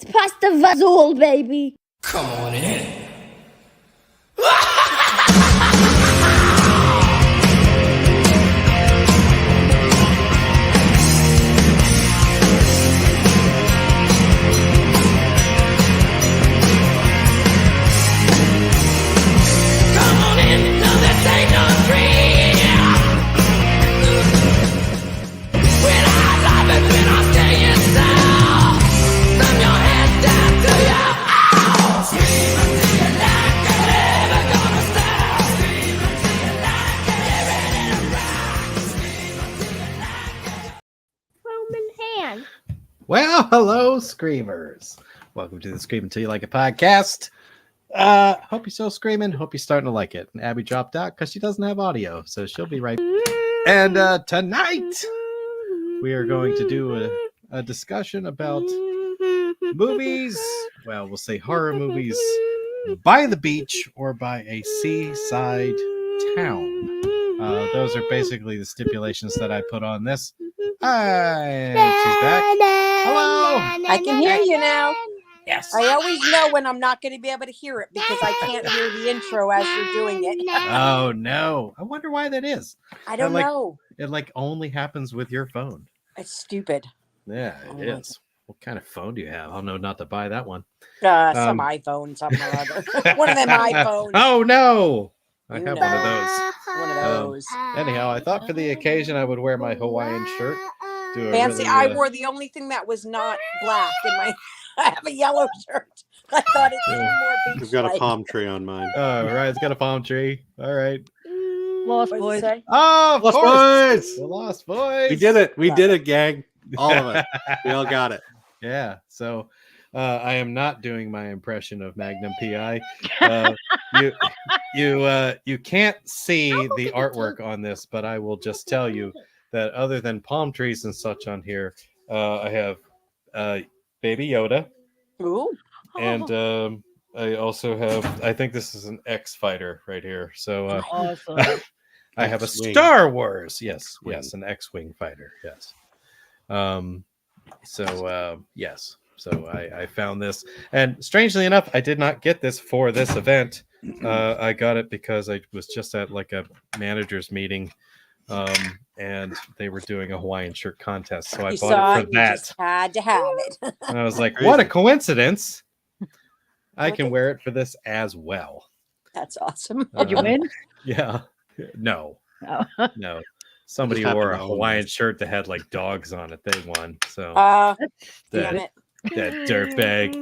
It's past the Vazul, baby. Come on in. Well, hello, Screamers. Welcome to the Scream Until You Like It podcast. Hope you're still screaming. Hope you're starting to like it. And Abby dropped out because she doesn't have audio, so she'll be right back. And tonight, we are going to do a discussion about movies. Well, we'll say horror movies by the beach or by a seaside town. Those are basically the stipulations that I put on this. Hi, she's back. Hello. I can hear you now. Yes. I always know when I'm not going to be able to hear it because I can't hear the intro as you're doing it. Oh no! I wonder why that is. I don't know. It only happens with your phone. It's stupid. Yeah, it is. What kind of phone do you have? I'll know not to buy that one. Some iPhone, something or other. One of them iPhones. Oh no! I have one of those. One of those. Anyhow, I thought for the occasion I would wear my Hawaiian shirt. Fancy. I wore the only thing that was not black in my. I have a yellow shirt. I thought it was more beach. I've got a palm tree on mine. Oh, right. It's got a palm tree. All right. Lost Boys. Oh, Lost Boys. The Lost Boys. We did it. We did it, gang. All of it. We all got it. Yeah. So I am not doing my impression of Magnum PI. You can't see the artwork on this, but I will just tell you that other than palm trees and such on here, I have Baby Yoda. Ooh. And I also have, I think this is an X fighter right here. So Awesome. I have a X-Wing. Star Wars. Yes, Wing. yes, an X-Wing fighter. Yes. Yes. So I found this, and strangely enough, I did not get this for this event. I got it because I was just at like a manager's meeting, and they were doing a Hawaiian shirt contest. So I bought it for that. You just had to have it. And I was like, Crazy. what a coincidence. I can wear it for this as well. That's awesome. Did you win? Yeah. No. Oh. No. Somebody Just wore a happened to own Hawaiian this. shirt that had like dogs on it. They won. So Damn it. that dirtbag.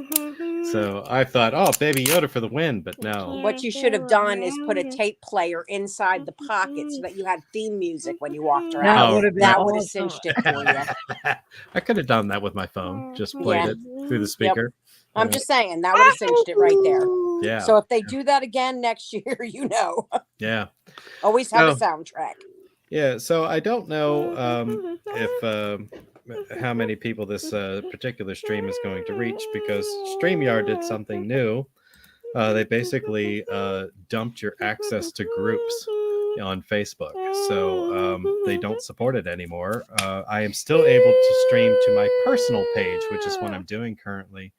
So I thought, oh, Baby Yoda for the win, but no. What you should have done is put a tape player inside the pocket so that you had theme music when you walked That around. would have been That would have awesome. cinched it for you. I could have done that with my phone. Just played Yeah. it through the speaker. I'm just saying that would have cinched it right there. Yeah. So if they do that again next year, you know, Yeah. always have Oh. a soundtrack. Yeah. So I don't know if how many people this particular stream is going to reach, because StreamYard did something new. They basically dumped your access to groups on Facebook. So they don't support it anymore. I am still able to stream to my personal page, which is what I'm doing currently.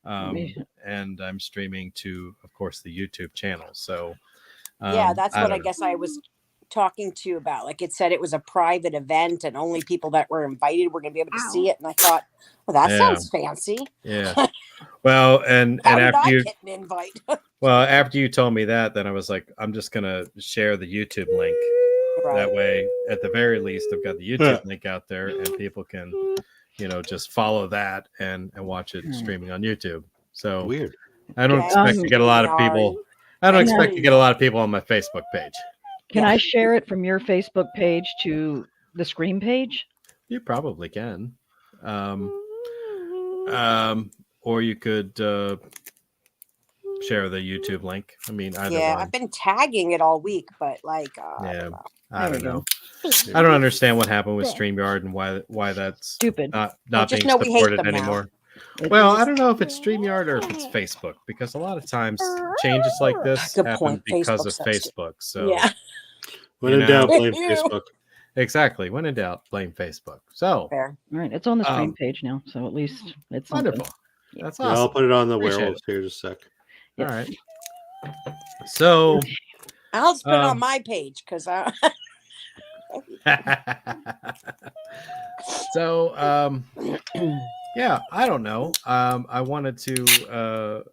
And I'm streaming to, of course, the YouTube channel. So Yeah, that's what I don't guess I was talking to you about. Like it said it was a private event and only people that were invited were going to be able to see it. And I thought, well, that Yeah. sounds fancy. Yeah. Well, and How did after I you get an invite? after you told me that, then I was like, I'm just gonna share the YouTube link. That way, at the very least, I've got the YouTube link out there, and people can, just follow that and watch it streaming on YouTube. So Weird. I don't Yeah. expect to get a lot of people. I don't expect to get a lot of people on my Facebook page. Can I share it from your Facebook page to the Scream page? You probably can. Or you could share the YouTube link. I mean, either Yeah, one. I've been tagging it all week, but like, Yeah. There I we don't go. know. I don't understand what happened with StreamYard and why that's Stupid. not just being know we hate supported them now. anymore. It's Well, just- I don't know if it's StreamYard or if it's Facebook, because a lot of times changes like this Good happen point. because Facebook's of so stupid. Facebook. So yeah, When You in doubt, know. blame Facebook. exactly. When in doubt, blame Facebook. So fair. all right, it's on the Scream Um, page now, so at least it's something. wonderful. That's Yeah, awesome. I'll put it on the Appreciate werewolves here just a sec. All right. So, I'll just put it on my page because I. so, yeah, I don't know. I wanted to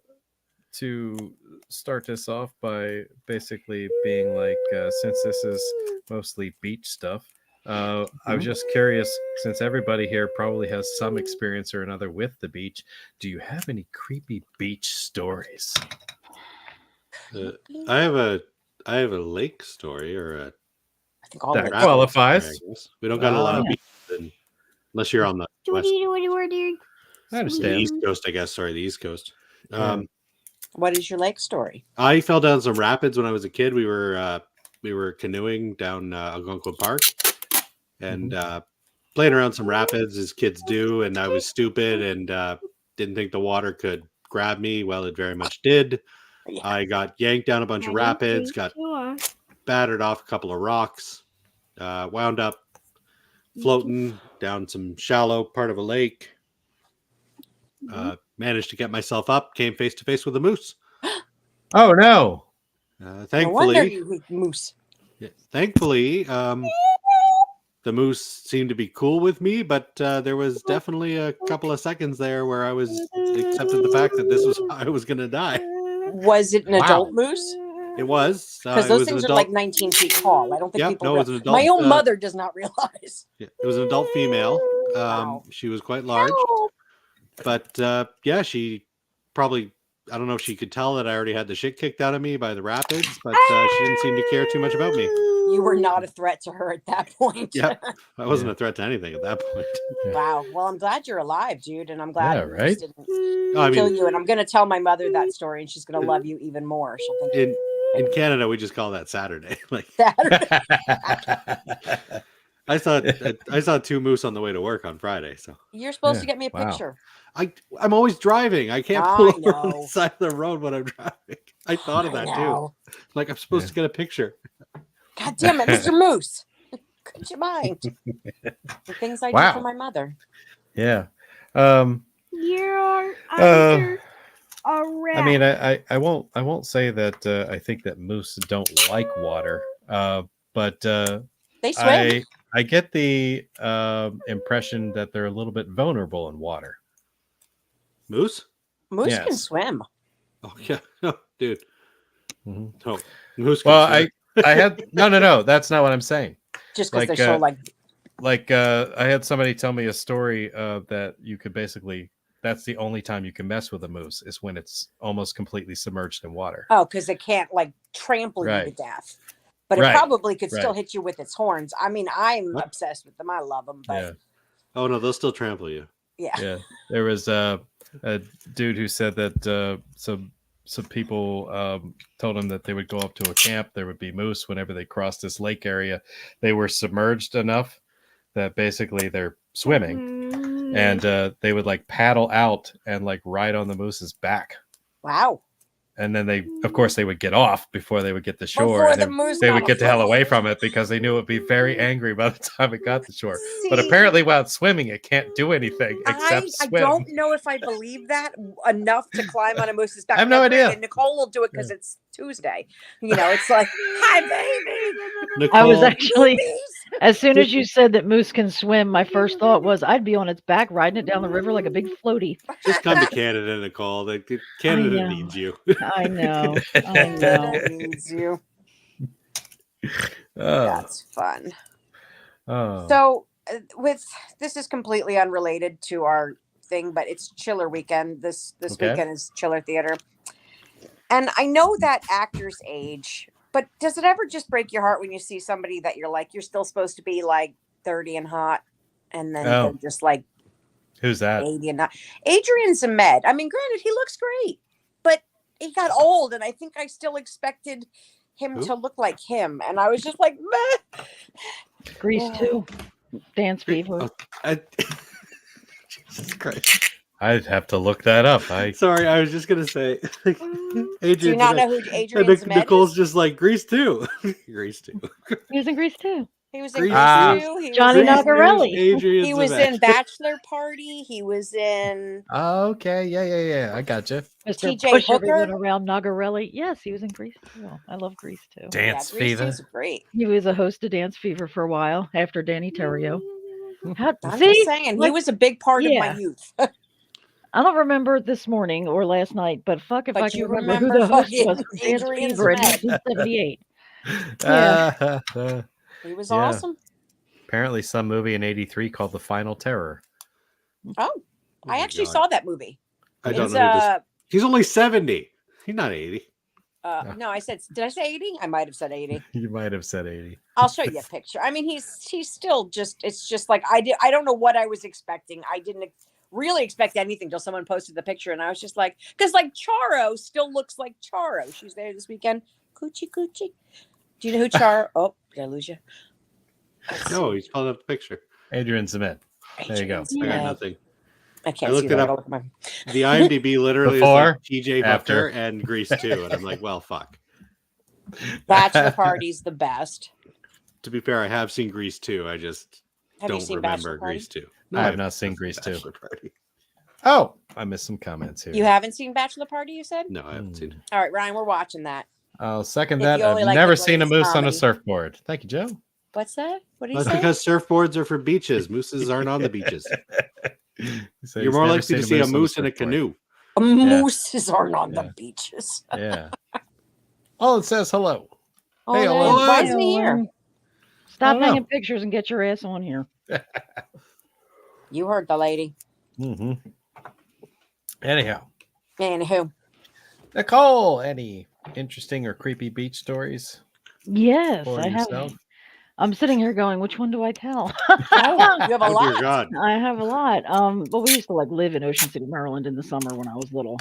start this off by basically being like, since this is mostly beach stuff, I was just curious, since everybody here probably has some experience or another with the beach, do you have any creepy beach stories? I have a lake story or a I think all That of it. rapid qualifies. story, I guess. We don't got a lot of Yeah. beaches unless you're on the west, I the understand. east coast, I guess. Sorry, the east coast. Yeah. What is your lake story? I fell down some rapids when I was a kid. We were canoeing down Algonquin Park and playing around some rapids as kids do. And I was stupid and didn't think the water could grab me. Well, it very much did. Yeah. I got yanked down a bunch of rapids, got battered off a couple of rocks, wound up floating down some shallow part of a lake. Managed to get myself up, came face to face with a moose. Oh no! No wonder Thankfully, you eat moose. thankfully, the moose seemed to be cool with me, but there was definitely a couple of seconds there where I was accepted the fact that this was how I was going to die. Was it an adult moose? It was Because it those was an things are adult. like 19 feet tall. I don't think Yep, people. no, it was an adult. My own mother does not realize. It was an adult female. Wow. She was quite large, but yeah, she probably. I don't know if she could tell that I already had the shit kicked out of me by the rapids, but she didn't seem to care too much about me. You were not a threat to her at that point. Yep. I wasn't a threat to anything at that point. Wow. Well, I'm glad you're alive, dude, and I'm glad Yeah, it right? didn't I kill mean, you. And I'm going to tell my mother that story, and she's going to love you even more. She'll think in Canada, we just call that Saturday. Like that. I saw two moose on the way to work on Friday. So You're supposed Yeah, to get me a wow. picture. I'm always driving. I can't I pull over on know. the side of the road when I'm driving. I thought of I that too. know. Like I'm supposed to get a picture. God damn it, Mr. Moose. Could you mind? The things I do Wow. for my mother. Yeah. You're under I mean, I won't say that I think that moose don't like water, but They swim. I get the impression that they're a little bit vulnerable in water. Moose? Moose can yes. swim. Oh yeah, no, dude. Mhm. No, moose. Can Well, swim. I had no. That's not what I'm saying. Just because Like, they're so like. I had somebody tell me a story that you could basically. That's the only time you can mess with a moose is when it's almost completely submerged in water. Oh, because it can't like trample you to Right. death. But it Right. probably could still Right. hit you with its horns. I mean, I'm obsessed with them. I love them. But Yeah. Oh no, they'll still trample you. yeah. Yeah, there was a dude who said that some people told him that they would go up to a camp. There would be moose whenever they crossed this lake area. They were submerged enough that basically they're swimming, and they would like paddle out and like ride on the moose's back. Wow. And then of course, they would get off before they would get to shore. Before And the then moose they got would get the hell afraid. away from it because they knew it would be very angry by the time it got to shore. But See, apparently, while it's swimming, it can't do anything except I swim. don't know if I believe that enough to climb on a moose's back. I have no Now, idea. granted, Nicole will do it because it's Tuesday. You know, it's like, hi, baby. Nicole, I was actually, Boobies. as soon as you said that moose can swim, my first thought was I'd be on its back riding it down the river like a big floaty. just come to Canada, Nicole. Canada know. needs you. I know. I know. That needs you. Oh, That's fun. oh. So, this is completely unrelated to our thing, but it's chiller weekend. This Okay. weekend is chiller theater, and I know that actors age, but does it ever just break your heart when you see somebody that you're like, you're still supposed to be like 30 and hot, and then Oh. they're just like Who's that? 80 and hot? Adrian Zemed. I mean, granted, he looks great, but he got old, and I think I still expected him Who? to look like him, and I was just like, meh. Grease too. Dance fever. Jesus Christ. I'd have to look that up. Sorry, I was just gonna say. Do you Adrian's not in it. know who Adrian And Zemed Nicole's is? just like Grease too. Grease too. He was in Grease too. He was in Grease Grease is- 2. He Johnny was in, Nagarelli. he was in Bachelor Party. He was in Okay, yeah. I got you. Mr. T.J. Push everyone Hooker. around Nagarelli. Yes, he was in Grease too. I love Grease too. Dance Grease Fever. 2's great. He was a host of Dance Fever for a while after Danny Terrio. I'm just saying, he was a big part of my yeah. youth. I don't remember this morning or last night, but fuck if But I can you remember who remember the host fucking was for Dance Adrian Fever in Smith. 1978. Yeah. He was Yeah. awesome. Apparently, some movie in '83 called The Final Terror. Oh, I actually saw that movie. I don't It's, know who this. He's only 70. He's not 80. no, I said, did I say 80? I might have said 80. You might have said 80. I'll show you a picture. I mean, he's still just, it's just like, I don't know what I was expecting. I didn't really expect anything till someone posted the picture. And I was just like, because like Charo still looks like Charo. She's there this weekend. Coochie. Do you know who Charo? Oh, did I lose you? No, he's pulling up the picture. Adrian Smith. There you go. I got nothing. I can't I looked see it that. up. The IMDb literally Before, is like TJ after. Hooker and Grease 2. And I'm like, well, fuck. Bachelor Party's the best. To be fair, I have seen Grease 2. I just Have you don't seen remember Bachelor Party? Grease 2. I have I've not seen Grease 2. Bachelor Party. Oh, I missed some comments here. You haven't seen Bachelor Party, you said? No, I haven't seen it. All right, Ryan, we're watching that. I'll second If that. you only I've like never the seen a latest moose on a comedy. surfboard. Thank you, Joe. What's that? What did you That's say? because surfboards are for beaches. Mooses aren't on the beaches. So You're he's more never likely to seen see a on moose in a surfboard. canoe. Mooses aren't on Yeah. the beaches. Yeah. Oh, it says hello. Oh, Hey, no, Owen. why isn't he here? Stop don't know. hanging pictures and get your ass on here. You heard the lady. Mm-hmm. Anyhow, Anywho, Nicole, any interesting or creepy beach stories Yes, for I have. yourself? I'm sitting here going, which one do I tell? you have a Oh, dear lot. God. I have a lot. But we used to like live in Ocean City, Maryland in the summer when I was little.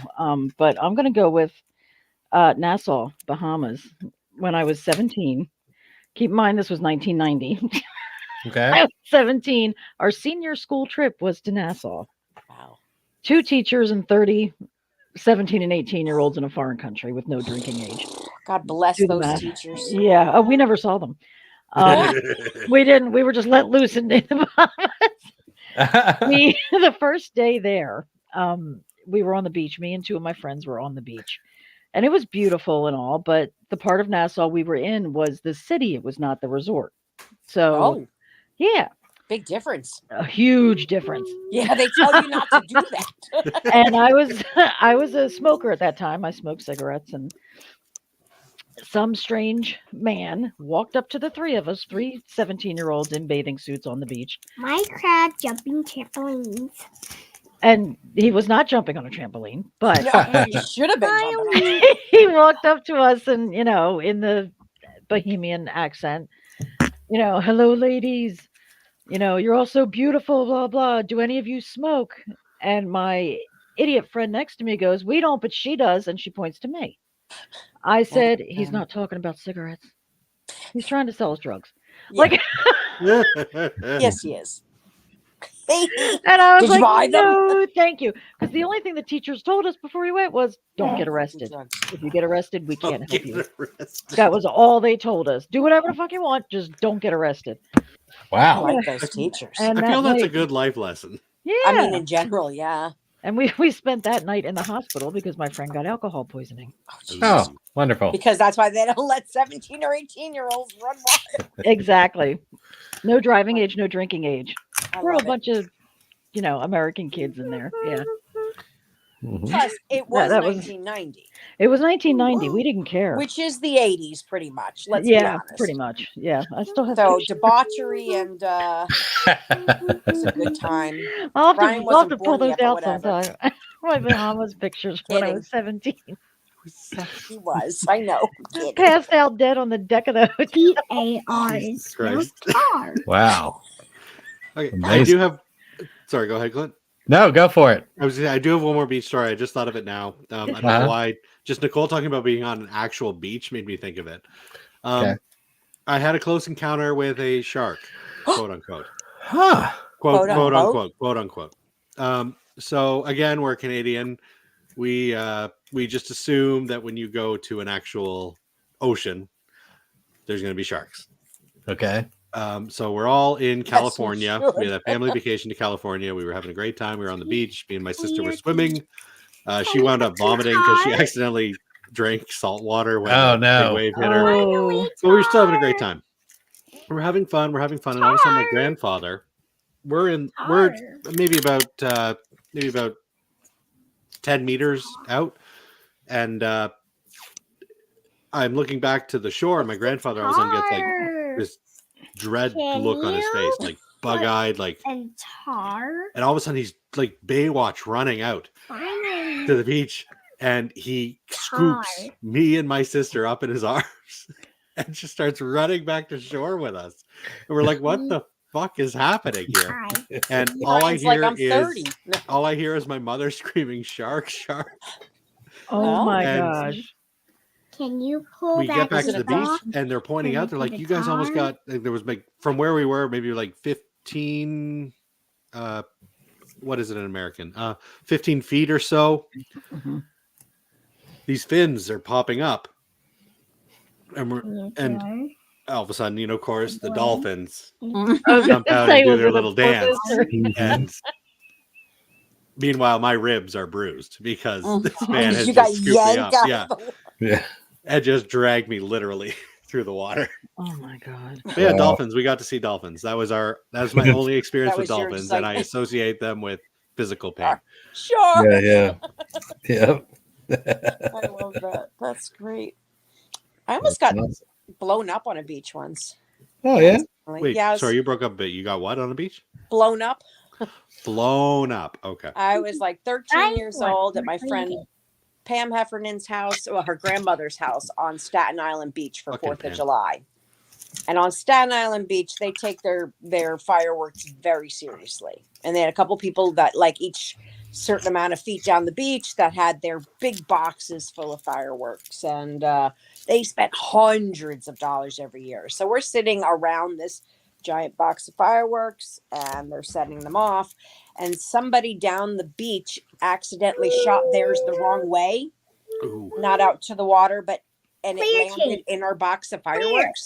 But I'm gonna go with Nassau, Bahamas, when I was 17. Keep in mind this was 1990. I Okay. was 17. Our senior school trip was to Nassau. Wow. 2 teachers and 30 17 and 18-year-olds in a foreign country with no drinking age. God bless Do the those math. teachers. Yeah, we never saw them. We didn't. We were just let loose in the Bahamas. The first day there, we were on the beach. Me and 2 of my friends were on the beach, and it was beautiful and all. But the part of Nassau we were in was the city. It was not the resort. So, Oh, yeah, big difference. a huge difference. Yeah, they tell you not to do that. And I was a smoker at that time. I smoked cigarettes, and some strange man walked up to the 3 of us, 3 17-year-olds in bathing suits on the beach. Minecraft jumping trampolines. And he was not jumping on a trampoline, but No, you should have been jumping on it. he walked up to us and, in the Bohemian accent, hello, ladies, you're all so beautiful, blah, blah. Do any of you smoke? And my idiot friend next to me goes, we don't, but she does. And she points to me. I said, he's not talking about cigarettes. He's trying to sell us drugs. Yeah. Like, Yes, he is. and I was Did you buy like, them? no, thank you. Because the only thing the teachers told us before we went was, don't get arrested. If you get arrested, we can't help you. That was all they told us. Do whatever the fuck you want, just don't get arrested. I Wow. like those teachers. And I feel that that's a night- good life lesson. Yeah. I mean, in general, yeah. And we spent that night in the hospital because my friend got alcohol poisoning. Oh, Jesus. Oh, wonderful. Because that's why they don't let 17 or 18-year-olds run wild. Exactly. No driving age, no drinking age. I We're a love it. bunch of, American kids in there. Yeah. Mhm. Plus, it was that was- 1990, It was 1990. We didn't care. which is the 80s, pretty much. Let's be Yeah, honest. pretty much. Yeah. I still have So pictures. debauchery and it's a good time. I'll have to, Brian I'll have wasn't to pull born those yet, but out whatever. sometime. My Bahamas pictures when I Kidding. was 17. He was. I know. Kidding. Passed out dead on the deck of the hotel. P-A-R. Jesus Christ. Wow. Okay, I Amazing. do have. Sorry, go ahead, Clint. No, go for it. I do have one more beach story. I just thought of it now. I don't know why. Just Nicole talking about being on an actual beach made me think of it. Okay. I had a close encounter with a shark, quote unquote. Huh. Quote Quote, unquote. So again, we're Canadian. We just assume that when you go to an actual ocean, there's going to be sharks. Okay. So we're all in Yes, you California. We should. had a family vacation to California. We were having a great time. We were on the beach. Me and my sister were Weird. swimming. She wound up vomiting because she accidentally drank salt water when Oh, a big no. wave hit her. Oh, But we were still having a great time. We're having fun. And all of a sudden, my grandfather, we're maybe about 10 meters out, and I'm looking back to the shore, and my grandfather all of a sudden gets like this dread Can look on his face, you like bug-eyed, like, and tar. and all of a sudden he's like Baywatch running out to the beach, and he scoops Tar. me and my sister up in his arms and just starts running back to shore with us. And we're like, what the fuck is happening here? And all I Brian's like, hear I'm 30. is my mother screaming, "Shark, shark!" oh Well, my and gosh. Can you pull We get back to Was the it beach, a and they're pointing Can out, you they're put like, a you guys almost tar? got, like, there was like, from where we were, maybe like 15 what is it in American, 15 feet or so. Mhm. These fins are popping up, and all of a sudden, of course, the dolphins I was gonna jump out say, and do was their it a little dance. sister? And meanwhile, my ribs are bruised because this man has you got just scooped me yanked up, out of the Yeah. and just dragged me literally through the water. Oh my god. But yeah, Wow. dolphins. We got to see dolphins. That was my only experience That with was your dolphins, and I excitement. associate them with physical pain. Sure. Yeah. I love that. That's great. I almost got blown up on a beach once. Oh, yeah. Wait, yeah, I was sorry, you broke up a bit. You got what on the beach? blown up. Blown up. Okay. I was like 13 years old at my friend Pam Heffernan's house, well, her grandmother's house on Staten Island Beach for Fucking 4th Pam. of July. And on Staten Island Beach, they take their fireworks very seriously. And they had a couple people that like each certain amount of feet down the beach that had their big boxes full of fireworks. And they spent hundreds of dollars every year. So we're sitting around this giant box of fireworks and they're setting them off. And somebody down the beach accidentally shot theirs the wrong way, Ooh. not out to the water, and Clear it landed in our box of fireworks,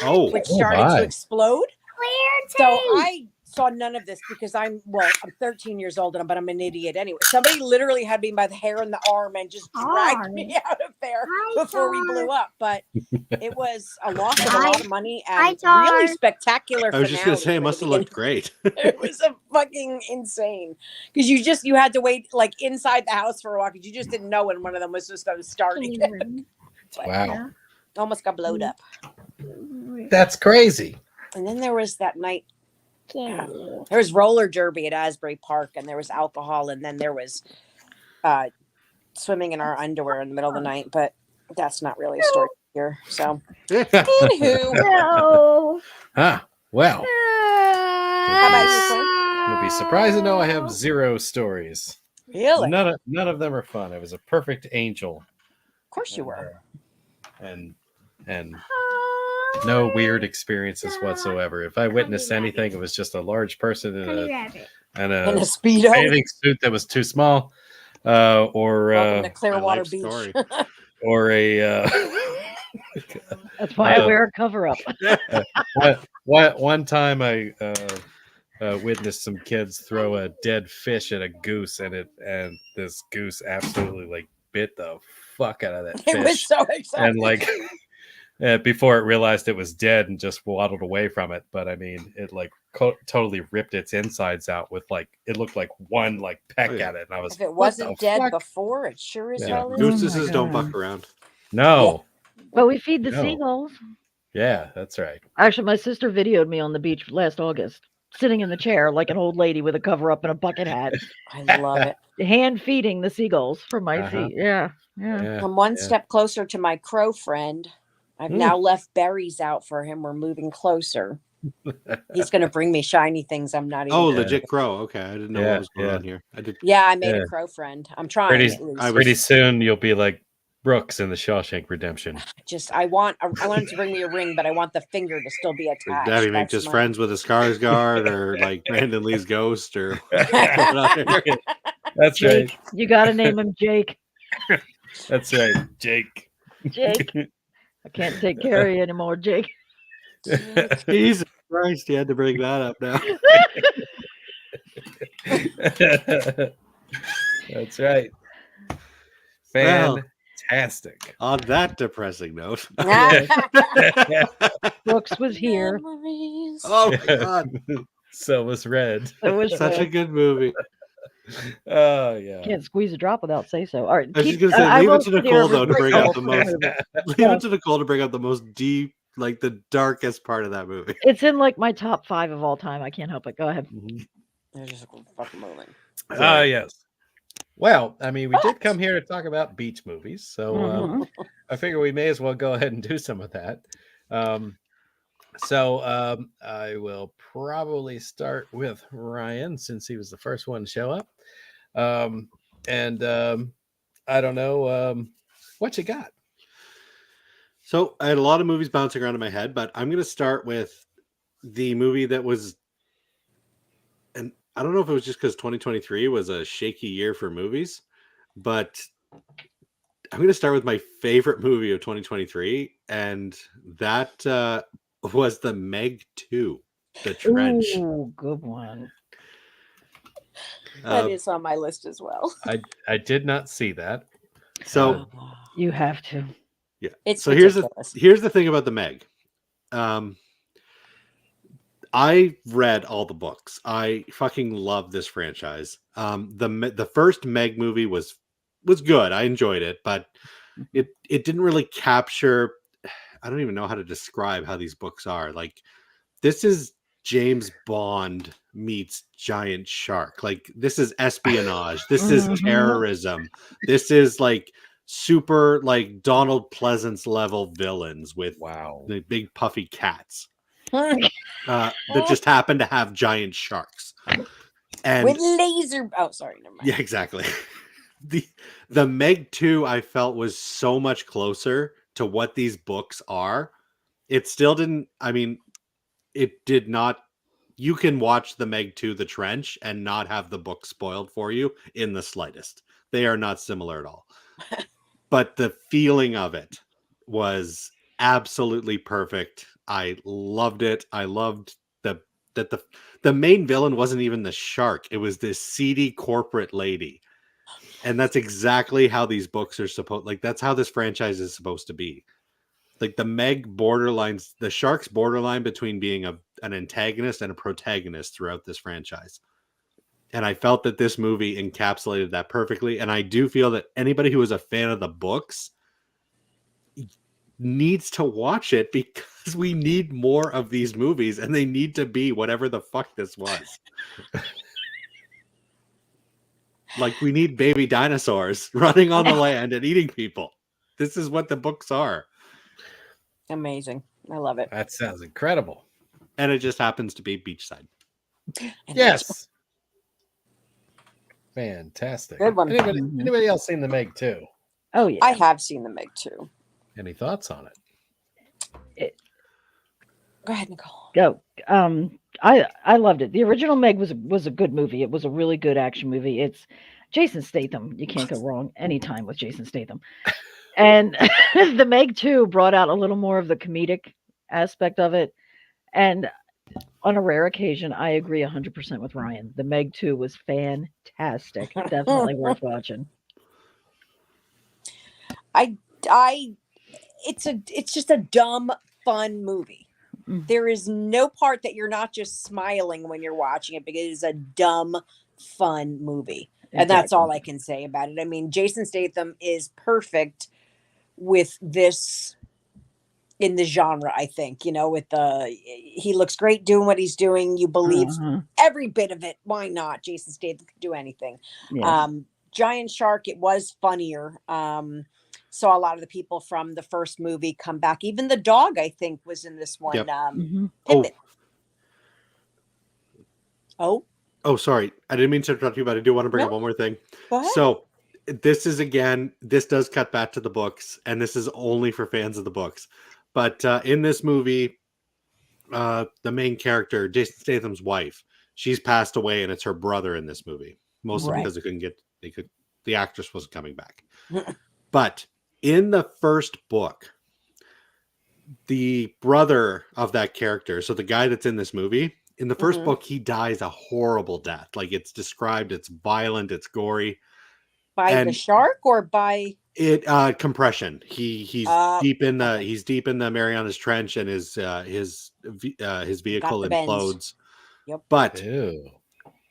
Oh, which started my. to explode. Clear So tape. I saw none of this because I'm 13 years old, but I'm an idiot anyway. Somebody literally had me by the hair and the arm and just dragged me out of there before we blew up. But it was a loss of a lot of money and really spectacular. I was just gonna finale say, it for must the have looked great. It was a fucking insane because you had to wait like inside the house for a while because you just didn't know when one of them was just going to start again. Wow. Almost got blowed up. That's crazy. And then there was that night. There was roller derby at Asbury Park, and there was alcohol, and then there was swimming in our underwear in the middle of the night. But that's not really a story here. So, anywho, No. Well, how about you, Clint? you'll be surprised to know I have 0 stories. Really? None of them are fun. I was a perfect angel. Of course you were. And no weird experiences whatsoever. If I witnessed anything, it was just a large person in And a a Speedo. bathing suit that was too small, or Welcome to Clearwater life Beach. story. or a. That's why I wear a cover up. One time I witnessed some kids throw a dead fish at a goose, and this goose absolutely like bit the fuck out of that fish. It was so exciting. And like before it realized it was dead and just waddled away from it. But I mean, it like totally ripped its insides out with like, it looked like one like peck at it. And I was, if it what wasn't the dead fuck? before, it sure is Yeah. hell is. Gooses my don't God. buck around. No. But we feed the No. seagulls. Yeah, that's right. Actually, my sister videoed me on the beach last August, sitting in the chair like an old lady with a cover up and a bucket hat, I love it. hand feeding the seagulls from my Uh-huh. feet. Yeah. Yeah. I'm one yeah. step closer to my crow friend. I've now left berries out for him. We're moving closer. He's going to bring me shiny things. I'm not even. Oh, Yeah. legit crow. Okay, I didn't know Yeah, what was going yeah. on here. I did. Yeah, I made Yeah. a crow friend. I'm trying. Pretty, At least. I was- pretty soon you'll be like Brooks in the Shawshank Redemption. I want him to bring me a ring, but I want the finger to still be attached. Did you make That's just my- friends with a Skarsgård or like Brandon Lee's ghost or what's going on here? That's right. Jake. You got to name him Jake. That's right. Jake. Jake. I can't take care of you anymore, Jake. Jesus Christ, you had to bring that up now. That's right. Well, Fantastic. on that depressing note. Brooks was here. Memories. Oh my God. So was Red. It was Such a good movie. Oh yeah. Can't squeeze a drop without say so. All right, I was just gonna say, leave it to Nicole though to bring up the most. Leave it to Nicole to bring up the most deep, like the darkest part of that movie. It's in like my top 5 of all time. I can't help it. Go ahead. They're just fucking moving. Ah, yes. Well, I mean, we did come here to talk about beach movies, so Mhm. I figure we may as well go ahead and do some of that. I will probably start with Ryan since he was the first one to show up. I don't know what you got. So I had a lot of movies bouncing around in my head, but I'm going to start with the movie that was, and I don't know if it was just because 2023 was a shaky year for movies, but I'm going to start with my favorite movie of 2023, and that was the Meg 2, The Trench. Ooh, good one. That is on my list as well. I did not see that. So You have to. yeah. It's So ridiculous. here's the thing about the Meg. I read all the books. I fucking love this franchise. The first Meg movie was good. I enjoyed it, but it didn't really capture. I don't even know how to describe how these books are. Like, this is James Bond meets giant shark. Like, this is espionage. This is terrorism. This is like super like Donald Pleasance level villains with the big puffy cats that just happen to have giant sharks. And with laser. Oh, sorry, never mind. yeah, exactly. The Meg 2 I felt was so much closer to what these books are. It still didn't, I mean, it did not. You can watch the Meg 2 The Trench and not have the book spoiled for you in the slightest. They are not similar at all. But the feeling of it was absolutely perfect. I loved it. I loved that the main villain wasn't even the shark. It was this seedy corporate lady. And that's exactly how these books are supposed, like, that's how this franchise is supposed to be. Like, the Meg borderlines, the shark's borderline between being an antagonist and a protagonist throughout this franchise. And I felt that this movie encapsulated that perfectly. And I do feel that anybody who is a fan of the books needs to watch it, because we need more of these movies, and they need to be whatever the fuck this was. Like, we need baby dinosaurs running on the land and eating people. This is what the books are. Amazing. I love it. That sounds incredible. And it just happens to be beachside. Yes. Fantastic. Good one. Anybody else seen the Meg 2? Oh yeah. I have seen the Meg 2. Any thoughts on it? Go ahead, Nicole. Go. I loved it. The original Meg was a good movie. It was a really good action movie. It's Jason Statham. You can't go wrong anytime with Jason Statham. And the Meg 2 brought out a little more of the comedic aspect of it. And on a rare occasion, I agree 100% with Ryan. The Meg 2 was fantastic. Definitely worth watching. It's just a dumb, fun movie. There is no part that you're not just smiling when you're watching it, because it is a dumb, fun movie. Exactly. And that's all I can say about it. I mean, Jason Statham is perfect with this in the genre, I think, with he looks great doing what he's doing. You believe every bit of it. Why not? Jason Statham could do anything. Yeah. Giant shark, it was funnier. Saw a lot of the people from the first movie come back. Even the dog, I think, was in this one. Yep. Oh, sorry. I didn't mean to interrupt you, but I do want to bring up one more thing. Go ahead. So this does cut back to the books, and this is only for fans of the books. But in this movie, the main character, Jason Statham's wife, she's passed away, and it's her brother in this movie. Mostly because the actress wasn't coming back. But in the first book, the brother of that character, so the guy that's in this movie, in the 1st Mhm. book, he dies a horrible death. Like it's described, it's violent, it's gory. By the And shark or by it compression. He's deep in the okay. he's deep in the Marianas Trench, and his vehicle the bends. implodes. Yep. But Ew.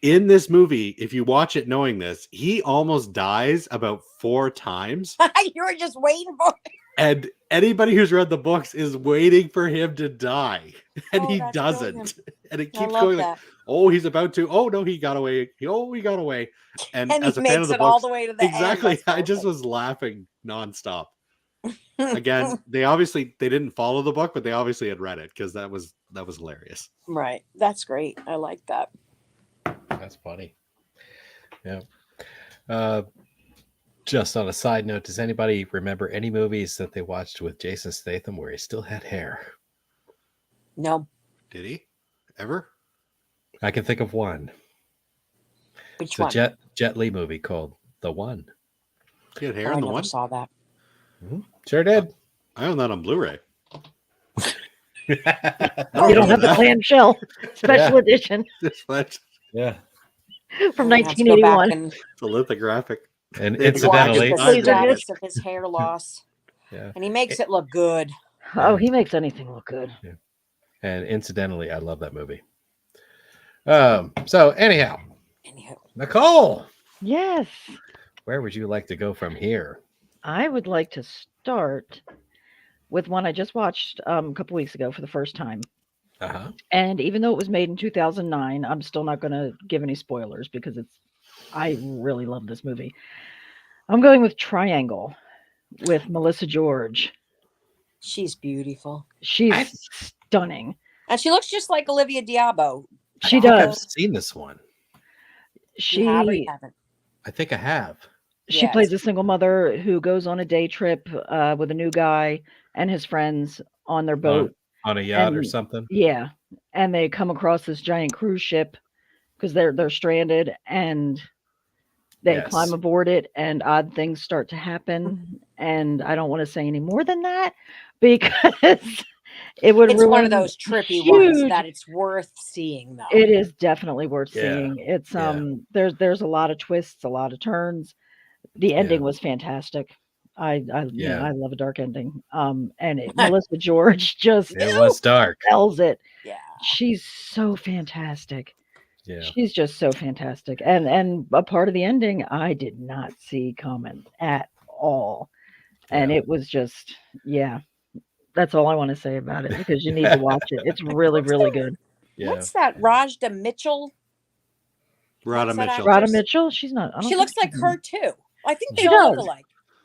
in this movie, if you watch it knowing this, he almost dies about 4 times. You were just waiting for it. And anybody who's read the books is waiting for him to die. And Oh, he that's doesn't. brilliant. And it I keeps love going like, that. oh, he's about to. Oh, no, he got away. Oh, he got away. And And as he a fan of makes the it all books, the way to the exactly, end. That's I just perfect. was laughing nonstop. Again, they didn't follow the book, but they obviously had read it because that was hilarious. Right. That's great. I like that. That's funny. Yeah. Just on a side note, does anybody remember any movies that they watched with Jason Statham where he still had hair? No. Did he ever? I can think of one. Which It's a one? Jet Li movie called The One. He had hair I in the never one. saw that. Sure did. I own that on Blu-ray. You don't have the clamshell special edition Yeah. from I have to go back 1981. and It's a lithographic. And They had to watch incidentally, the I did Laserdisc. status of his hair loss. yeah. And he makes it look good. Oh, he makes anything look good. And incidentally, I love that movie. So anyhow, Anywho. Nicole, Yes. where would you like to go from here? I would like to start with one I just watched a couple weeks ago for the first time. Uh-huh. And even though it was made in 2009, I'm still not going to give any spoilers because I really love this movie. I'm going with Triangle with Melissa George. She's beautiful. She's stunning. And she looks just like Olivia Diabo. She I think I've does. seen this one. You have or you She haven't? I think I have. she Yes. plays a single mother who goes on a day trip with a new guy and his friends on their boat. On a yacht or And- something. Yeah, and they come across this giant cruise ship because they're stranded, and they Yes. climb aboard it, and odd things start to happen. And I don't want to say any more than that because it would It's ruin one of those trippy ones huge- that it's worth seeing, though. It is definitely worth Yeah. seeing. It's Yeah. there's a lot of twists, a lot of turns. The ending Yeah. was fantastic. I Yeah. I love a dark ending. Melissa George just It was dark. sells it. Yeah. She's so fantastic. Yeah. She's just so fantastic. And a part of the ending I did not see coming at all. And Yeah. it was just, yeah. That's all I want to say about it because you need to watch it. It's really, really good. Yeah. What's that? Rajda Mitchell? Rhoda What's that Mitchell. actress? Rhoda Mitchell, she's not. I don't She think looks like she's- her, too. I think they She all look does. alike.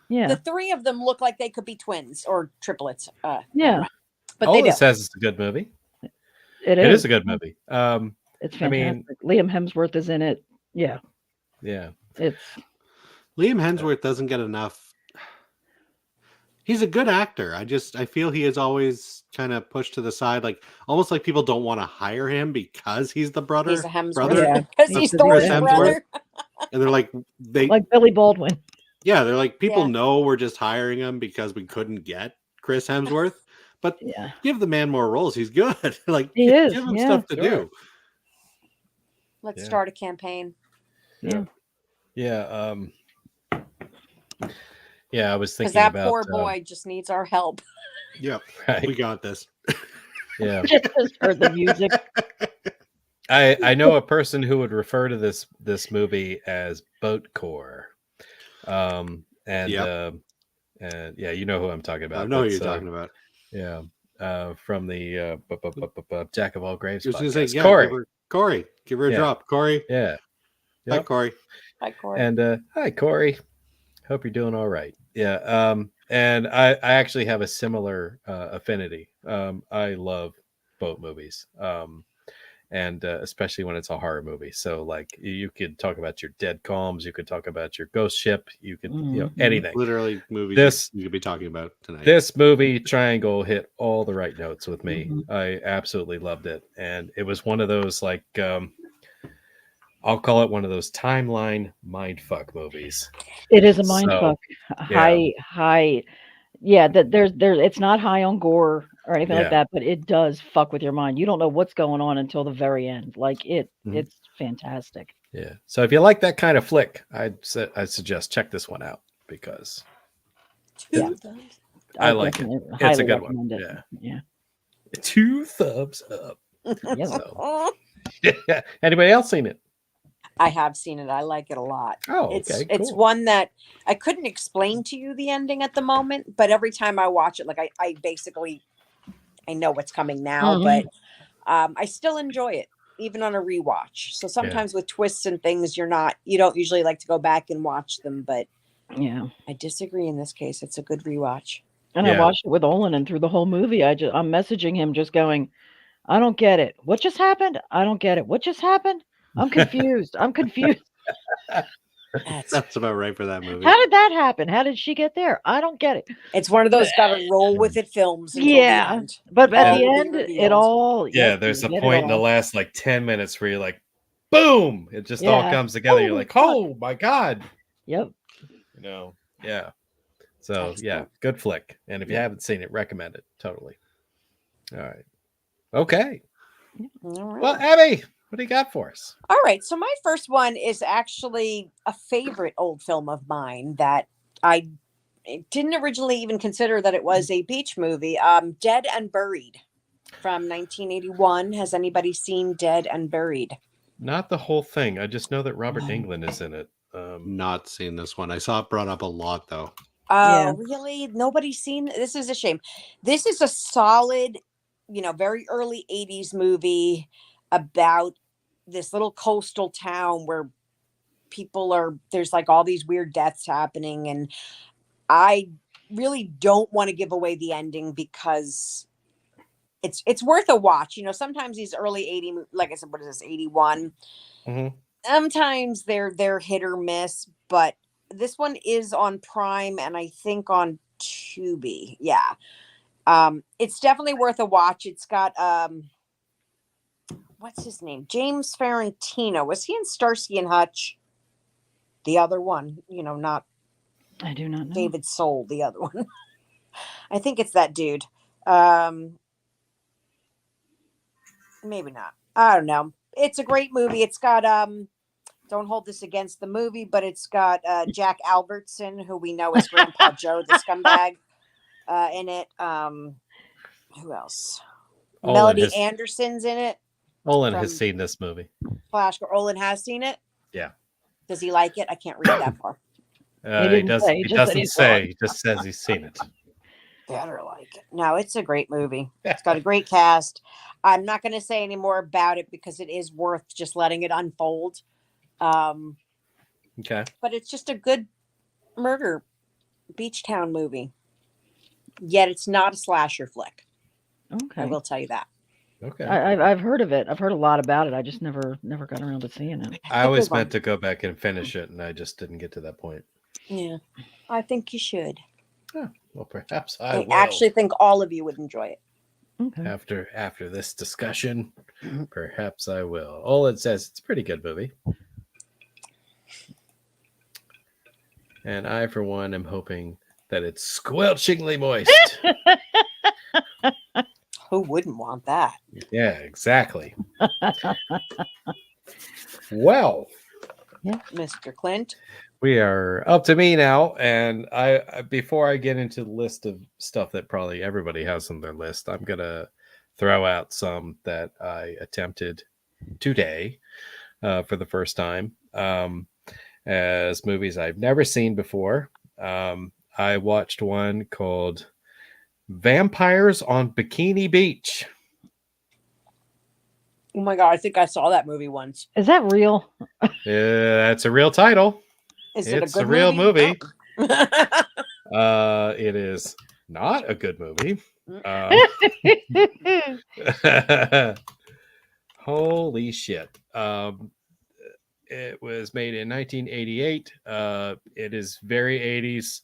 Yeah. The three of them look like they could be twins or triplets. Yeah. But All they this don't. says it's a good movie. It It is. is a good movie. It's I mean- fantastic. Liam Hemsworth is in it. Yeah. Yeah. It's Liam Hemsworth doesn't get enough. He's a good actor. I feel he is always kind of pushed to the side, like almost like people don't want to hire him because he's the brother. He's a Hemsworth. brother. Yeah. Because He's he's the Thor's Chris Hemsworth. brother. And they're like like Billy Baldwin. they're like people Yeah. know we're just hiring him because we couldn't get Chris Hemsworth. But Yeah. give the man more roles. He's good. Like He is, give him yeah. stuff to Sure. do. Let's Yeah. start a campaign. Yeah. Yeah. Yeah, I was Because thinking that about poor boy just needs our help. Yep. right. We got this. Yeah. Just heard the music. I know a person who would refer to this movie as boatcore. And Yep. and yeah, you know who I'm talking about. I know who That's, you're talking about. Yeah. From the Jack of All Graves. I was going to say, podcast. yeah, Corey. give her a Yeah. drop. Corey. Yeah. Hi, Yep. Corey. Hi, Corey. And hi, Corey. Hope you're doing all right. Yeah. And I actually have a similar affinity. I love boat movies. And especially when it's a horror movie. So like you could talk about your dead calms, you could talk about your ghost ship, you could Mhm. anything. Literally movies This- you could be talking about tonight. This movie Triangle hit all the right notes with me. Mhm. I absolutely loved it, and it was one of those like I'll call it one of those timeline mindfuck movies. It is a mind So, fuck. High. Yeah, that there's it's not high on gore or anything like Yeah. that, but it does fuck with your mind. You don't know what's going on until the very end. Like Mhm. it's fantastic. Yeah. So if you like that kind of flick, I'd suggest check this one out because Yeah. Two thumbs. I like it. definitely It's a highly good one. recommend it. Yeah. Yeah. 2 thumbs up. Yep. So, anybody else seen it? I have seen it. I like it a lot. Oh, It's okay. it's Cool. one that I couldn't explain to you the ending at the moment, but every time I watch it, like I basically I know what's coming now, Mhm. but I still enjoy it, even on a rewatch. So sometimes with twists and things, you don't usually like to go back and watch them, but Yeah. I disagree in this case. It's a good rewatch. And I Yeah. watched it with Olin, and through the whole movie, I'm messaging him, just going, "I don't get it. What just happened? I don't get it. What just happened? I'm confused. I'm confused. That's about right for that movie. How did that happen? How did she get there? I don't get it." It's one of those gotta roll with it films until the Yeah, end. but at All the will be end, it revealed. all. Yeah, Yep, there's you a get it point in the all. last like 10 minutes where you're like, boom! It just all Yeah. comes together. You're Oh, like, fuck. oh my God. Yep. Yeah. So yeah, Excellent. good flick. And if you Yeah. haven't seen it, recommend it. Totally. All right. Okay. All right. Well, Abby, what do you got for us? All right. So my first one is actually a favorite old film of mine that I didn't originally even consider that it was a beach movie. Dead and Buried from 1981. Has anybody seen Dead and Buried? Not the whole thing. I just know that Robert Englund is in it. Not seen this one. I saw it brought up a lot though. Oh, Yeah. really? Nobody's seen this? Is a shame. This is a solid, very early 80s movie about this little coastal town where there's like all these weird deaths happening, and I really don't want to give away the ending because it's worth a watch. Sometimes these early 80, like I said, what is this, 81? Mhm. Sometimes they're hit or miss, but this one is on Prime and I think on Tubi. Yeah. It's definitely worth a watch. It's got what's his name? James Ferrantino. Was he in Starsky and Hutch? The other one, not I do not know. David Soul, the other one. I think it's that dude. Maybe not. I don't know. It's a great movie. It's got don't hold this against the movie, but it's got Jack Albertson, who we know as Grandpa Joe, the scumbag, in it. Who else? Melody Anderson's in it. Olin from has seen this movie. Flash. Olin has seen it. Yeah. Does he like it? I can't read that far. He He didn't say, he He just said doesn't he saw it. say. He just says he's seen it. Better like it. No, it's a great movie. It's got a great cast. I'm not going to say any more about it because it is worth just letting it unfold. Okay. But it's just a good murder beach town movie. Yet it's not a slasher flick. Okay. I will tell you that. Okay. I've heard of it. I've heard a lot about it. I just never got around to seeing it. I always meant to go back and finish it, and I just didn't get to that point. Yeah, I think you should. Well, perhaps I I will. actually think all of you would enjoy it. Okay. After this discussion, perhaps I will. Olin says it's a pretty good movie. And I, for one, am hoping that it's squelchingly moist. Who wouldn't want that? Yeah, exactly. Well, Mr. Clint. we are up to me now, and I before I get into the list of stuff that probably everybody has on their list, I'm gonna throw out some that I attempted today for the first time as movies I've never seen before. I watched one called Vampires on Bikini Beach. Oh my God, I think I saw that movie once. Is that real? That's a real title. Is it It's a good a real movie. No. It is not a good movie. Holy shit. It was made in 1988. It is very 80s.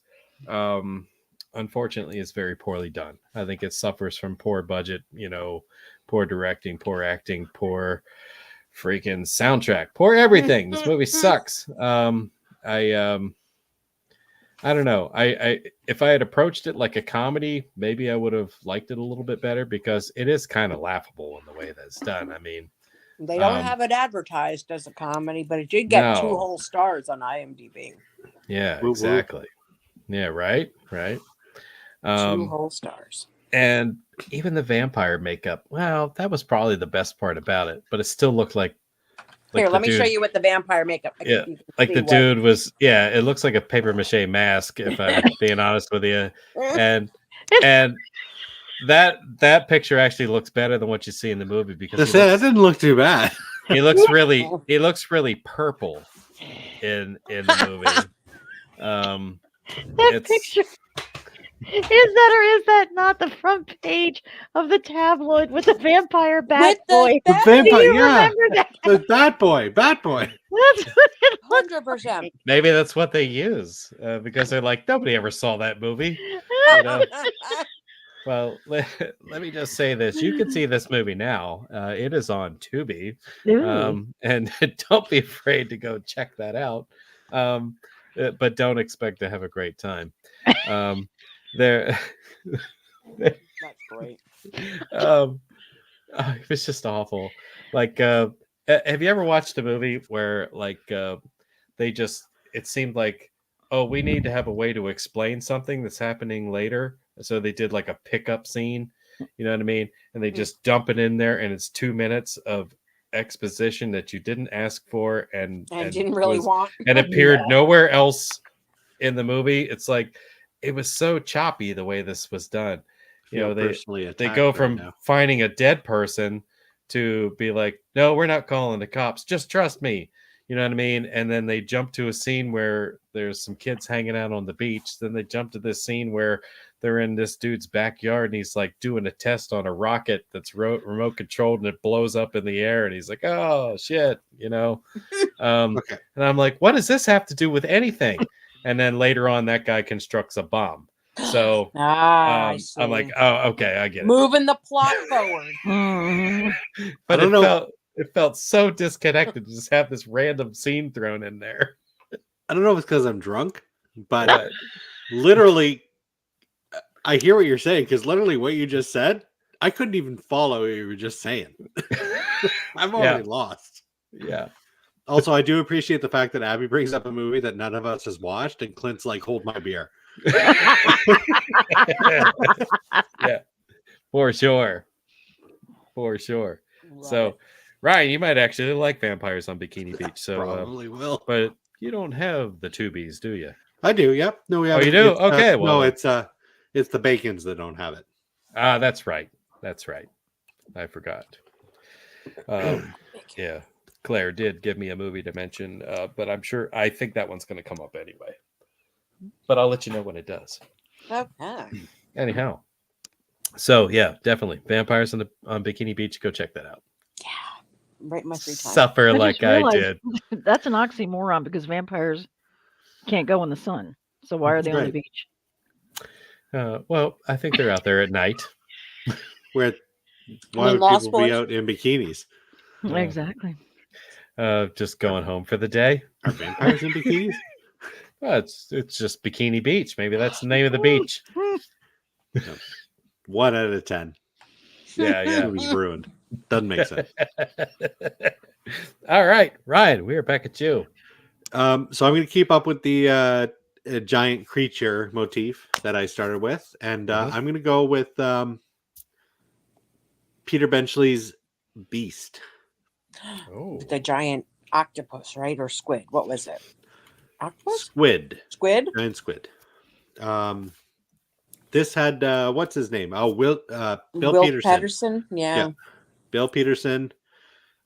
Unfortunately, it's very poorly done. I think it suffers from poor budget, poor directing, poor acting, poor freaking soundtrack, poor everything. This movie sucks. I don't know. I if I had approached it like a comedy, maybe I would have liked it a little bit better because it is kind of laughable in the way that it's done. I mean, They don't um, have it advertised as a comedy, but it did get 2 no, whole stars on IMDb. yeah, Woo woo. exactly. Yeah, right. 2 whole stars. And even the vampire makeup, well, that was probably the best part about it, but it still looked like Here, the let me show dude, you what the vampire makeup. I yeah, think you can like see the what- dude was, yeah, it looks like a paper mache mask, if I'm being honest with you. And and that picture actually looks better than what you see in the movie because That didn't look too bad. he looks really purple in the movie. That It's picture. Is that or is that not the front page of the tabloid with the vampire bat With the boy? The bat- Do vampire, you yeah. remember that? The Bat Boy. That's what it looked 100%. maybe that's what they use because they're like nobody ever saw that movie. You know? Well, let me just say this: you can see this movie now. It is on Tubi, Ooh. and don't be afraid to go check that out. But don't expect to have a great time. There, That's great. it was just awful. Like, have you ever watched a movie where like they just it seemed like, oh, we need to have a way to explain something that's happening later, so they did like a pickup scene, you know what I mean, and they just dump it in there and it's 2 minutes of exposition that you didn't ask for and didn't really want. and appeared nowhere else in the movie. It's like it was so choppy the way this was done. You know, personally they attacked go right from now. finding a dead person to be like, no, we're not calling the cops. Just trust me. You know what I mean? And then they jump to a scene where there's some kids hanging out on the beach. Then they jump to this scene where they're in this dude's backyard and he's like doing a test on a rocket that's remote controlled and it blows up in the air. And he's like, oh, shit, you know? Okay. And I'm like, what does this have to do with anything? And then later on, that guy constructs a bomb. So I see. I'm like, oh, okay, I get it. Moving the plot forward. Mhm. But I don't know. it felt so disconnected to just have this random scene thrown in there. I don't know if it's because I'm drunk, but But literally, I hear what you're saying because literally what you just said, I couldn't even follow what you were just saying. I'm already lost. yeah. Also, I do appreciate the fact that Abby brings up a movie that none of us has watched, and Clint's like, "Hold my beer." Yeah, for sure. So, Love it. Ryan, you might actually like Vampires on Bikini Beach. So, Probably will. but you don't have the Tubies, do you? I do. Yep. No, we have. Oh, you do? It's, Okay, no, well- it's the Bacons that don't have it. Ah, that's right. I forgot. Yeah, Claire did give me a movie to mention, but I think that one's going to come up anyway. But I'll let you know when it does. Okay. Anyhow, so yeah, definitely Vampires on Bikini Beach. Go check that out. Right in my free time. Suffer I just like I realized did. That's an oxymoron because vampires can't go in the sun. So why are they on the Right. beach? Well, I think they're out there at night. Where why mean, would Lost people be Boys? out in bikinis? Yeah. Exactly. Just going home for the day. Are vampires in bikinis? Well, it's just Bikini Beach. Maybe that's the name of the beach. 1 out of 10. Yeah, It yeah. was ruined. Doesn't make sense. All right, Ryan, we are back at you. So I'm going to keep up with the giant creature motif that I started with, and I'm going to go with Peter Benchley's Beast. Oh, The giant octopus, right? Or squid. What was it? Octopus? Squid. Squid? Giant squid. This had what's his name? Oh, Bill Will Peterson. Yeah. Bill Peterson.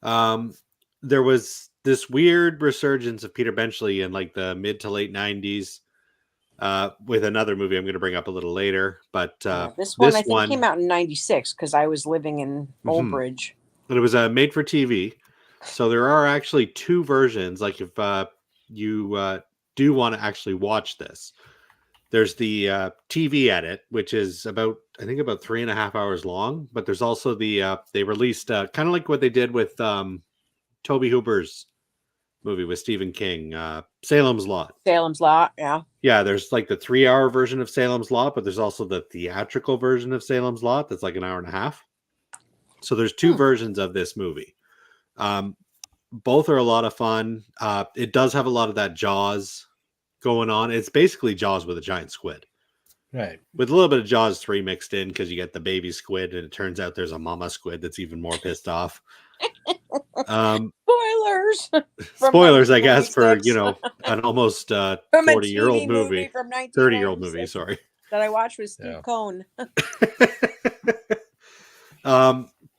There was this weird resurgence of Peter Benchley in like the mid to late 90s with another movie I'm going to bring up a little later. But This one I think came out in 96 because I was living in Old Mhm. Bridge. and it was made for TV. So there are actually 2 versions. Like if you do want to actually watch this, there's the TV edit, which is about 3.5 hours long. But there's also the they released kind of like what they did with Toby Hooper's movie with Stephen King, Salem's Lot. Salem's Lot, yeah. Yeah, there's like the 3-hour version of Salem's Lot, but there's also the theatrical version of Salem's Lot that's like an hour and a half. So there's two versions of this movie. Both are a lot of fun. It does have a lot of that Jaws going on. It's basically Jaws with a giant squid. Right. With a little bit of Jaws 3 mixed in because you get the baby squid and it turns out there's a mama squid that's even more pissed off. Spoilers. Spoilers, I guess, for 1996. an almost From a 40-year-old TV movie. from 30-year-old movie, 1996 sorry. that I watched with Steve Yeah. Cohn.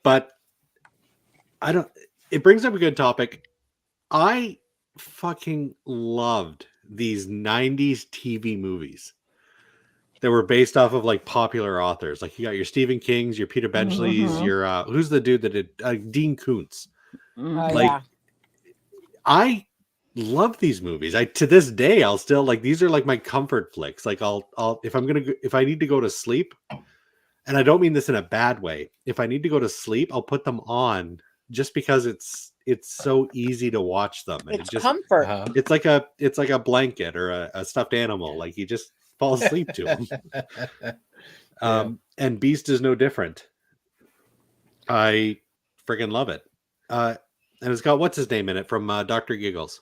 But it brings up a good topic. I fucking loved these 90s TV movies that were based off of like popular authors. Like you got your Stephen Kings, your Peter Benchleys, Mhm. your who's the dude that did Dean Koontz. Mhm. Like, Yeah. I love these movies. To this day, I'll still like these are like my comfort flicks. Like I'll if I need to go to sleep, and I don't mean this in a bad way. If I need to go to sleep, I'll put them on just because it's so easy to watch them. And It's comfort. Uh-huh. it's like a blanket or a stuffed animal. Like you just fall asleep to them. And Beast is no different. I freaking love it. And it's got what's his name in it from Dr. Giggles.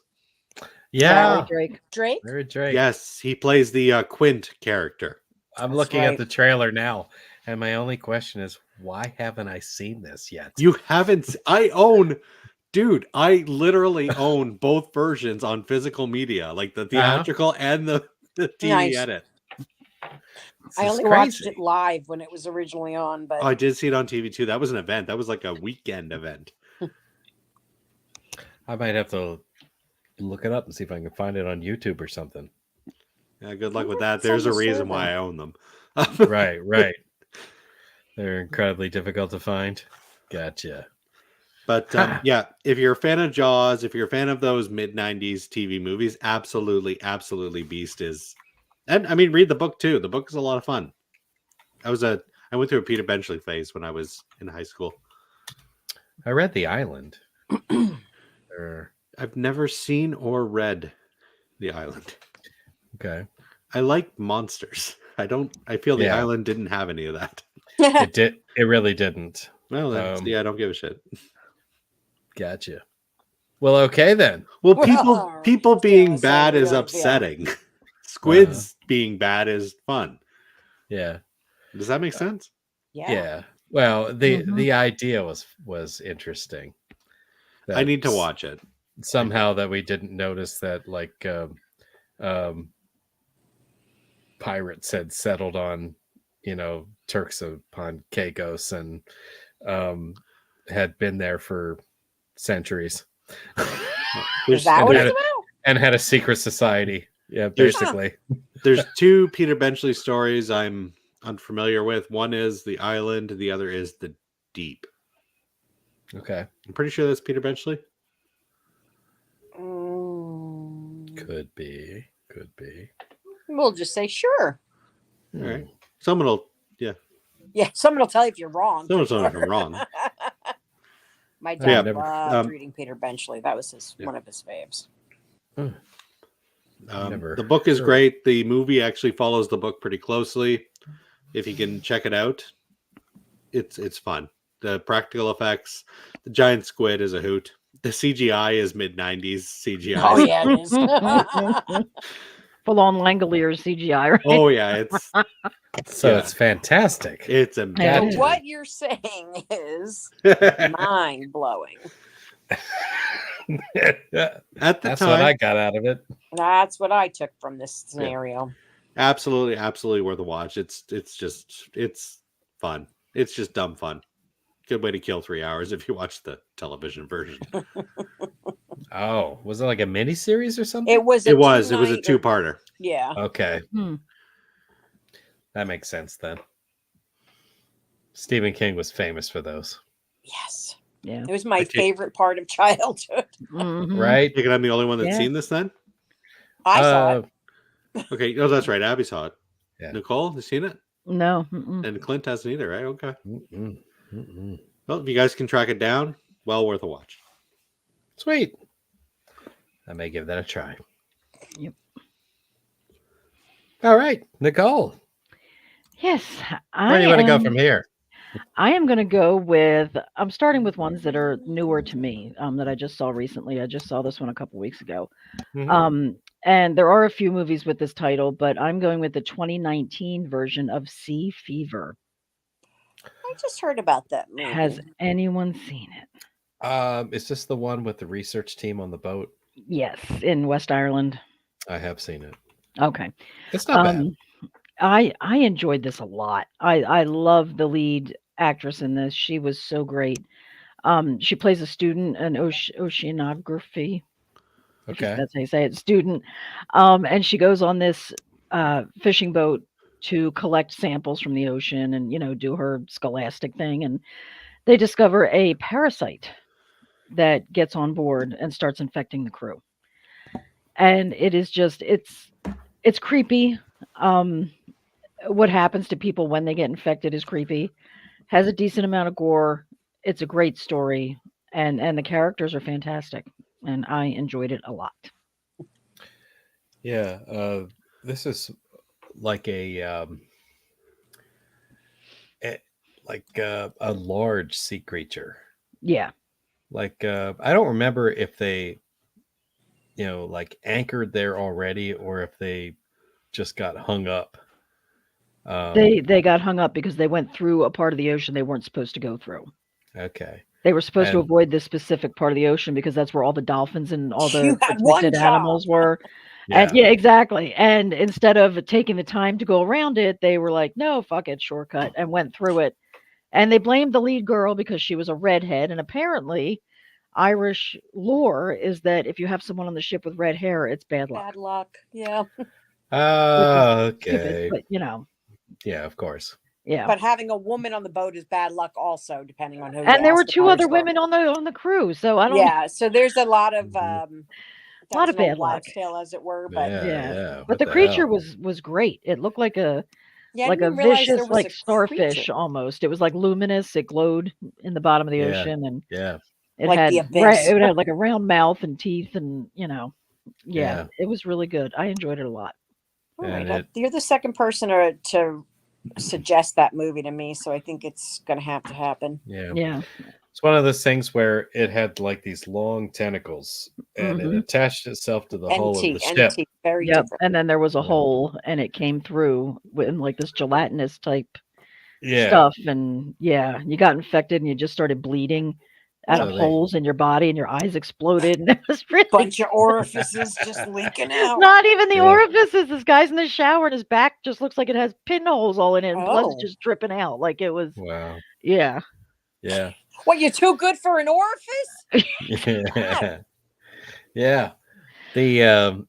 Yeah. Drake. Drake? Very Drake. Yes, he plays the Quint character. I'm That's looking right. at the trailer now, and my only question is, why haven't I seen this yet? You haven't? I literally own both versions on physical media, like the theatrical and the TV Nice. edit. This I is only watched crazy. it live when it was originally on, but Oh, I did see it on TV too. That was an event. That was like a weekend event. I might have to look it up and see if I can find it on YouTube or something. Yeah, good luck with Oh, that. it's There's a on the reason server. why I own them. Right. They're incredibly difficult to find. Gotcha. But yeah, if you're a fan of Jaws, if you're a fan of those mid-90s TV movies, absolutely Beast is. And I mean, read the book too. The book is a lot of fun. I went through a Peter Benchley phase when I was in high school. I read The Island. I've never seen or read The Island. Okay. I like monsters. I feel The Yeah. Island didn't have any of that. It really didn't. Well, that's, I don't give a shit. Gotcha. Well, okay then. Well, Well, people being yes, bad I is really feel. upsetting. Squids being bad is fun. Yeah. Does that make sense? Yeah. Well, the idea was interesting. I need to watch it. Somehow that we didn't notice that like pirates had settled on, Turks upon Caicos and had been there for centuries. Is that what and, it's had, about? and had a secret society. Yeah, basically. There's two Peter Benchley stories I'm unfamiliar with. One is The Island, the other is The Deep. Okay. I'm pretty sure that's Peter Benchley. Could be. We'll just say sure. All right. Someone will Someone will tell you if you're wrong. Someone for will tell me if sure. I'm wrong. My Yeah, dad never- loved reading Peter Benchley. That was one of his faves. Never The book is heard. great. The movie actually follows the book pretty closely. If you can check it out, it's fun. The practical effects, the giant squid is a hoot. The CGI is mid-90s CGI. Oh yeah, it is. Full on Langoliers CGI, right? Oh yeah, it's So it's fantastic. it's So amazing. what you're saying is mind blowing. At the That's time, what I got out of it. That's what I took from this scenario. absolutely worth a watch. It's fun. It's just dumb fun. Good way to kill 3 hours if you watch the television version. Oh, was it like a mini series or something? It was. It was a two-night- two-parter. Yeah. Okay. That makes sense then. Stephen King was famous for those, Yes. Yeah. It was my Okay. favorite part of childhood. Mhm. right? You think I'm the only one that's Yeah. seen this then? I saw it. Okay. Oh, that's right. Abby saw it. Yeah. Nicole, you seen it? No. Mm-mm. And Clint hasn't either, right? Okay. Mm-mm. Mm-mm. Well, if you guys can track it down, well worth a watch. Sweet. I may give that a try. All right, Nicole, Yes, where do you want to go from here? I am going to go with. I'm starting with ones that are newer to me. That I just saw recently. I just saw this one a couple weeks ago. Mhm. And there are a few movies with this title, but I'm going with the 2019 version of Sea Fever. I just heard about that movie. Has anyone seen it? Is this the one with the research team on the boat? Yes, in West Ireland. I have seen it. Okay. It's not bad. I enjoyed this a lot. I love the lead actress in this. She was so great. She plays a student, an oceanography. Okay. That's how you say it, student. And she goes on this fishing boat to collect samples from the ocean and, do her scholastic thing. And they discover a parasite that gets on board and starts infecting the crew. And it is just, it's creepy. What happens to people when they get infected is creepy. Has a decent amount of gore. It's a great story. And the characters are fantastic. And I enjoyed it a lot. Yeah. This is like a large sea creature. Yeah. Like I don't remember if they, like anchored there already, or if they just got hung up. They got hung up because they went through a part of the ocean they weren't supposed to go through. Okay. They were supposed to And- avoid this specific part of the ocean because that's where all the dolphins and all the You had one protected job. animals were. Yeah. And yeah, exactly. And instead of taking the time to go around it, they were like, no, fuck it, shortcut, and went through it. And they blamed the lead girl because she was a redhead. And apparently, Irish lore is that if you have someone on the ship with red hair, it's bad luck. Bad luck. Yeah. Okay. Stupid, but Yeah, of course. yeah. But having a woman on the boat is bad luck also, depending on who. And there were ask in two our other story. women on the crew, so I don't. Yeah, so there's a lot of Mhm. that Lot was of an old bad luck. wives' tale, as it were. But Yeah. But What the creature hell? was great. It looked like a yeah, I like a didn't realize there vicious was like a starfish creature. almost. It was like luminous. It glowed in the bottom of the Yeah. ocean, and Yeah. it Like had the abyss. it had like a round mouth and teeth, and Yeah. it was really good. I enjoyed it a lot. All And right, it- you're the second person to suggest that movie to me, so I think it's going to have to happen. Yeah. Yeah, It's one of those things where it had like these long tentacles and it Mhm. attached itself to the hull of the ship. NT, very yep. different. And then there was a Yeah. hole, and it came through with like this gelatinous type Yeah. stuff, and you got infected, and you just started bleeding out So of they- holes in your body, and your eyes exploded, and it was really Bunch of orifices just leaking out. not even the Yeah. orifices. This guy's in the shower, and his back just looks like it has pinholes all in it, and blood's Oh. just dripping out. Like it was, Wow. yeah. Yeah. What, you're too good for an orifice? Yeah. Yeah. The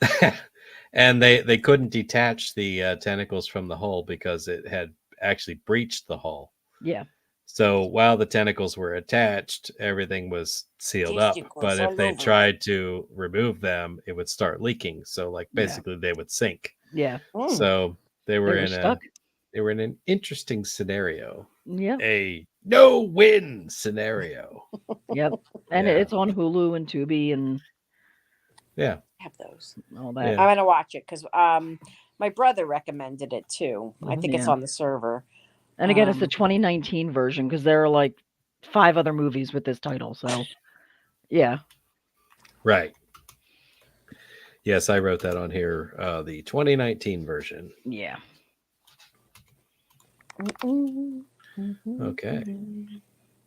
and they couldn't detach the tentacles from the hull because it had actually breached the hull. Yeah. So while the tentacles were attached, everything was sealed up. Testicles But all if they over. tried to remove them, it would start leaking. So like Yeah. basically they would sink. Yeah. Mm. So they were in stuck. they were in an interesting scenario. Yeah. A no-win scenario. Yep. And Yeah. it's on Hulu and Tubi and Yeah. Have those. all that. Yeah. I'm going to watch it because my brother recommended it too. I think it's Yeah. on the server. And again, it's the Um, 2019 version because there are like 5 other movies with this title. So, yeah. Right. Yes, I wrote that on here. The 2019 version. Yeah. Okay.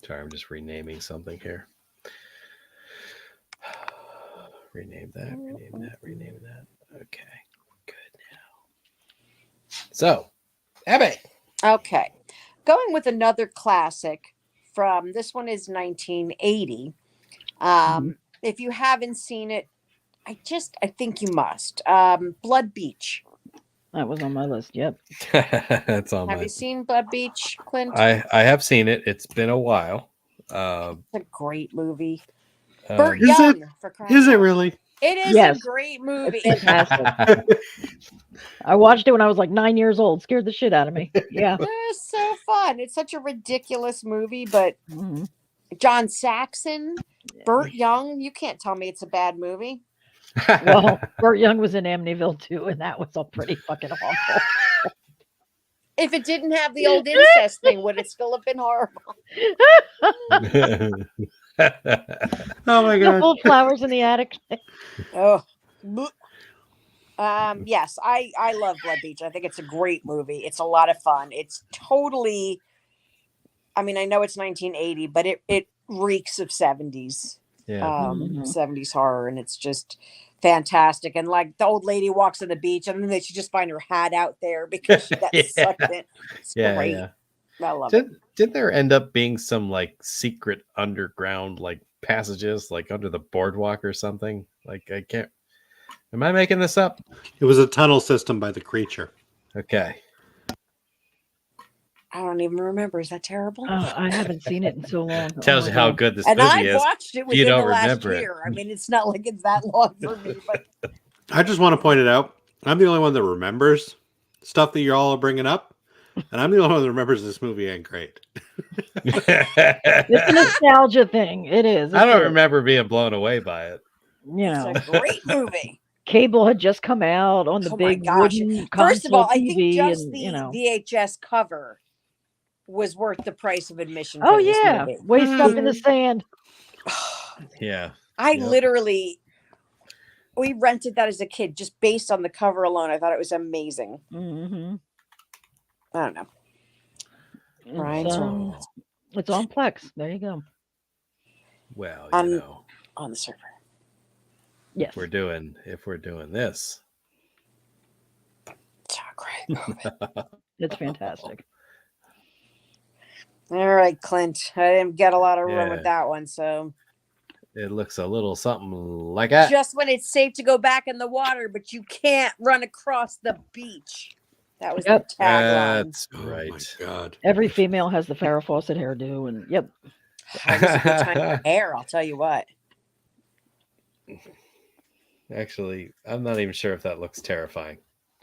Sorry, I'm just renaming something here. Rename that, rename that, rename that. Okay. Good now. So, Abby. Okay. Going with another classic from this one is 1980. If you haven't seen it, I think you must. Blood Beach. That was on my list. Yep. That's on Have my. you seen Blood Beach, Clint? I have seen it. It's been a while. It's a great movie. Um, Burt Is it? Young, for crying Is it out. really? It is Yes. a great movie. It's fantastic. I watched it when I was like 9 years old. Scared the shit out of me. Yeah. It's so fun. It's such a ridiculous movie, but Mhm. John Saxon, Burt Young, you can't tell me it's a bad movie. Well, Burt Young was in Amityville too, and that was all pretty fucking awful. If it didn't have the old incest thing, would it still have been horrible? Oh my The god. whole flowers in the attic. Oh. Yes, I love Blood Beach. I think it's a great movie. It's a lot of fun. It's totally, I mean, I know it's 1980, but it reeks of 70s. Yeah. 70s horror, and it's just fantastic. And like the old lady walks on the beach and then they should just find her hat out there because she got Yeah. sucked in. It's Yeah, great. yeah. I love it. Did there end up being some like secret underground like passages like under the boardwalk or something? Like I can't. Am I making this up? It was a tunnel system by the creature. Okay. I don't even remember. Is that terrible? I haven't seen it in so long. Tells Oh you my how God. good this And movie I is. watched it you within the don't last remember it. year. I mean, it's not like it's that long for me, but I just want to point it out. I'm the only one that remembers stuff that you're all bringing up, and I'm the only one that remembers this movie ain't great. It's a nostalgia thing. It is. I It don't is. remember being blown away by it. You know, it's a great movie. Cable had just come out on the Oh my big gosh. wooden First of console all, I think TV, just and the you know. VHS cover was worth the price of admission. Oh for this yeah, movie. waist up in the sand. Yeah. I Yep. literally, we rented that as a kid just based on the cover alone. I thought it was amazing. Mm-hmm. I don't know. Ryan's wrong. It's on Plex. There you go. Well, On- you know, On the server. Yes. if we're doing this. It's a great movie. It's fantastic. All right, Clint. I didn't get a lot of room Yeah. with that one. So It looks a little something like that. just when it's safe to go back in the water, but you can't run across the beach. That was Yep. the tagline. That's Oh right. my god. Every female has the Farrah Fawcett hairdo, and yep. It was a good time for hair, I'll tell you what. Actually, I'm not even sure if that looks terrifying.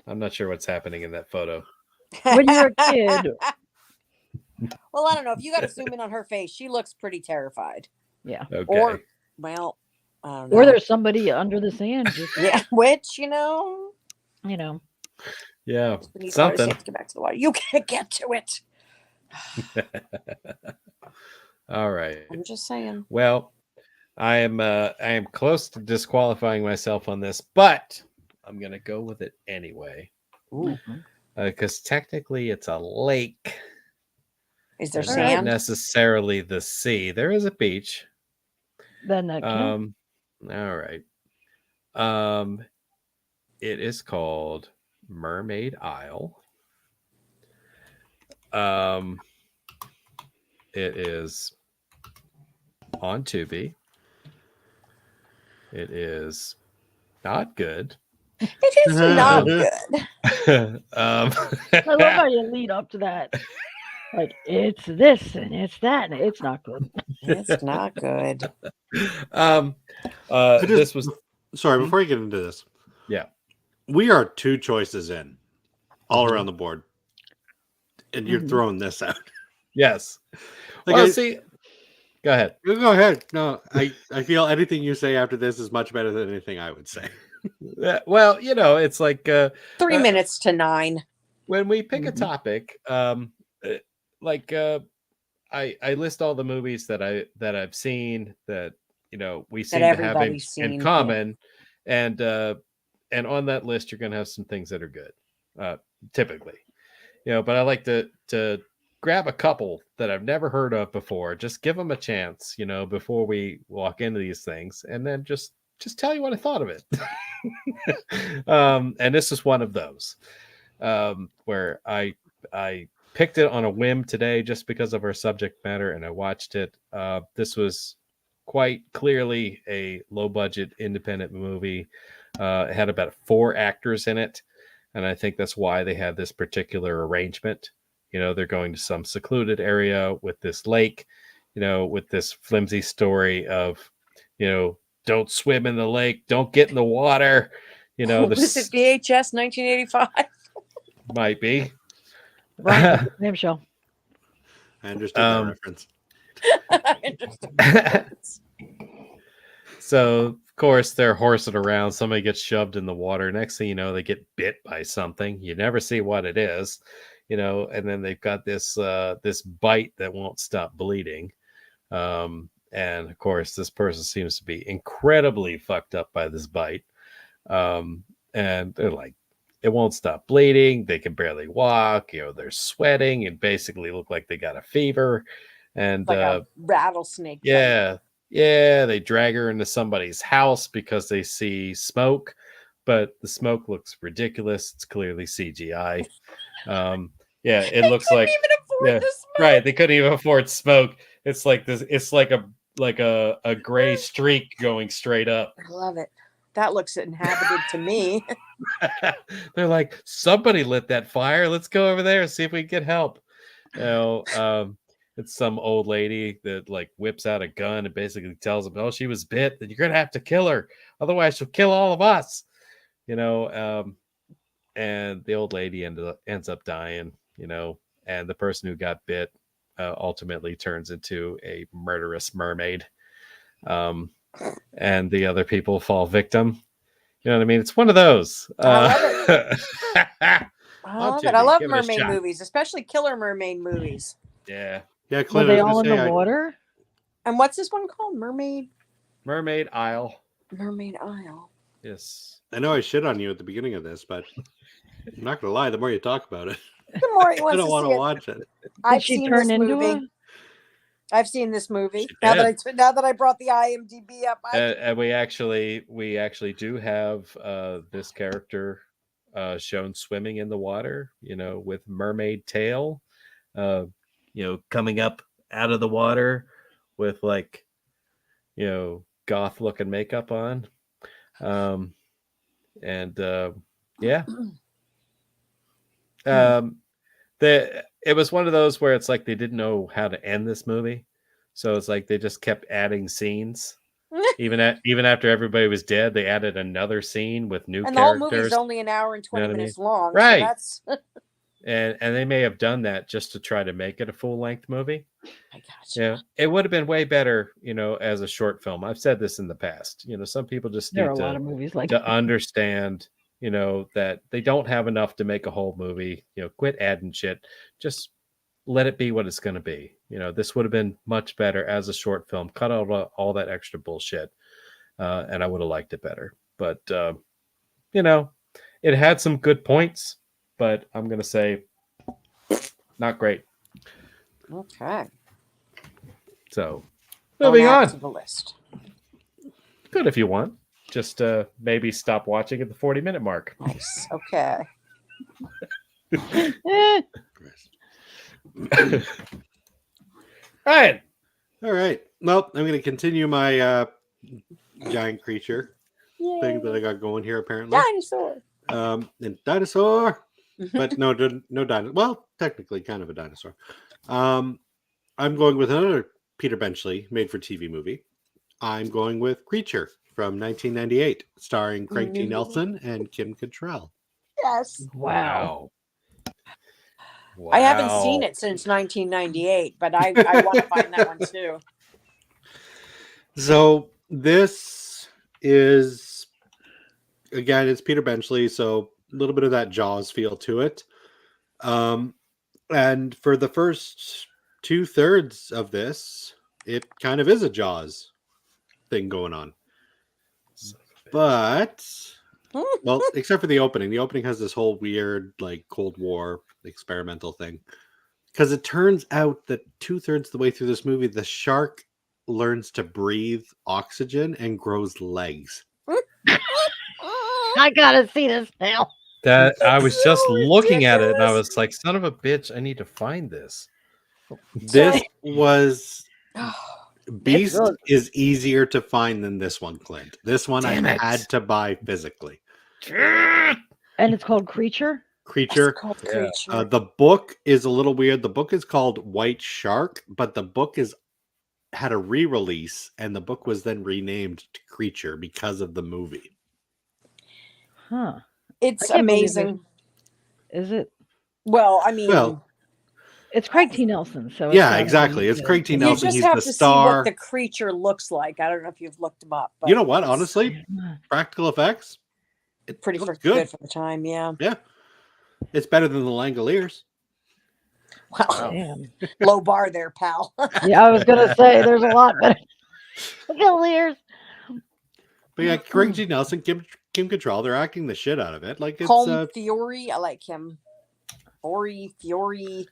I'm not sure what's happening in that photo. When you're a kid, Well, I don't know. If you got to zoom in on her face, she looks pretty terrified. yeah. Okay. Or, well, I don't know. Or there's somebody under the sand, just Yeah, which, you know, you know. yeah. when you Something. have to get back to the water. You can't get to it. All right. I'm just saying. Well, I am close to disqualifying myself on this, but I'm gonna go with it anyway because technically it's a lake. Is there and not sand? necessarily the sea. There is a beach. Then that can All right. It is called Mermaid Isle. It is on Tubi. It is not good. It is not good. I love how you lead up to that. Like it's this and it's that, and it's not good. It's not good. This was Sorry, before you get into this. Yeah. We are 2 choices in all around the board. And you're Mhm. throwing this out. yes. Like Well, I- see, go ahead. Go ahead. No, I feel anything you say after this is much better than anything I would say. Well, you know, it's like 3 minutes to 9. when we pick a Mhm. topic, I list all the movies that I've seen that you know we seem to have everybody's seen, in yeah. common, and on that list you're going to have some things that are good, typically, you know. But I like to grab a couple that I've never heard of before, just give them a chance, you know, before we walk into these things, and then just tell you what I thought of it. And this is one of those where I picked it on a whim today just because of our subject matter, and I watched it. This was quite clearly a low budget independent movie. It had about 4 actors in it, and I think that's why they had this particular arrangement. You know, they're going to some secluded area with this lake, you know, with this flimsy story of, you know, don't swim in the lake, don't get in the water. You know, Was this it VHS 1985? might be. Right, name show. I understood that reference. Interesting. So, of course, they're horsing around. Somebody gets shoved in the water. Next thing you know, they get bit by something. You never see what it is, and then they've got this this bite that won't stop bleeding. And of course, this person seems to be incredibly fucked up by this bite. And they're like, it won't stop bleeding. They can barely walk. They're sweating and basically look like they got a fever. And Like a rattlesnake. yeah, they drag her into somebody's house because they see smoke, but the smoke looks ridiculous. It's clearly CGI. It looks like even afford the smoke. right. They couldn't even afford smoke. It's like this. It's like a gray streak going straight up. I love it. That looks inhabited to me. They're like, somebody lit that fire. Let's go over there and see if we can get help. It's some old lady that like whips out a gun and basically tells them, "Oh, she was bit. Then you're gonna have to kill her. Otherwise, she'll kill all of us." And the old lady ends up dying. And the person who got bit ultimately turns into a murderous mermaid. And the other people fall victim. You know what I mean? It's one of those. I love it. I love Give it a mermaid shot. movies, especially killer mermaid movies. Yeah. Yeah, Were Clint, they I was all in gonna the say, water? And what's this one called? Mermaid Isle. Mermaid Isle. Yes. I know I shit on you at the beginning of this, but I'm not gonna lie. The more you talk about it, The more he I wants don't to want see to it. watch it. I've Did she seen turn this into movie. I've seen this movie. She Now did. that I brought the IMDb up, And we actually do have this character shown swimming in the water, with mermaid tail, coming up out of the water with like, goth looking makeup on. Yeah. It was one of those where it's like they didn't know how to end this movie. So it's like they just kept adding scenes. Even after everybody was dead, they added another scene with new and the whole characters. movie's only an hour and 20 what I minutes long. Right. So that's And they may have done that just to try to make it a full-length movie. I gotcha. Yeah, it would have been way better, as a short film. I've said this in the past. Some people just There are need a lot of movies like to that. understand, that they don't have enough to make a whole movie. Quit adding shit. Just let it be what it's going to be. This would have been much better as a short film. Cut out all that extra bullshit, and I would have liked it better. But it had some good points, but I'm going to say not great. Okay. So, moving on. To the list. Good if you want. Just maybe stop watching at the 40-minute mark. Nice. Okay. Ryan. All right. Well, I'm going to continue my giant creature thing that I got going here. Apparently, Dinosaur. And dinosaur, but no dinosaur. Well, technically, kind of a dinosaur. I'm going with another Peter Benchley made-for-TV movie. I'm going with Creature from 1998, starring Craig T. Nelson and Kim Cattrall. Yes. Wow. I haven't seen it since 1998, but I want to find that one too. So this is, again, it's Peter Benchley, so a little bit of that Jaws feel to it. And for the first 2/3 of this, it kind of is a Jaws thing going on. But, well, except for the opening. The opening has this whole weird, like, Cold War experimental thing. Because it turns out that 2/3 of the way through this movie, the shark learns to breathe oxygen and grows legs. I gotta see this now. That I was just looking at it and I was like, son of a bitch, I need to find this. This was Beast good. is easier to find than this one, Clint. This one Damn I it. had to buy physically. And it's called Creature? Creature. It's called Creature. The book is a little weird. The book is called White Shark, but the book had a re-release, and the book was then renamed to Creature because of the movie. Huh. It's I can't believe amazing. Is it? Well, I mean, Well, It's Craig T. Nelson, so Yeah, gotta exactly. be It's good. Craig T. You Nelson. just He's have the to see what star. the creature looks like. I don't know if you've looked him up, but You know what? it's Honestly, practical effects. It pretty looks good good. for the time. Yeah. Yeah, it's better than the Langoliers. Wow. Wow. Damn. Low bar there, pal. Yeah, I was gonna say there's a lot better. Langoliers. But yeah, Craig T. Nelson, Kim Cattrall, they're acting the shit out of it. Like it's Home Fury. I like him. Fury.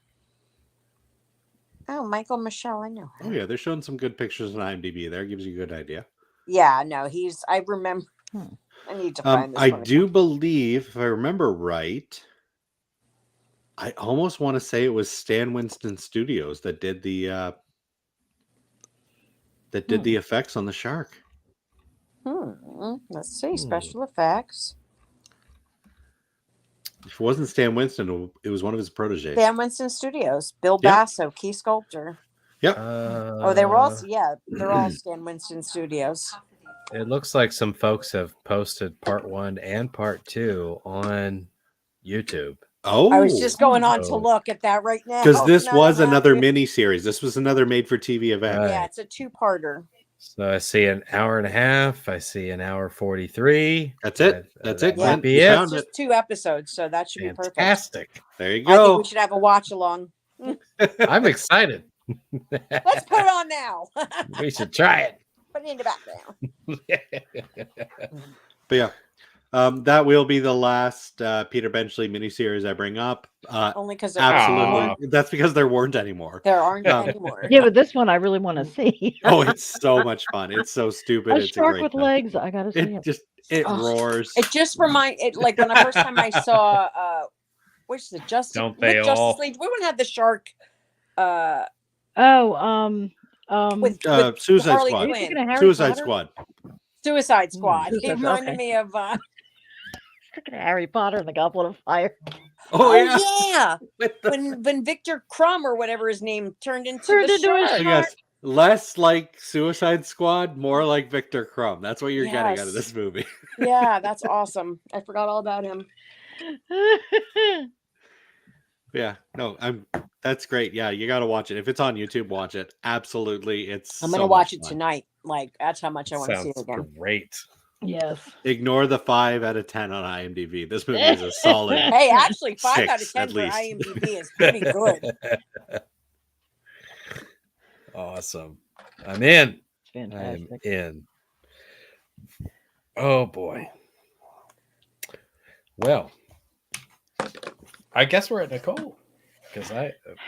Oh, Michael Michelle. I know oh him. yeah, they're showing some good pictures on IMDb. There gives you a good idea. Yeah, no, I remember. Hmm. I need to find this I one. do believe, if I remember right, I almost want to say it was Stan Winston Studios that did the effects on the shark. Let's see. Special effects. If it wasn't Stan Winston, it was one of his proteges. Stan Winston Studios. Bill Yep. Basso, key sculptor. Yep. Oh, they were also, they're all Stan Winston Studios. It looks like some folks have posted part 1 and part 2 on YouTube. Oh, I was just going on to Oh. look at that right now. because this Now was that I'm another happy. mini series. This was another made-for-TV event. Right. Yeah, it's a two-parter. So I see an hour and a half. I see an hour 43. That's it. That's it, That might Glenn. be You it. found It's just 2 episodes, so that should be perfect. Fantastic. There you I think go. we should have a watch along. I'm excited. Let's put it on now. We should try it. Put it in the background. But yeah, that will be the last Peter Benchley miniseries I bring up. Only because Absolutely, that's because there weren't anymore. there aren't Yeah. anymore. Yeah, but this one I really want to see. Oh, it's so much fun. It's so stupid. A It's a shark great with time. legs. I gotta see it. It Oh, roars. It just reminds it like when the first time I saw which is the Justice Don't they Justice all? League. We wouldn't have the shark with Suicide Harley Squad. Quinn. Thinking of Harry Suicide Potter? Squad. Suicide Squad. Suicide It reminded okay. me of Thinking of Harry Potter and the Goblet of Fire. Oh, yeah. yeah. With the- When Victor Crumb or whatever his name turned into Turned the into a shark. I guess less like Suicide Squad, more like Victor Crumb. That's what you're getting out of Yes. this movie. Yeah, that's awesome. I forgot all about him. Yeah, no, that's great. Yeah, you got to watch it. If it's on YouTube, watch it. Absolutely. I'm gonna watch it tonight. Like that's how much I want to see Sounds it again. great. Yes. Ignore the 5 out of 10 on IMDb. This movie is a solid. Hey, actually, 5 out of 6 10 at for least. IMDb is pretty good. Awesome. I'm in. I'm Fantastic. in. Oh boy. Well, I guess we're at Nicole. Because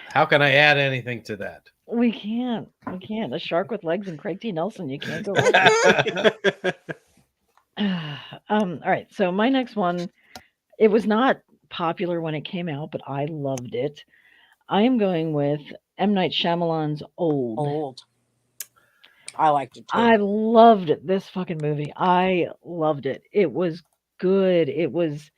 how can I add anything to that? We can't. We can't. A shark with legs and Craig T. Nelson. You can't go wrong. All right. So my next one, it was not popular when it came out, but I loved it. I am going with M. Night Shyamalan's Old. I liked it too. I loved this fucking movie. I loved it. It was good. It was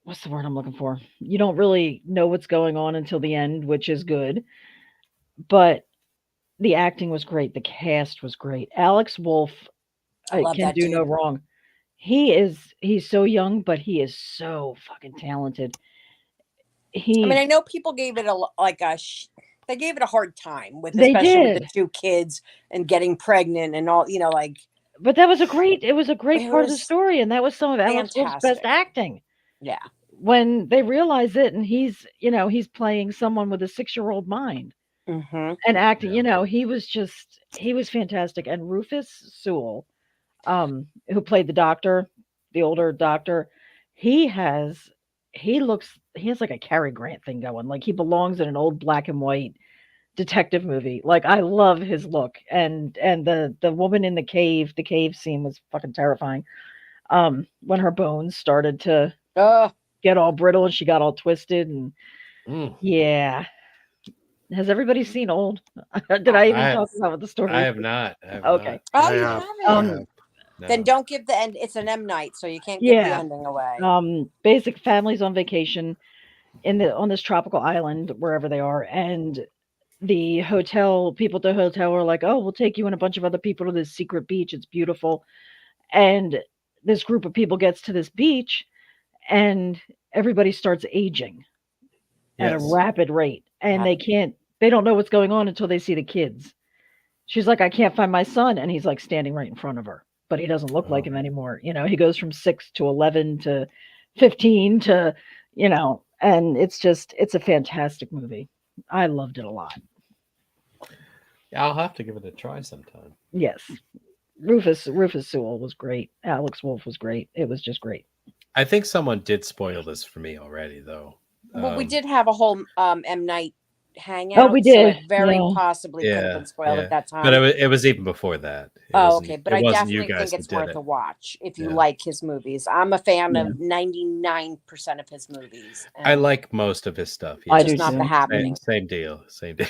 what's the word I'm looking for? You don't really know what's going on until the end, which is good. But the acting was great. The cast was great. Alex Wolff I love can that do no dude. wrong. He's so young, but he is so fucking talented. I mean, I know people gave it they gave it a hard time with They especially with did. the 2 kids and getting pregnant and all, like but that was a great part of the was story, and that was some of Alex Wolff's best fantastic. acting. Yeah. When they realize it, and he's playing someone with a 6-year-old mind Mm-hmm. and acting, Yeah. he was fantastic. And Rufus Sewell, who played the older doctor, he has like a Cary Grant thing going. Like he belongs in an old black and white detective movie. Like I love his look. And the woman in the cave scene was fucking terrifying. When her bones started to get all brittle and she got all twisted and yeah. Has everybody seen Old? Did I even talk about what the story I is? have not. Okay. Oh, you Yeah. haven't. No. Then don't give the end. It's an M Night, so you can't give the Yeah. ending away. Basic families on vacation on this tropical island, wherever they are, and the people at the hotel are like, oh, we'll take you and a bunch of other people to this secret beach. It's beautiful. And this group of people gets to this beach and everybody starts aging. at a Yes. rapid rate, and Yeah. they don't know what's going on until they see the kids. She's like, I can't find my son, and he's like standing right in front of her, but he doesn't look like Oh. him anymore. He goes from 6 to 11 to 15 to, and it's a fantastic movie. I loved it a lot. Yeah, I'll have to give it a try sometime. Yes. Rufus Sewell was great. Alex Wolff was great. It was just great. I think someone did spoil this for me already, though. Well, we did have a whole M Night hangout. Oh, we So did. it very Yeah. possibly could have been spoiled at that time. But it was even before that. It Oh, wasn't- okay. But it I wasn't you definitely guys think it's that did worth it. a watch if you Yeah. like his movies. I'm a fan Yeah. of 99% of his movies. I and like most of his stuff. I just do not too. the happening. Same deal. Same deal.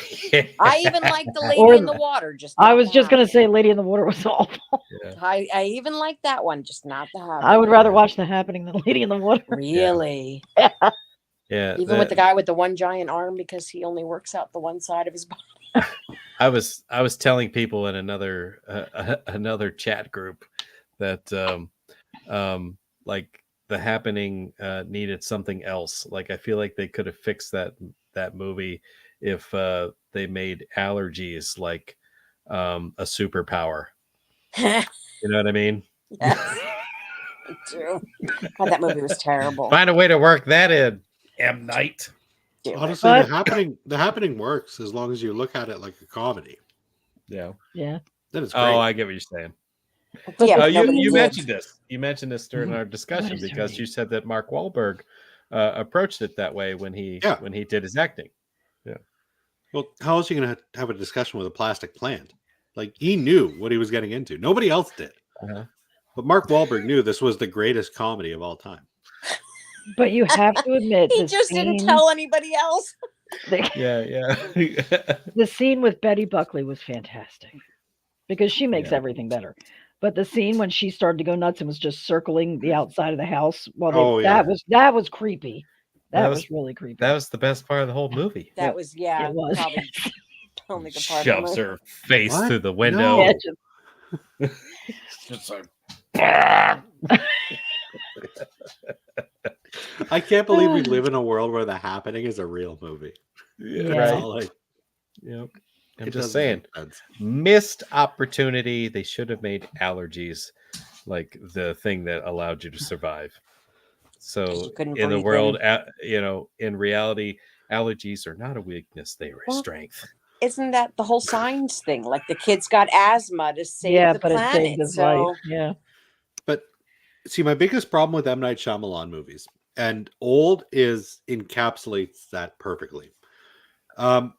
I even like the Lady Or in the Water. Just I not was the just going to Happening. say Lady in the Water was awful. Yeah. I even like that one, just not the Happening. I would rather watch The Happening than Lady in the Water. Really? Yeah. Even with the guy with the one giant arm because he only works out the one side of his body. I was telling people in another chat group that like The Happening needed something else. Like I feel like they could have fixed that movie if they made allergies like a superpower. Yes, You know what I mean? me too. God, that movie was terrible. Find a way to work that in, M. Night. Do it. Honestly, But- the happening works as long as you look at it like a comedy. Yeah. Yeah. Then it's great. Oh, I get what you're saying. Yeah, but you nobody you did. mentioned this. You mentioned this during our discussion What is her because name? you said that Mark Wahlberg approached it that way when he did his acting. Well, how else are you going to have a discussion with a plastic plant? Like he knew what he was getting into. Nobody else did. Uh-huh. But Mark Wahlberg knew this was the greatest comedy of all time. But you have to admit, He the just didn't scene- tell anybody else. the, Yeah. the scene with Betty Buckley was fantastic because she makes Yeah. everything better. But the scene when she started to go nuts and was just circling the outside of the house, Oh, yeah. that was creepy. That That was was- really creepy. That was the best part of the whole movie. That was it was. probably only the part of Shoves the her face What? through the window. Yeah, just- Just like, I can't believe we live in a world where The Happening is a real movie. yeah, Yeah. It's right. all like, Yep. I'm it just doesn't saying, make sense. missed opportunity. They should have made allergies like the thing that allowed you to survive. So You couldn't in the breathe world, in reality, allergies are not a weakness; they are a Well, strength. Isn't that the whole signs thing? Like the kid's got asthma to save yeah, the but it planet. saved his So life. Yeah. But see, my biggest problem with M. Night Shyamalan movies, and Old encapsulates that perfectly. And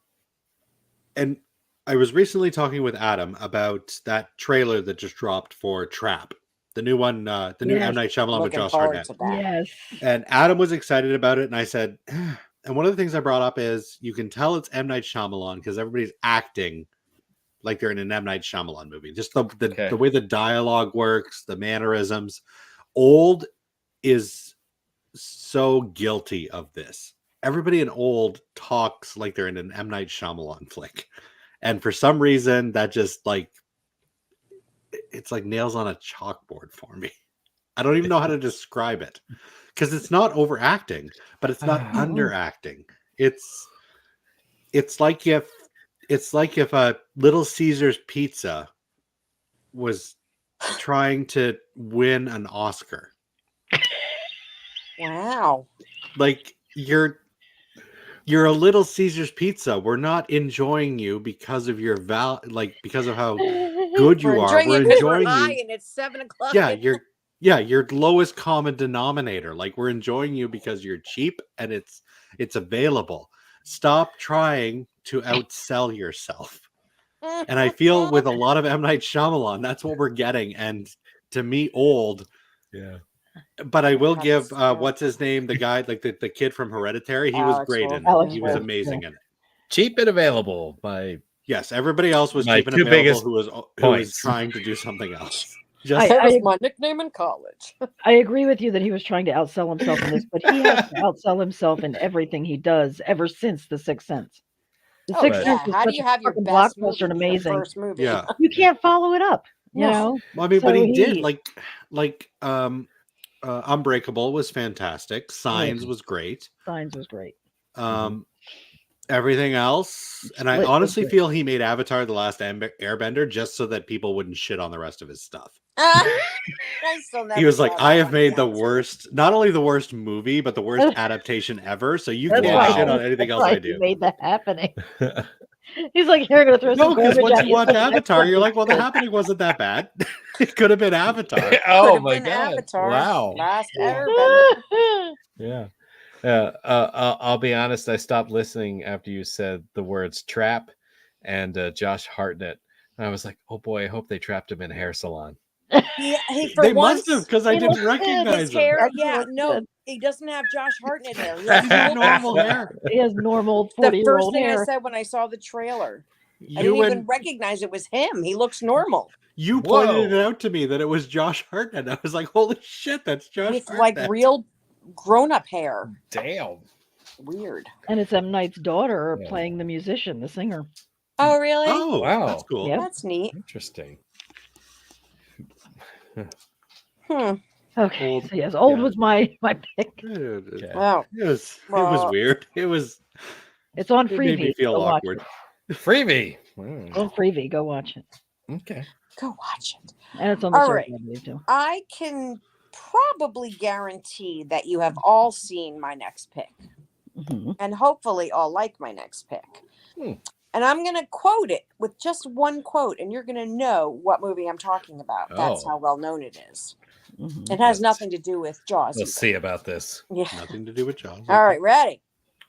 I was recently talking with Adam about that trailer that just dropped for Trap, the new one, the new Yes. M. Night Shyamalan with looking Josh forward Hartnett. to that. Yes. And Adam was excited about it, and I said, and one of the things I brought up is you can tell it's M. Night Shyamalan because everybody's acting like they're in an M. Night Shyamalan movie. Just the way the dialogue works, the mannerisms. Old is so guilty of this. Everybody in Old talks like they're in an M. Night Shyamalan flick. And for some reason, that just it's like nails on a chalkboard for me. I don't even know how to describe it because it's not overacting, but it's not underacting. It's like if a Little Caesars pizza was trying to win an Oscar. Wow. Like you're a Little Caesars pizza. We're not enjoying you because of your because of how good you We're are. enjoying We're it 'cause we're enjoying high you. and it's 7:00. Yeah, your lowest common denominator. Like we're enjoying you because you're cheap and it's available. Stop trying to outsell yourself. And I feel with a lot of M. Night Shyamalan, that's what we're getting. And to me, Old. Yeah. But I will give That's- what's his name, the guy, like the kid from Hereditary. He was Alex great Wolff. in Alex it. He was Wolff, amazing in it. Cheap and available by Yes, everybody else was My cheap and two available biggest who was points. trying to do something else. I- That was my nickname in college. I agree with you that he was trying to outsell himself in this, but he has to outsell himself in everything he does ever since The Sixth Sense. The Oh, Sixth yeah. Sense was How do such you a have your fucking best blockbuster movie and be your amazing. first movie? Yeah. You can't follow it up, you No. know? Well, I mean, but So he did he- Unbreakable was fantastic. Signs was great. Signs was great. Um, everything else, and I Split honestly with it. feel he made Avatar: The Last Airbender just so that people wouldn't shit on the rest of his stuff. I still never He was saw like, that I have one, made to be the honest with you. worst, not only the worst movie, but the worst That's- adaptation ever. So you That's can't why- shit on anything That's else why I he do. made The Happening. He's like, here, I'm gonna throw No, some because garbage once at you watch so the next Avatar, one you're is like, well, The good. Happening wasn't that bad. It could have been Avatar. Oh Could've my been god! Avatar. Wow. Last Airbender. Yeah. I'll be honest. I stopped listening after you said the words "trap" and Josh Hartnett. And I was like, "Oh boy, I hope they trapped him in a hair salon." He for They once must have, because I he didn't looks good. recognize his him. hair. Actually Yeah, looks no, good. he doesn't have Josh Hartnett hair. He He's has got normal hair. He has normal The 40-year-old first thing hair. I said when I saw the trailer, I You didn't even and recognize it was him. He looks normal you Whoa. pointed it out to me that it was Josh Hartnett. I was like, holy shit, that's Josh with Hartnett. like real grown-up hair. Damn. Weird. And it's M. Knight's daughter Yeah. playing the musician, the singer. Oh, really? Oh, Wow. that's cool. Yep. That's neat. Interesting. Okay. Old- So yes, old yeah. was my pick. It Oh, was Well- weird. It It's on made me Freevee. feel Go watch awkward. Freebie. it. On Freevee, go watch it. Okay. go watch it. And it's on the All server, right. I believe, too. I can probably guarantee that you have all seen my next pick, Mhm. and hopefully all like my next pick. Hmm. And I'm going to quote it with just one quote, and you're going to know what movie I'm talking about. That's Oh. how well known it is. Mhm. It has Let's- nothing to do with Jaws. We'll either. see about this. Yeah. Nothing to do with John. All right, ready?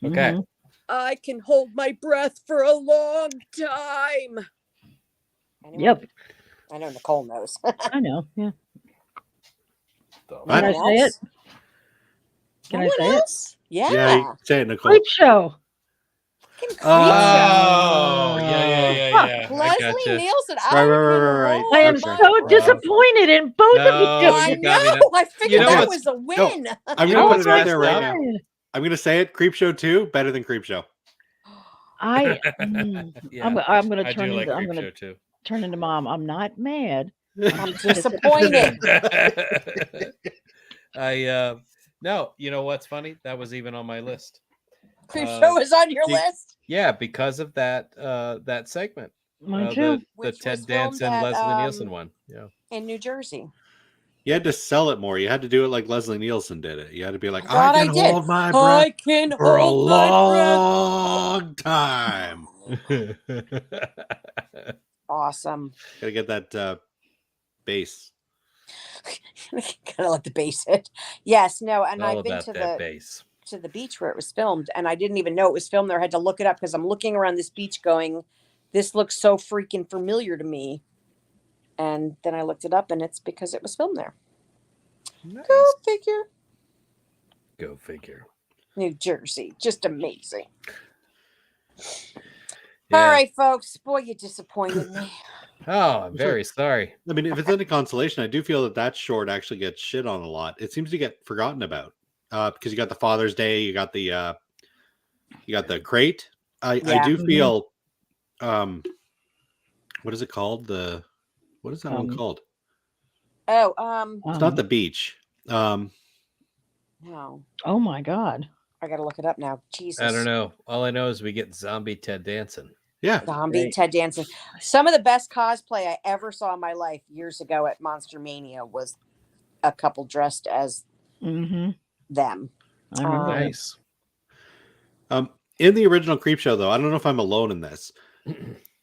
Okay. Mhm. I can hold my breath for a long time. Anyone? Yep, I know Nicole knows. I know. Yeah. The- Can I Anyone say it? else? Can No I one say it? else? Yeah. Yeah, say it, Nicole. Creep Show. Fucking Creep Oh, Show. yeah. I Leslie gotcha. Nielsen. Right, I right. can hold I am Okay. so my disappointed in both No, of you. I you got me know. now. I figured know that what's- was a win. I'm You going know to what's put it out messed there right up? now. I'm going to say it. Creep Show 2 better than Creep Show. I'm gonna I turn do like into I'm Creep gonna Show too. turn into mom. I'm not mad. I'm disappointed. No, you know what's funny? That was even on my list. Creep Show is on your the- list. Yeah, because of that segment. Mine too. The Which Ted was filmed Danson, at, Leslie Nielsen one. Yeah. In New Jersey. You had to sell it more. You had to do it like Leslie Nielsen did it. You had to be like, God, I I can did. hold my I breath can for a hold my long time. breath. Awesome. Gotta get that bass. Gotta let the bass hit. Yes, no, and All I've been about to that the bass. to the beach where it was filmed, and I didn't even know it was filmed there. I had to look it up because I'm looking around this beach going, this looks so freaking familiar to me. And then I looked it up, and it's because it was filmed there. Nice. Go figure. Go figure. New Jersey. Just amazing. Yeah. All right, folks. Boy, you disappointed me. Oh, I'm very sorry. I mean, if it's any consolation, I do feel that short actually gets shit on a lot. It seems to get forgotten about because you got the Father's Day, you got the crate. I Yeah. do feel, what is it called? What is that one called? Oh, It's not the beach. no. Oh my God. I gotta look it up now. Jesus. I don't know. All I know is we get zombie Ted Danson. Yeah. Zombie Great. Ted Danson. Some of the best cosplay I ever saw in my life years ago at Monster Mania was a couple dressed as Mm-hmm. them. I remember that. Nice. In the original Creep Show, though, I don't know if I'm alone in this.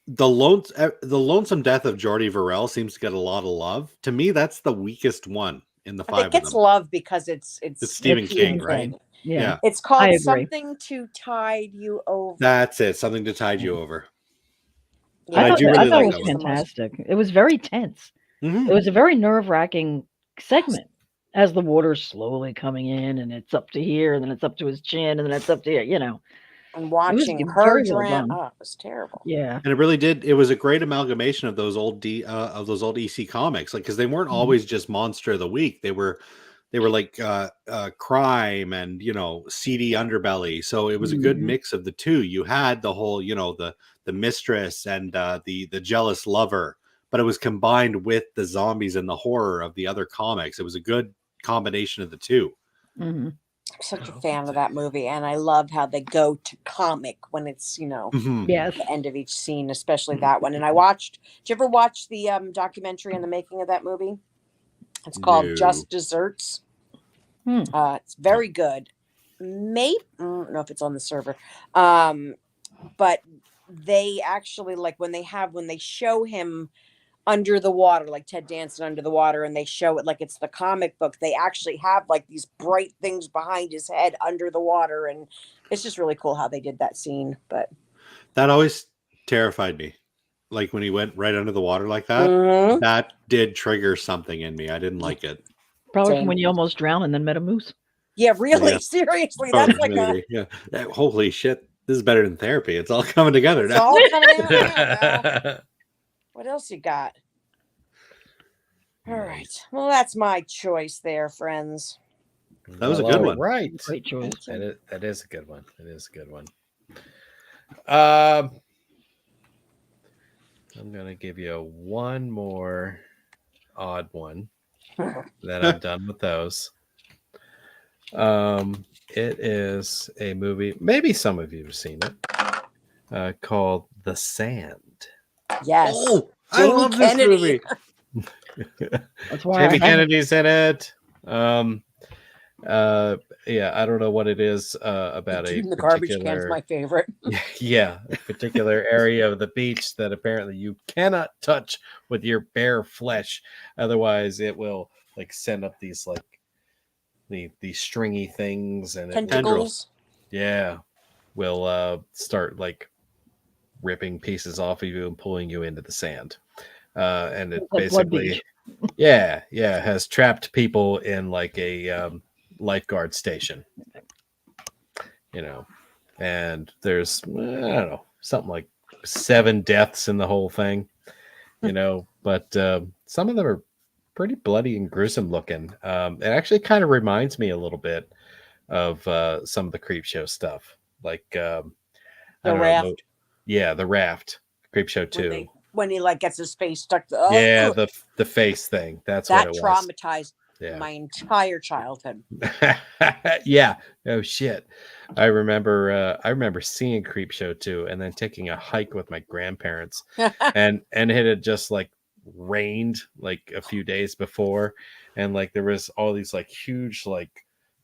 The lonesome death of Jordy Verrell seems to get a lot of love. To me, that's the weakest one in the I five think of it's them. love because it's Stephen It's King, Stephen right? King. Yeah. It's I called agree. Something to Tide You Over. That's it. Something to tide you over. Yeah, I thought, do I really thought like it that was one. fantastic. It was very tense. Mhm. It was a very nerve-wracking segment as the water's slowly coming in, and it's up to here, and then it's up to his chin, and then it's up to here. You know. And watching was her very well drown. done. Oh, it was terrible. Yeah. And it really did. It was a great amalgamation of those old EC comics, like because they weren't always just Monster of the Week. They were like crime and seedy underbelly. So it was a good Mhm. mix of the two. You had the whole the mistress and the jealous lover, but it was combined with the zombies and the horror of the other comics. It was a good combination of the two. Mm-hmm. I'm such a Oh, fan of that movie, and I love how they go to comic when it's Mhm. Yes. the end of each scene, especially that one. And I watched. Did you ever watch the documentary on the making of that movie? It's called No. Just Desserts. Hmm. It's very good. Maybe I don't know if it's on the server, but they actually like when they show him under the water, like Ted Danson under the water, and they show it like it's the comic book. They actually have like these bright things behind his head under the water, and it's just really cool how they did that scene. But That always terrified me. Like when he went right under the water like that, Mhm. that did trigger something in me. I didn't like it. Probably from Same. when you almost drowned and then met a moose. Yeah, really, Yeah. seriously, Oh, that's like a. maybe. Yeah. Holy shit. This is better than therapy. It's all coming together It's now. all coming out now. Well, what else you got? All right. Well, that's my choice there, friends. That was a good one. Right. Great choice. That is a good one. It is a good one. I'm gonna give you one more odd one. Then I'm done with those. It is a movie. Maybe some of you have seen it. Called The Sand. Yes. Oh, I Jamie love this Kennedy. movie. That's why Jamie I haven't. Kennedy's in it. Yeah, I don't know what it is about The a dude in the garbage can's particular my favorite. yeah, a particular area of the beach that apparently you cannot touch with your bare flesh, otherwise it will like send up these like these stringy things, and it will, Tentacles. yeah, will start like ripping pieces off of you and pulling you into the sand. And it Like Blood basically, Beach. yeah, has trapped people in like a lifeguard station, and there's I don't know, something like 7 deaths in the whole thing, but some of them are pretty bloody and gruesome looking. It actually kind of reminds me a little bit of some of the Creep Show stuff, like I The don't know, Raft. yeah, the Raft, Creep Show 2. When he like gets his face stuck. Yeah, the face thing. That's that what it was. traumatized Yeah. my entire childhood. Yeah. Oh shit. I remember seeing Creep Show 2 and then taking a hike with my grandparents, and it had just like rained like a few days before, and like there was all these like huge like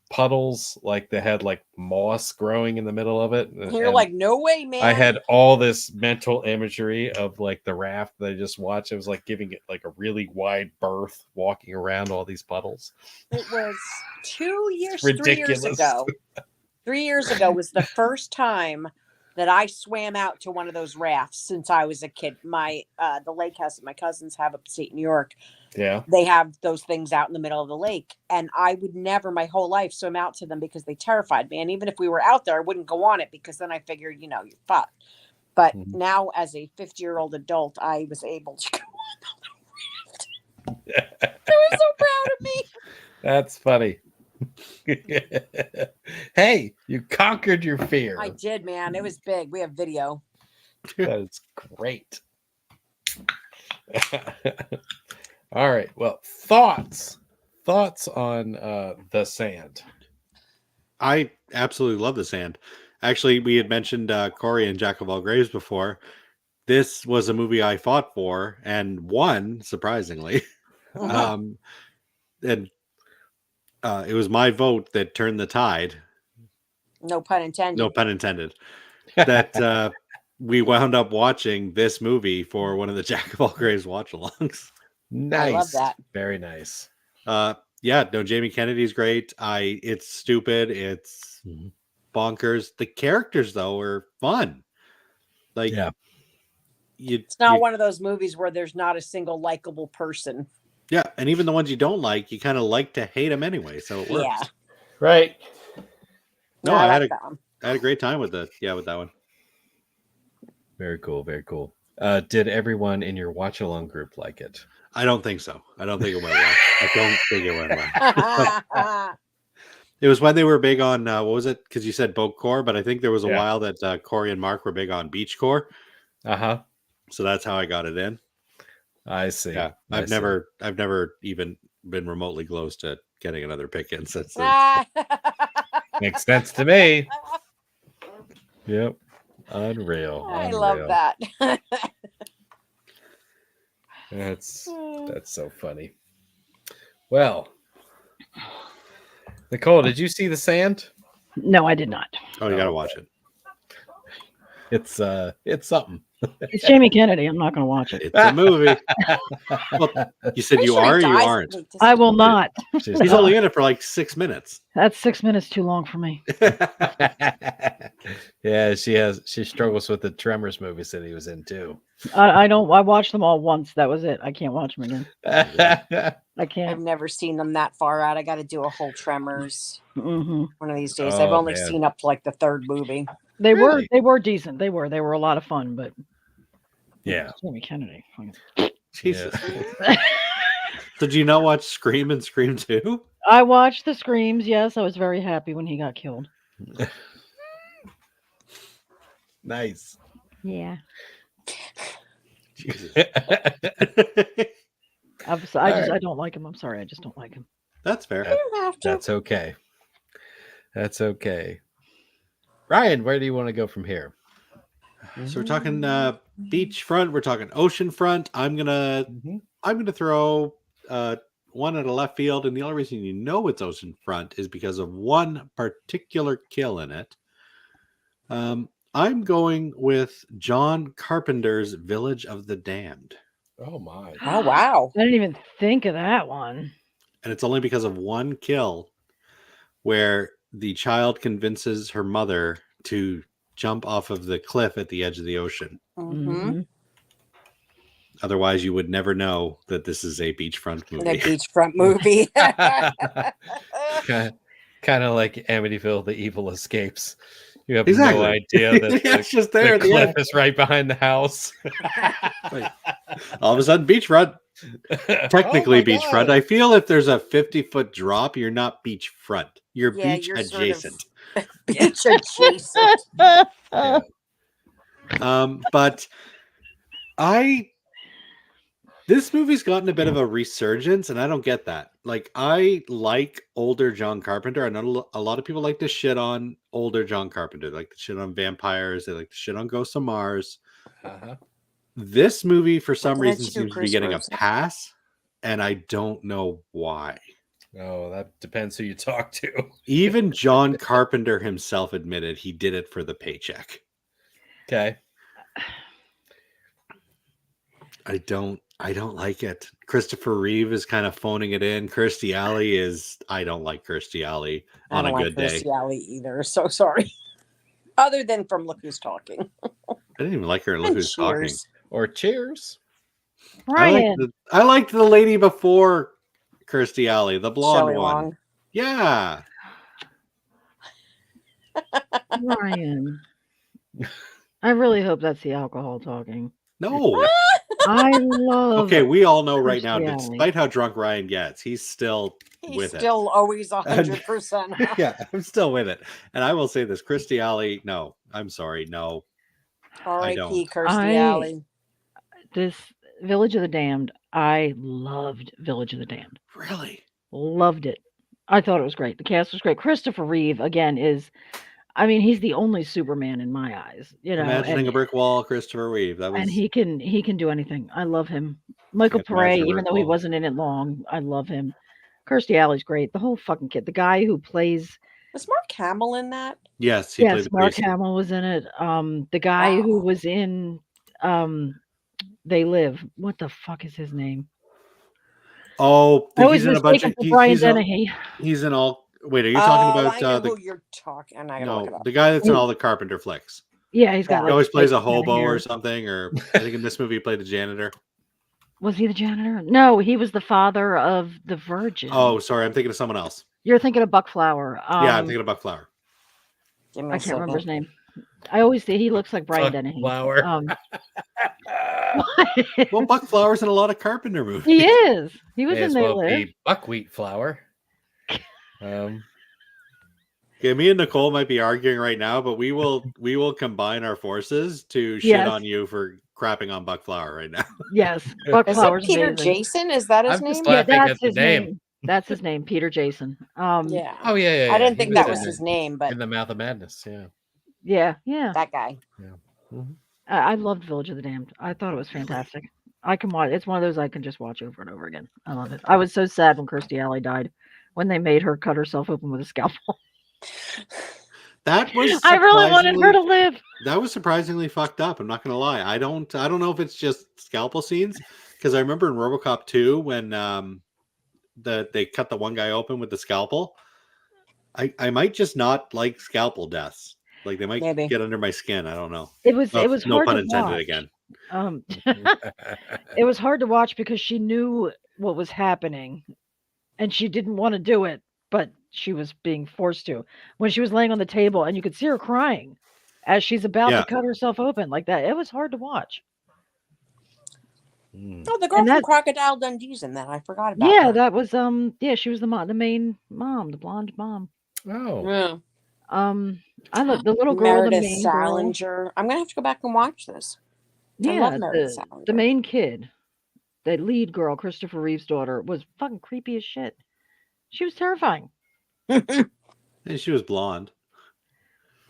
puddles, like they had like moss growing in the middle of it. You're and like, no way, man. I had all this mental imagery of like the raft that I just watched. It was like giving it like a really wide berth, walking around all these puddles. It was 2 years, Ridiculous. 3 years ago. 3 years ago was the first time that I swam out to one of those rafts since I was a kid. My the lake house that my cousins have upstate New York. Yeah. They have those things out in the middle of the lake, and I would never my whole life swim out to them because they terrified me. And even if we were out there, I wouldn't go on it because then I figured, you're fucked. But now, as a 50-year-old adult, I was able to go on the raft. I was so proud of me. That's funny. Hey, you conquered your fear. I did, man. It was big. We have video. That's great. All right. Well, thoughts on The Sand. I absolutely love The Sand. Actually, we had mentioned Corey and Jack of All Graves before. This was a movie I fought for and won, surprisingly. And it was my vote that turned the tide. No pun intended. No pun intended. That we wound up watching this movie for one of the Jack of All Graves watch-alongs. Nice. I love that. Very nice. Yeah, no, Jamie Kennedy's great. It's stupid. It's bonkers. The characters, though, are fun. Like, yeah. It's not one of those movies where there's not a single likable person. Yeah, and even the ones you don't like, you kind of like to hate them anyway, so it works. Yeah. Right. No, I had a great time with that one. Very cool. Very cool. Did everyone in your watch along group like it? I don't think so. I don't think it went well. It was when they were big on what was it? Because you said boatcore, but I think there was a while that Corey and Mark were big on beachcore. So that's how I got it in. I see. Yeah, I've never even been remotely close to getting another pick in since. Makes sense to me. Yep. Unreal. I Unreal. love that. That's so funny. Well, Nicole, did you see The Sand? No, I did not. Oh, you gotta watch it. It's something. It's Jamie Kennedy. I'm not going to watch it. It's a movie. Well, you said Pretty you sure he are or you dies- aren't? wait, does I he- will not. She's He's not. only in it for like 6 minutes. That's 6 minutes too long for me. Yeah, she struggles with the Tremors movies that he was in too. I don't. I watched them all once. That was it. I can't watch them again. I I've can't. never seen them that far out. I got to do a whole Tremors Hmm. one of these days. I've Oh, only man. seen up to like the third movie. They Really? were decent. They were a lot of fun. But Yeah. Jamie Kennedy. Jesus. So do you not watch Scream and Scream 2? I watched the Screams. Yes, I was very happy when he got killed. Nice. Yeah. Jesus. I don't like him. I'm sorry. I just don't like him. That's fair. You don't have to. That's okay. That's okay. Ryan, where do you want to go from here? So we're talking beachfront. We're talking oceanfront. I'm gonna throw one at a left field, and the only reason you know it's oceanfront is because of one particular kill in it. I'm going with John Carpenter's Village of the Damned, Oh my. Oh wow! I didn't even think of that one. and it's only because of one kill where the child convinces her mother to jump off of the cliff at the edge of the ocean. Mm-hmm. Mhm. Otherwise, you would never know that this is a beachfront The movie. beachfront movie. kind of like Amityville, The Evil Escapes. You have Exactly. no idea that Yeah, it's just the there at the cliff end. is right behind the house. All of a sudden, beachfront. Technically, Oh my beachfront. God. I feel if there's a 50-foot drop, you're not beachfront. You're Yeah, beach you're sort of- adjacent. Beach adjacent. Yeah. But this movie's gotten a bit of a resurgence, and I don't get that. Like, I like older John Carpenter. I know a lot of people like to shit on older John Carpenter. They like to shit on vampires. They like to shit on Ghosts of Mars. Uh-huh. This movie, for some did I reason, do, seems to be Chris getting a Rosen? pass, and I don't know why. Oh, that depends who you talk to. Even John Carpenter himself admitted he did it for the paycheck. Okay. I don't like it. Christopher Reeve is kind of phoning it in. Kirstie Alley is, I don't like Kirstie Alley I on don't a like good day. Kirstie Alley either. So sorry. Other than from Look Who's Talking. I didn't even like her in Look And Who's Talking. Cheers. Or Cheers. Ryan. I liked the lady before Kirstie Alley, the blonde Shelley one. Long. Yeah. Ryan. I really hope that's the alcohol talking. No. I love. Okay, we all know right now, Kirstie Alley. despite how drunk Ryan gets, he's still He's with still always 100%. it. Yeah, I'm still with it. And I will say this, Kirstie Alley, no, I'm sorry, no. R.I.P. don't. Kirstie Alley. This Village of the Damned. I loved Village of the Damned. Really? Loved it. I thought it was great. The cast was great. Christopher Reeve again is. I mean, he's the only Superman in my eyes. You know, Imagining a brick wall, Christopher Reeve. That was and he can do anything. I love him. Michael Can't imagine Pare, a even brick though he wall. wasn't in it long, I love him. Kirstie Alley's great. The whole fucking kid. The guy who plays Was Mark Hamill in that? yes, he played yes, the Mark priest. Hamill was in it. The guy who Wow. was in They Live. What the fuck is his name? Oh, I always he's in a bunch mistake of him for Brian he's in, Dennehy. he's in all. Wait, are you talking I about know the who you're talking. And I gotta look it no up. the guy that's in all the Carpenter flicks? Yeah, he's got. Yeah. He Like, always plays a spiky kinda hobo hair. or something. Or I think in this movie he played a janitor. Was he the janitor? No, he was the father of the Virgin. Oh, sorry, I'm thinking of someone else. You're thinking of Buck Flower. Yeah, I'm thinking of Buck Flower. Give me I a can't remember his second. name. I always say he looks like Brian Fuck Dennehy. Flower. Well, Buck Flower's in a lot of Carpenter movies. he is. He was May in as They well Live. be buckwheat flour. Okay, me and Nicole might be arguing right now, but we will combine our forces to shit Yes. on you for crapping on Buck Flower right now. Yes, Buck Is Flower's it Peter amazing. Jason? Is that his I'm name? just Yeah, laughing that's at the his name. name. That's his name, Peter Jason. Yeah. Oh yeah, yeah. I didn't He think that in was the- his name, but in the Mouth of Madness. Yeah. yeah. that guy. Mhm. I loved Village of the Damned. I thought it was fantastic. I can watch. It's one of those I can just watch over and over again. I love it. I was so sad when Kirstie Alley died, when they made her cut herself open with a scalpel. That was I really wanted her to surprisingly- live. That was surprisingly fucked up. I'm not gonna lie. I don't know if it's just scalpel scenes, because I remember in RoboCop 2 when they cut the one guy open with the scalpel. I might just not like scalpel deaths. Like they might Maybe. get under my skin. I don't know. It was No hard pun to intended watch. again. It was hard to watch because she knew what was happening, and she didn't want to do it, but she was being forced to. When she was laying on the table, and you could see her crying as she's about Yeah. to cut herself open like that. It was hard to watch. Mm. Oh, the girl And from that- Crocodile Dundee's in that. I forgot about Yeah, her. that was she was the main mom, the blonde mom. Oh. Yeah. I love the little girl, Meredith the main girl. Salinger. I'm gonna have to go back and watch this. I Yeah, love Meredith the Salinger. main kid, the lead girl, Christopher Reeve's daughter, was fucking creepy as shit. She was terrifying. And she was blonde.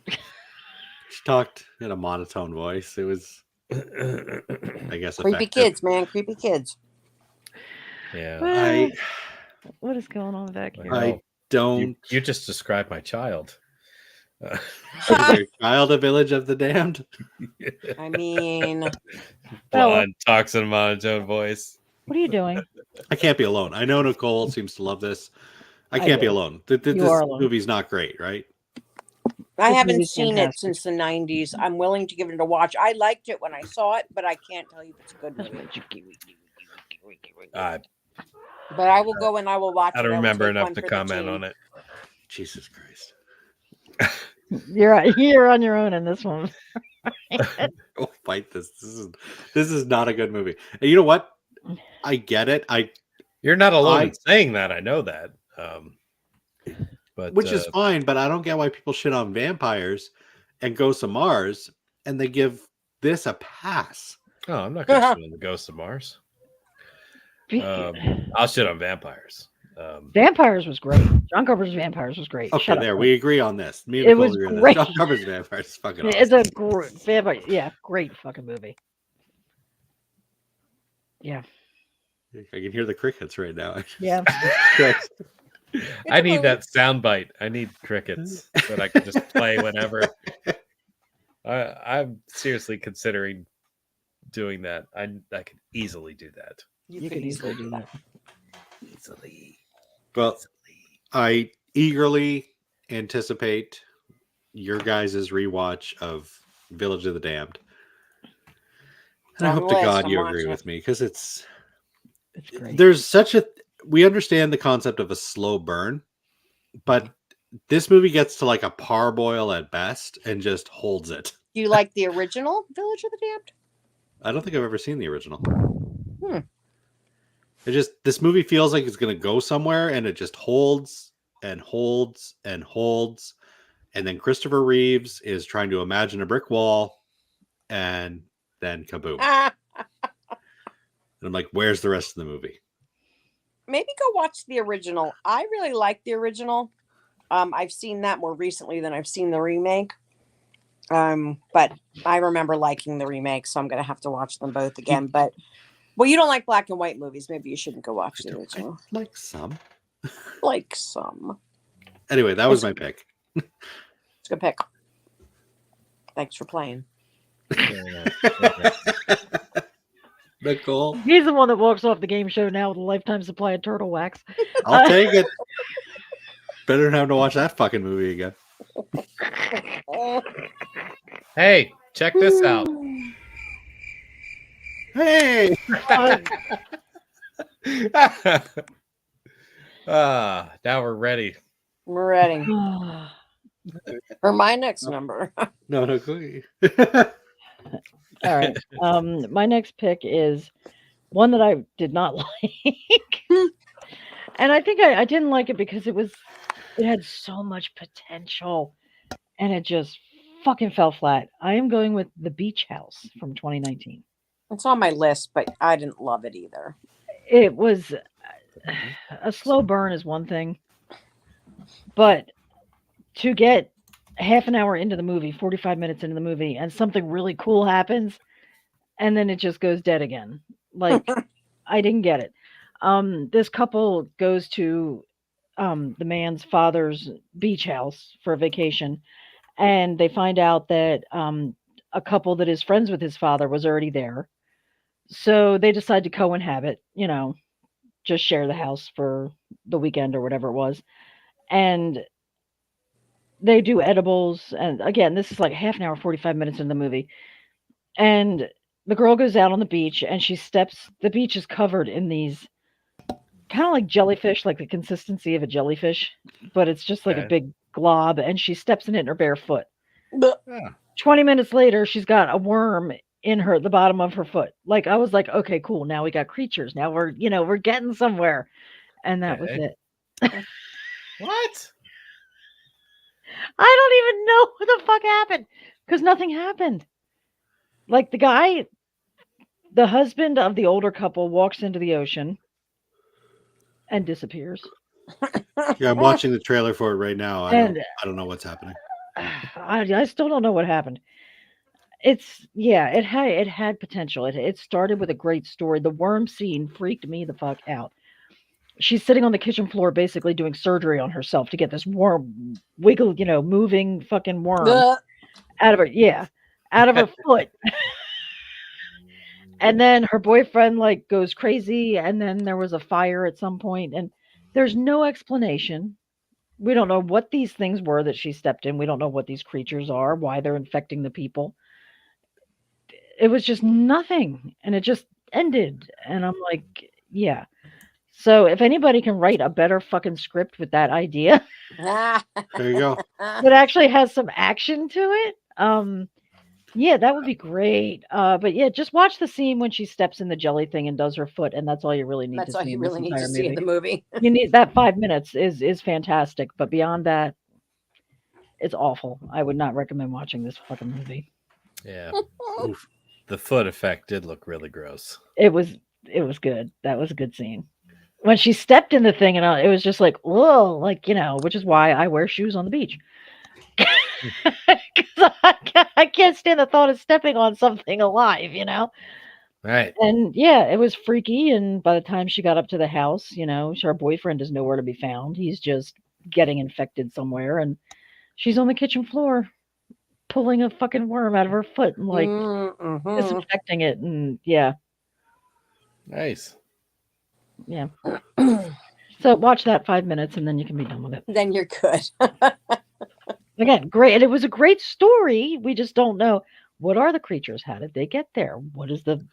She talked in a monotone voice. It was, I guess, Creepy effective. kids, man. Creepy kids. Yeah. Well, what is going on back here? Well, I don't. You just described my child. Is your child a Village of the Damned? I mean, Blonde, talks in a monotone voice. What are you doing? I can't be alone. I know Nicole seems to love this. I I can't be do. alone. You This are alone. movie's not great, right? I This haven't movie's seen fantastic. it since the 90s. I'm willing to give it a watch. I liked it when I saw it, but I can't tell you if it's a good movie. I But I will go and I will watch it. don't I will remember take enough one to for the comment team. on it. Jesus Christ. You're on your own in this one. Go fight this. This is not a good movie. And you know what? I get it. You're not alone in saying that. I know that. But Which is fine, but I don't get why people shit on vampires and Ghosts of Mars and they give this a pass. oh, I'm not going to shit on the Ghost of Mars. I'll shit on vampires. Vampires was great. John Carpenter's Vampires was great. Okay, Shut there up. we agree on this. Me and It Nicole was agree on great. this. John Carpenter's Vampires is fucking awesome. It's a great vampire. Yeah, great fucking movie. Yeah. I can hear the crickets right now. Yeah. I need that sound bite. I need crickets that I can just play whenever. I'm seriously considering doing that. I could easily do that. You could easily do that. Easily. Well, I eagerly anticipate your guys' rewatch of Village of the Damned. And I On hope the to list, God I'm you watching agree it. with me because it's great. there's such a we understand the concept of a slow burn, but this movie gets to like a parboil at best and just holds it. Do you like the original Village of the Damned? I don't think I've ever seen the original. Hmm. This movie feels like it's going to go somewhere and it just holds and holds and holds. And then Christopher Reeves is trying to imagine a brick wall and then kaboom. Ah, And I'm like, where's the rest of the movie? maybe go watch the original. I really like the original. I've seen that more recently than I've seen the remake. But I remember liking the remake, so I'm gonna have to watch them both again. But well, you don't like black and white movies. Maybe you shouldn't go watch the original. Like some. Like some. Anyway, that was my pick. It's a good pick. Thanks for playing. Nicole, He's the one that walks off the game show now with a lifetime supply of turtle wax. I'll take it. Better than having to watch that fucking movie again. Hey, check this out. Hey! Now we're ready. We're ready for my next number. No, All right. My next pick is one that I did not like. And I think I didn't like it because it had so much potential and it just fucking fell flat. I am going with The Beach House from 2019. It's on my list, but I didn't love it either. It was a slow burn is one thing, but to get half an hour into the movie, 45 minutes into the movie, and something really cool happens, and then it just goes dead again. Like, I didn't get it. This couple goes to the man's father's beach house for a vacation, and they find out that a couple that is friends with his father was already there. So they decide to co-inhabit, just share the house for the weekend or whatever it was. And they do edibles. And again, this is like half an hour, 45 minutes in the movie. And the girl goes out on the beach and the beach is covered in these kind of like jellyfish, like the consistency of a jellyfish, but it's just like a Okay. big glob. And she steps in it in her bare foot. But 20 minutes later, she's got a worm in the bottom of her foot. Like, I was like, okay, cool. Now we got creatures. Now we're getting somewhere. And that was Okay. it. What? I don't even know what the fuck happened because nothing happened. Like, the husband of the older couple walks into the ocean and disappears. Yeah, I'm watching the trailer for it right now. And I don't know what's happening. I still don't know what happened. It had potential. It started with a great story. The worm scene freaked me the fuck out. She's sitting on the kitchen floor basically doing surgery on herself to get this worm moving fucking worm out of her foot. And then her boyfriend like goes crazy, and then there was a fire at some point, and there's no explanation. We don't know what these things were that she stepped in. We don't know what these creatures are, why they're infecting the people. It was just nothing, and it just ended. And I'm like, yeah. So if anybody can write a better fucking script with that idea There you go. that actually has some action to it, yeah, that would be great. But yeah, just watch the scene when she steps in the jelly thing and does her foot, and that's all you really need That's to all see you in this really need to entire see in the movie. movie. You need that 5 minutes is fantastic, but beyond that, it's awful. I would not recommend watching this fucking movie. Yeah. Oof. The foot effect did look really gross. It was good. That was a good scene. When she stepped in the thing, and it was just like, whoa, like, which is why I wear shoes on the beach. Because I can't stand the thought of stepping on something alive, Right. And yeah, it was freaky. And by the time she got up to the house, her boyfriend is nowhere to be found. He's just getting infected somewhere. And she's on the kitchen floor pulling a fucking worm out of her foot and like Mhm. disinfecting it. And yeah. Nice. Yeah. So watch that 5 minutes and then you can be done with it. Then you're good. Again, great. And it was a great story. We just don't know what are the creatures? How did they get there? What is the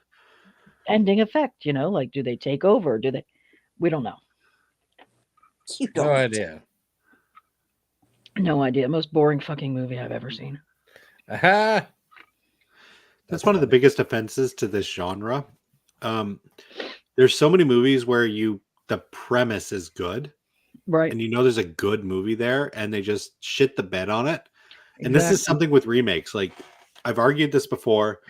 ending effect? Like, do they take over? We don't know. You don't. No idea. No idea. Most boring fucking movie I've ever seen. Aha. That's one of the biggest offenses to this genre. There's so many movies where the premise is good, Right. and there's a good movie there, and they just shit the bed on it. And this is something with remakes. Like, I've argued this before,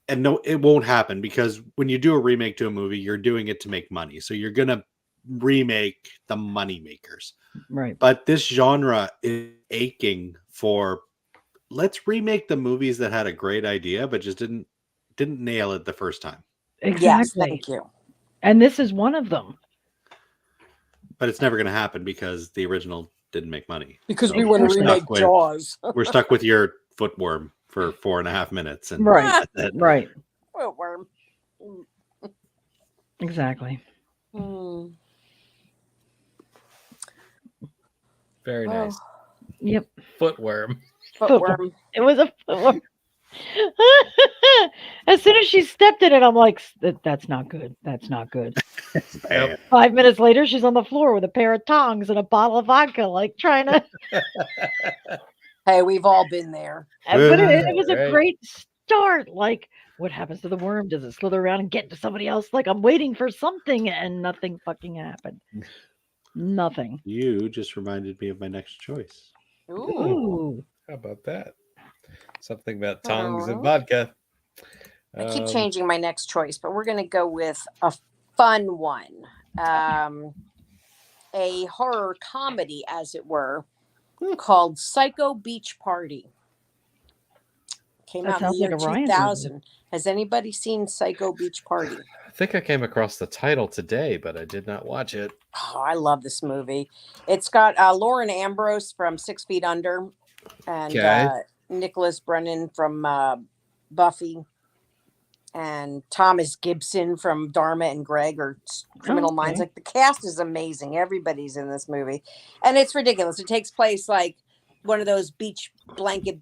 and no, it won't happen, because when you do a remake to a movie, you're doing it to make money. So you're gonna remake the money makers. Right. But this genre is aching for, let's remake the movies that had a great idea but just didn't nail it the first time. Exactly. Yes, thank you. And this is one of them. But it's never going to happen because the original didn't make money. Because So we want to we're remake stuck with- Jaws. We're stuck with your footworm for 4.5 minutes. And Right. that's it. Right. Footworm. Exactly. Mm. Very Oh. nice. Yep. Footworm. Footworm. It was a footworm. As soon as she stepped in it, I'm like, that's not good. That's not good. Bam. 5 minutes later, she's on the floor with a pair of tongs and a bottle of vodka, like trying to. Hey, we've all been there. But it was a Right. great start. Like, what happens to the worm? Does it slither around and get into somebody else? Like, I'm waiting for something, and nothing fucking happened. Nothing. You just reminded me of my next choice. Ooh. Ooh. How about that? Something about tongs and Aw. vodka. I keep changing my next choice, but we're going to go with a fun one. a horror comedy, as it were, called Psycho Beach Party. Came That out in the sounds like year a Ryan movie. 2000. Has anybody seen Psycho Beach Party? I think I came across the title today, but I did not watch it. Oh, I love this movie. It's got Lauren Ambrose from 6 Feet Under and Okay. Nicholas Brennan from Buffy and Thomas Gibson from Dharma and Greg or Criminal Minds. okay. Like, the cast is amazing. Everybody's in this movie. And it's ridiculous. It takes place like one of those beach blanket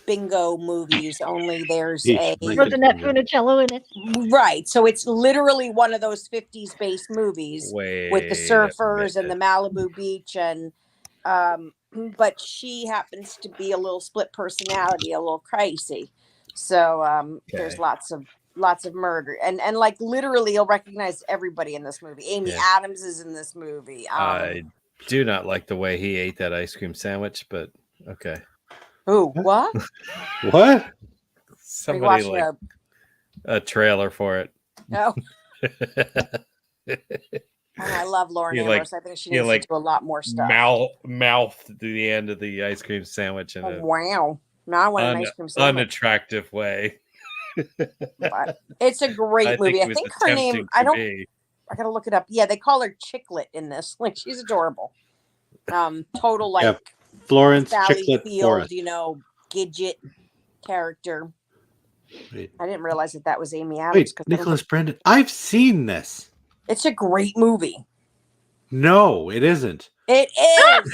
bingo movies, only there's Beach a blanket. Wasn't that Funicello in it? right. So it's literally one of those 50s based movies Wait with the surfers a and the minute. Malibu beach and but she happens to be a little split personality, a little crazy. So there's Okay. lots of murder and like literally you'll recognize everybody in this movie. Amy Yeah. Adams is in this movie. I do not like the way he ate that ice cream sandwich, but okay. Who? What? What? Are you Somebody watching like a trailer for it. Oh, I love Lauren He, Ambrose. I think she he, needs like, to do a lot more stuff. Mouth to the end of the ice cream sandwich in Oh, an wow. Now I want an ice cream sandwich. unattractive way. But it's a great movie. it I was think her name, attempting I to don't, be. I gotta look it up. Yeah, they call her Chicklet in this. Like, she's adorable. Total like Yeah, Florence Sally Chicklet Field, Forrest. Gidget character. Wait, I didn't realize that was Amy Adams. wait, 'Cause I was Nicholas like, Brendan. I've seen this. it's a great movie. No, it isn't. It is.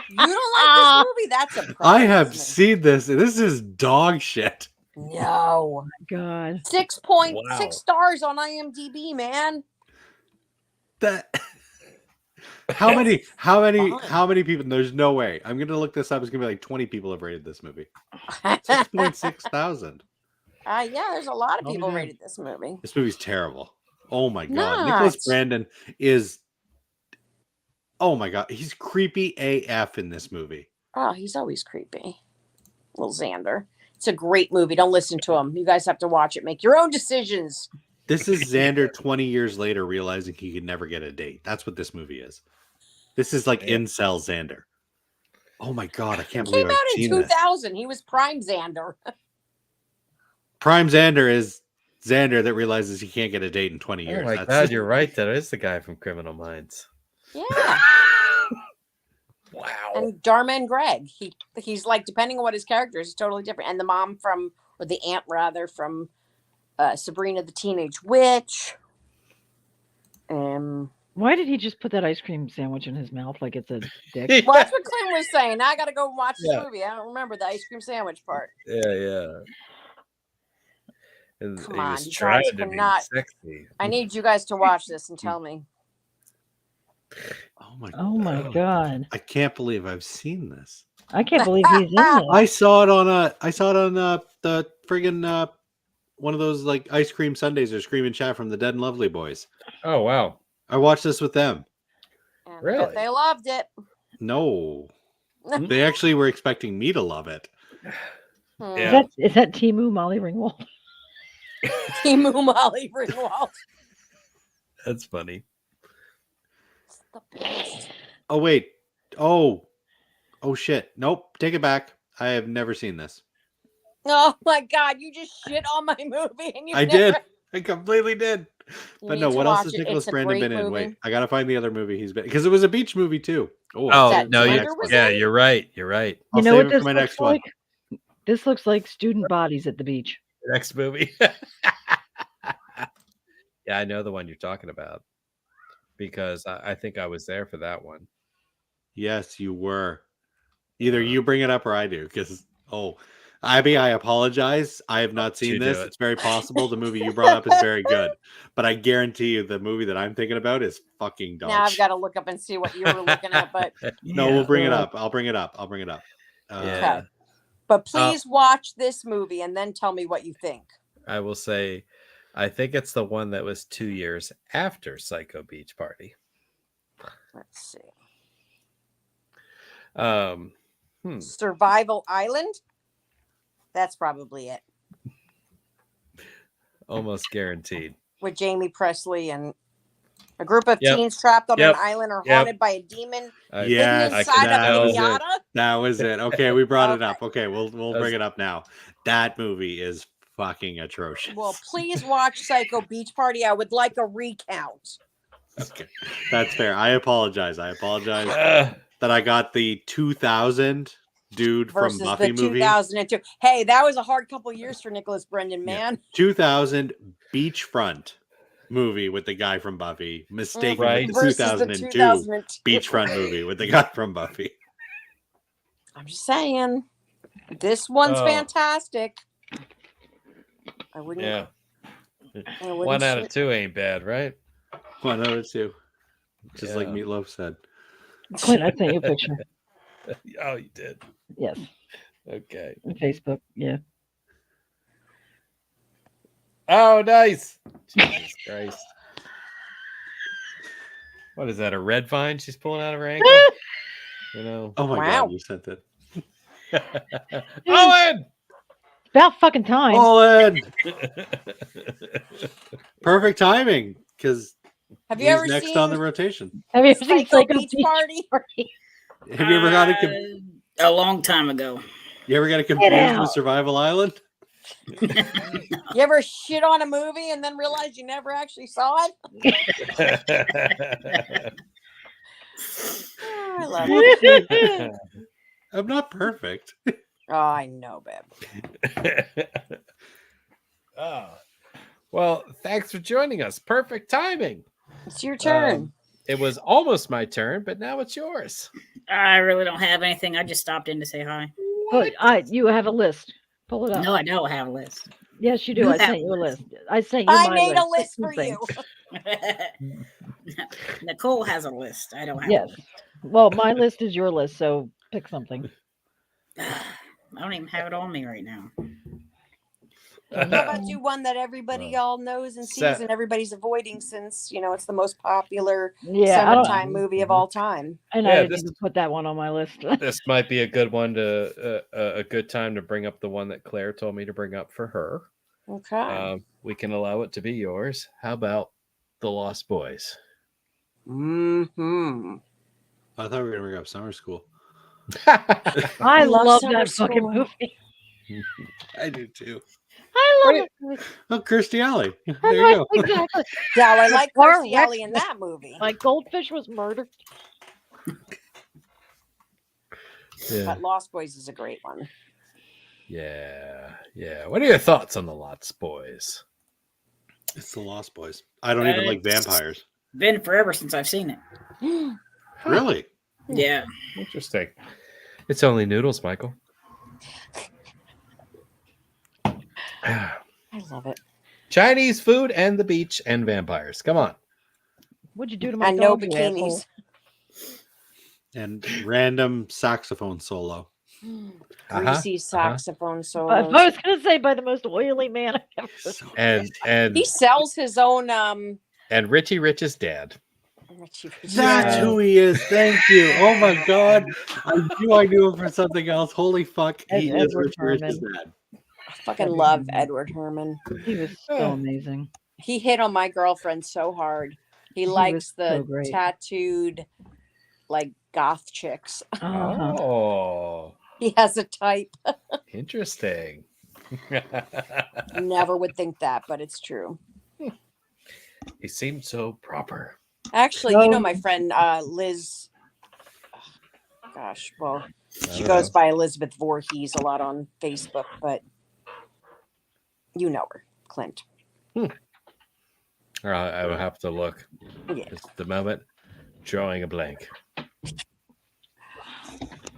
You don't like this movie? That's a problem. I have isn't seen this. This is dog shit. it? No. God. 6.6 Wow. stars on IMDb, man. That. How many Fine. people? There's no way. I'm gonna look this up. It's gonna be like 20 people have rated this movie. 6.6 thousand. Yeah, there's a lot of Oh, people man. rated this movie. This movie's terrible. Oh my god. Not. Nicholas Brandon is. Oh my god, he's creepy AF in this movie. Oh, he's always creepy. Little Xander. It's a great movie. Don't listen to him. You guys have to watch it. Make your own decisions. This is Xander 20 years later realizing he could never get a date. That's what this movie is. This is like Yeah. incel Xander. Oh my god, I can't Came believe I've out in seen this. 2000. He was prime Xander. Prime Xander is Xander that realizes he can't get a date in 20 years. Oh my god, you're right. That is the guy from Criminal Minds. Yeah. Wow. And Dharma and Greg. He's like, depending on what his character is, he's totally different. And the mom from, or the aunt rather, from Sabrina the Teenage Witch. Why did he just put that ice cream sandwich in his mouth like it's a dick? Well, that's what Clint was saying. Now I got to go watch this Yeah. movie. I don't remember the ice cream sandwich part. Yeah. And Come he on, was you trying guys to cannot- be sexy. I need you guys to watch this and tell me. Oh my god. I can't believe I've seen this. I can't believe he's in this. I saw it on the friggin' one of those like ice cream Sundays or Screaming Chat from the Dead and Lovely Boys. Oh wow. I watched this with them. And Really? They loved it. No. They actually were expecting me to love it. Yeah. Is that Timu Molly Ringwald? Timu Molly Ringwald. That's funny. It's the best. Oh wait. Oh shit. Nope. Take it back. I have never seen this. Oh my god, you just shit on my movie and you I did. I completely did. But no, what else has Nicholas Brandon been in? Wait, I gotta find the other movie he's been because it was a beach movie too. Oh that no, Xander was yeah, in? You're right. You're right. I'll You know save what it for this my looks next one. like? This looks like student bodies at the beach. Next movie. Yeah, I know the one you're talking about because I think I was there for that one. Yes, you were. Either you bring it up or I do. Because Abby, I apologize. I have not You seen do this. it. It's very possible the movie you brought up is very good, but I guarantee you the movie that I'm thinking about is fucking dog. Now I've shit. got to look up and see what you were looking at, but No, Yeah. we'll bring it up. I'll bring it up. Yeah. but please watch this movie and then tell me what you think. I will say, I think it's the one that was 2 years after Psycho Beach Party. Let's see. Survival Island. That's probably it. Almost guaranteed. With Jamie Presley and A group of Yep. teens trapped on Yep. an island are Yep. haunted by a demon hidden Yes, inside a that was it. pinata. That was it. Okay, we brought it Okay. up. Okay, we'll bring it up now. That movie is fucking atrocious. Well, please watch Psycho Beach Party. I would like a recount. Okay, that's fair. I apologize. that I got the 2000 dude Versus from Buffy the movie. 2002. Hey, that was a hard couple years for Nicholas Brendan, Yeah. man. 2000 Beachfront movie with the guy from Buffy, mistaken Right. with the Versus 2002 the 2002 Beachfront movie with the guy from Buffy. I'm just saying, this one's Oh. fantastic. I wouldn't. Yeah. I wouldn't 1 out of shit- 2 ain't bad, right? 1 out of 2. Just like Yeah. Meatloaf said. Clint, I sent you a picture. Oh, you did. Yes, Okay. on Facebook. Yeah. Oh, nice. Jesus Christ. What is that? A red vine she's pulling out of her ankle? You know. Oh my Wow. god, you sent it. Owen! About fucking time. Olin! Perfect timing, because Have you he's ever next seen on the rotation. Have you ever seen Psycho Psycho Beach Party? Party? Have you ever got it? A long time ago. You ever got it confused out. with Survival Island? You ever shit on a movie and then realize you never actually saw it? Oh, I love it. I'm not perfect. Oh, I know, babe. Oh. Well, thanks for joining us. Perfect timing. It's your turn. It was almost my turn, but now it's yours. I really don't have anything. I just stopped in to say hi. But you have a list. Pull it up. No, I don't have a list. Yes, you do. You I have sent you a a list. I sent you I my made a list. list Pick for some you. things. Nicole has a list. I don't have Yes. Well, my list is your list, so pick something. I don't even have it on me right now. How about you one that everybody all knows and sees Set. and everybody's avoiding since, it's the most popular Yeah, I don't, summertime movie of all time. and Yeah, I didn't this- even put that one on my list. This might be a good one to a good time to bring up the one that Claire told me to bring up for her. Okay. We can allow it to be yours. How about The Lost Boys? Mm-hmm. I thought we were gonna bring up Summer School. I love love Summer that fucking School. movie. I do too. I love Right. it. movie. Oh, Kirstie Alley. That's There you right, go. exactly. Yeah, I like Or Kirstie Alley Rex- in that movie. My goldfish was murdered. Yeah. But Lost Boys is a great one. Yeah. What are your thoughts on The Lost Boys? It's the Lost Boys. I don't even like vampires. Been forever since I've seen it. Really? Yeah. Interesting. It's only noodles, Michael. I love it. Chinese food and the beach and vampires. Come on. What'd you do to my And no dog, you asshole? bikinis. And random saxophone solo. Greasy saxophone I solos. was gonna say by the most oily man I've ever seen. And He sells his own and Richie Rich's dad. That's who he is. Thank you. Oh my god. I knew him for something else. Holy fuck. He Ed- is Edward Richie Rich's Herman. dad. I fucking love Edward Herman. He was so amazing. He hit on my girlfriend so hard. He was likes so the great. tattooed, like goth chicks. Uh-huh. Oh, He has a type. interesting. Never would think that, but it's true. He seemed so proper. Actually, my friend Liz. Gosh, well, she goes by Elizabeth Voorhees a lot on Facebook, but you know her, Clint. I would have to look. Yeah. Just the moment, drawing a blank.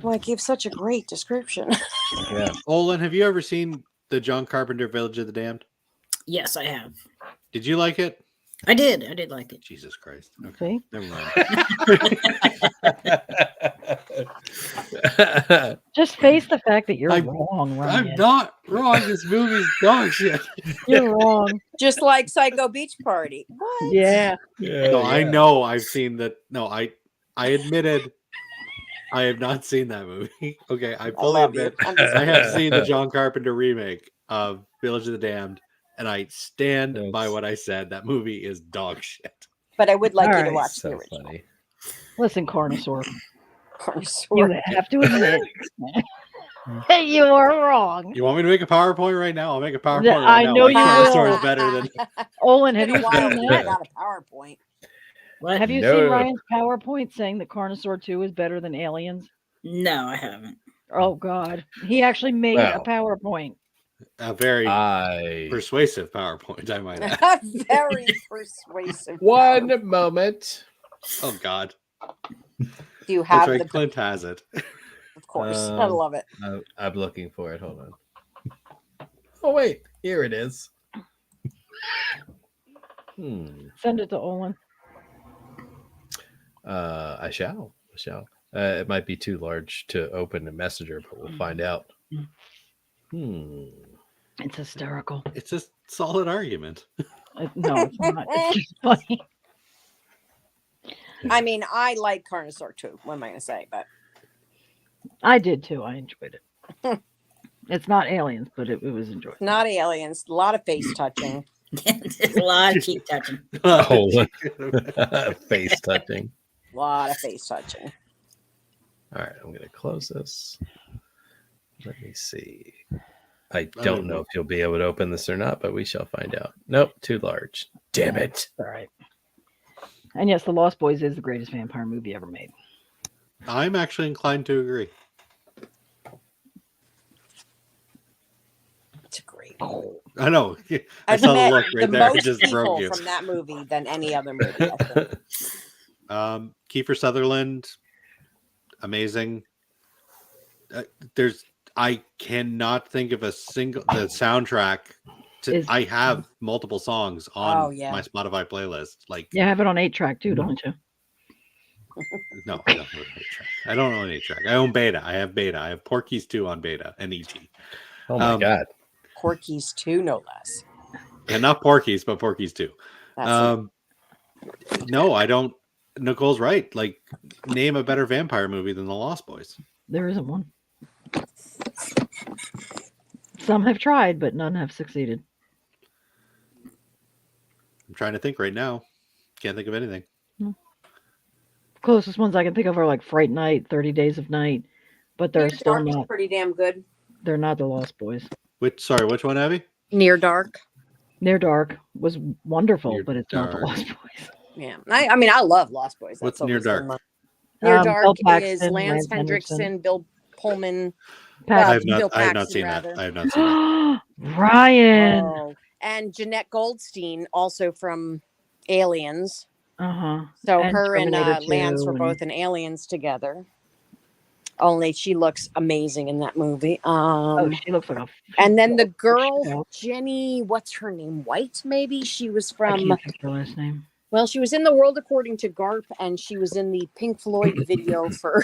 Well, I gave such a great description. Yeah. Olin, have you ever seen the John Carpenter Village of the Damned? Yes, I have. Did you like it? I did like it. Jesus Christ. Okay. See? Never mind. Just face the fact that you're I'm- wrong, I'm Ryan. not wrong. This movie's dog shit. You're wrong. Just like Psycho Beach Party. What? Yeah. No, I know I've seen that. No, I admitted I have not seen that movie. Okay, I I fully love you. admit I'm just I have seen the John Carpenter remake of Village of the Damned, and I stand by Yes. what I said. That movie is dog shit. But I would like you to Alright. watch the So original. funny. Listen, Carnosaur. Carnosaur. You have to admit you are wrong. You want me to make a PowerPoint right now? I'll make a PowerPoint Yeah, right I now. know Why you Carnosaur will. is better than. Olin, It's have been a you while seen since I that? got a PowerPoint. What? Have you No. seen Ryan's PowerPoint saying that Carnosaur 2 is better than Aliens? No, I haven't. Oh God, he actually made a Well. PowerPoint. A very I persuasive PowerPoint, I might add. Very persuasive. one PowerPoint. moment. Oh God, Do you that's have right. the? Clint has it. Of course, I love it. I'm looking for it. Hold on. Oh wait, here it is. Send it to Olin. I shall. It might be too large to open in Messenger, but we'll find out. It's hysterical. It's a solid argument. No, it's not. It's just funny. I mean, I like Carnosaur too. What am I going to say? But I did too. I enjoyed it. It's not Aliens, but it was enjoyable. not aliens. A lot of face touching. There's a lot of cheek touching. Oh, face touching. A lot of face touching. All right, I'm going to close this. Let me see. I don't know if you'll be able to open this or not, but we shall find out. Nope, too large. Damn it. All right. And yes, The Lost Boys is the greatest vampire movie ever made. I'm actually inclined to agree. It's a great movie. I know. I I've saw the met look right the there. It most just people broke you. from that movie than any other movie. I think. Kiefer Sutherland, amazing. I cannot think of a single the soundtrack. I have multiple songs on my Spotify playlist. Like, you have it on 8-track too, don't you? No, I don't have 8-track. I don't own 8-track. I own Beta. I have Beta. I have Porky's 2 on Beta and ET. Oh my God. Porky's 2, no less. And not Porky's, but Porky's 2. That's No, I don't. Nicole's right. Like, name a better vampire movie than The Lost Boys. There isn't one. Some have tried, but none have succeeded. I'm trying to think right now. Can't think of anything. Closest ones I can think of are like Fright Night, 30 Days of Night, but they're Near still Dark is not. pretty damn good. They're not The Lost Boys. Which one, Abby? Near Dark. Near Dark was wonderful, Near but it's not The Dark. Lost Boys. Yeah, I mean, I love Lost Boys. What's That's Near always been Dark? my- Near Dark Bill is Paxton, Lance Lance Hendrickson, Bill Pullman. Paxton. I have Bill not Paxton, seen rather. that. I have not seen that. Ryan. Oh, and Jeanette Goldstein, also from Aliens. Uh-huh. So And her and Terminator Lance 2 were and- both in Aliens together. Only she looks amazing in that movie. Oh, she looks like a. And then the girl, Shit. Jenny, what's her name? White, maybe? She was I from, can't think of her last name. well, she was in The World According to Garp, and she was in the Pink Floyd video for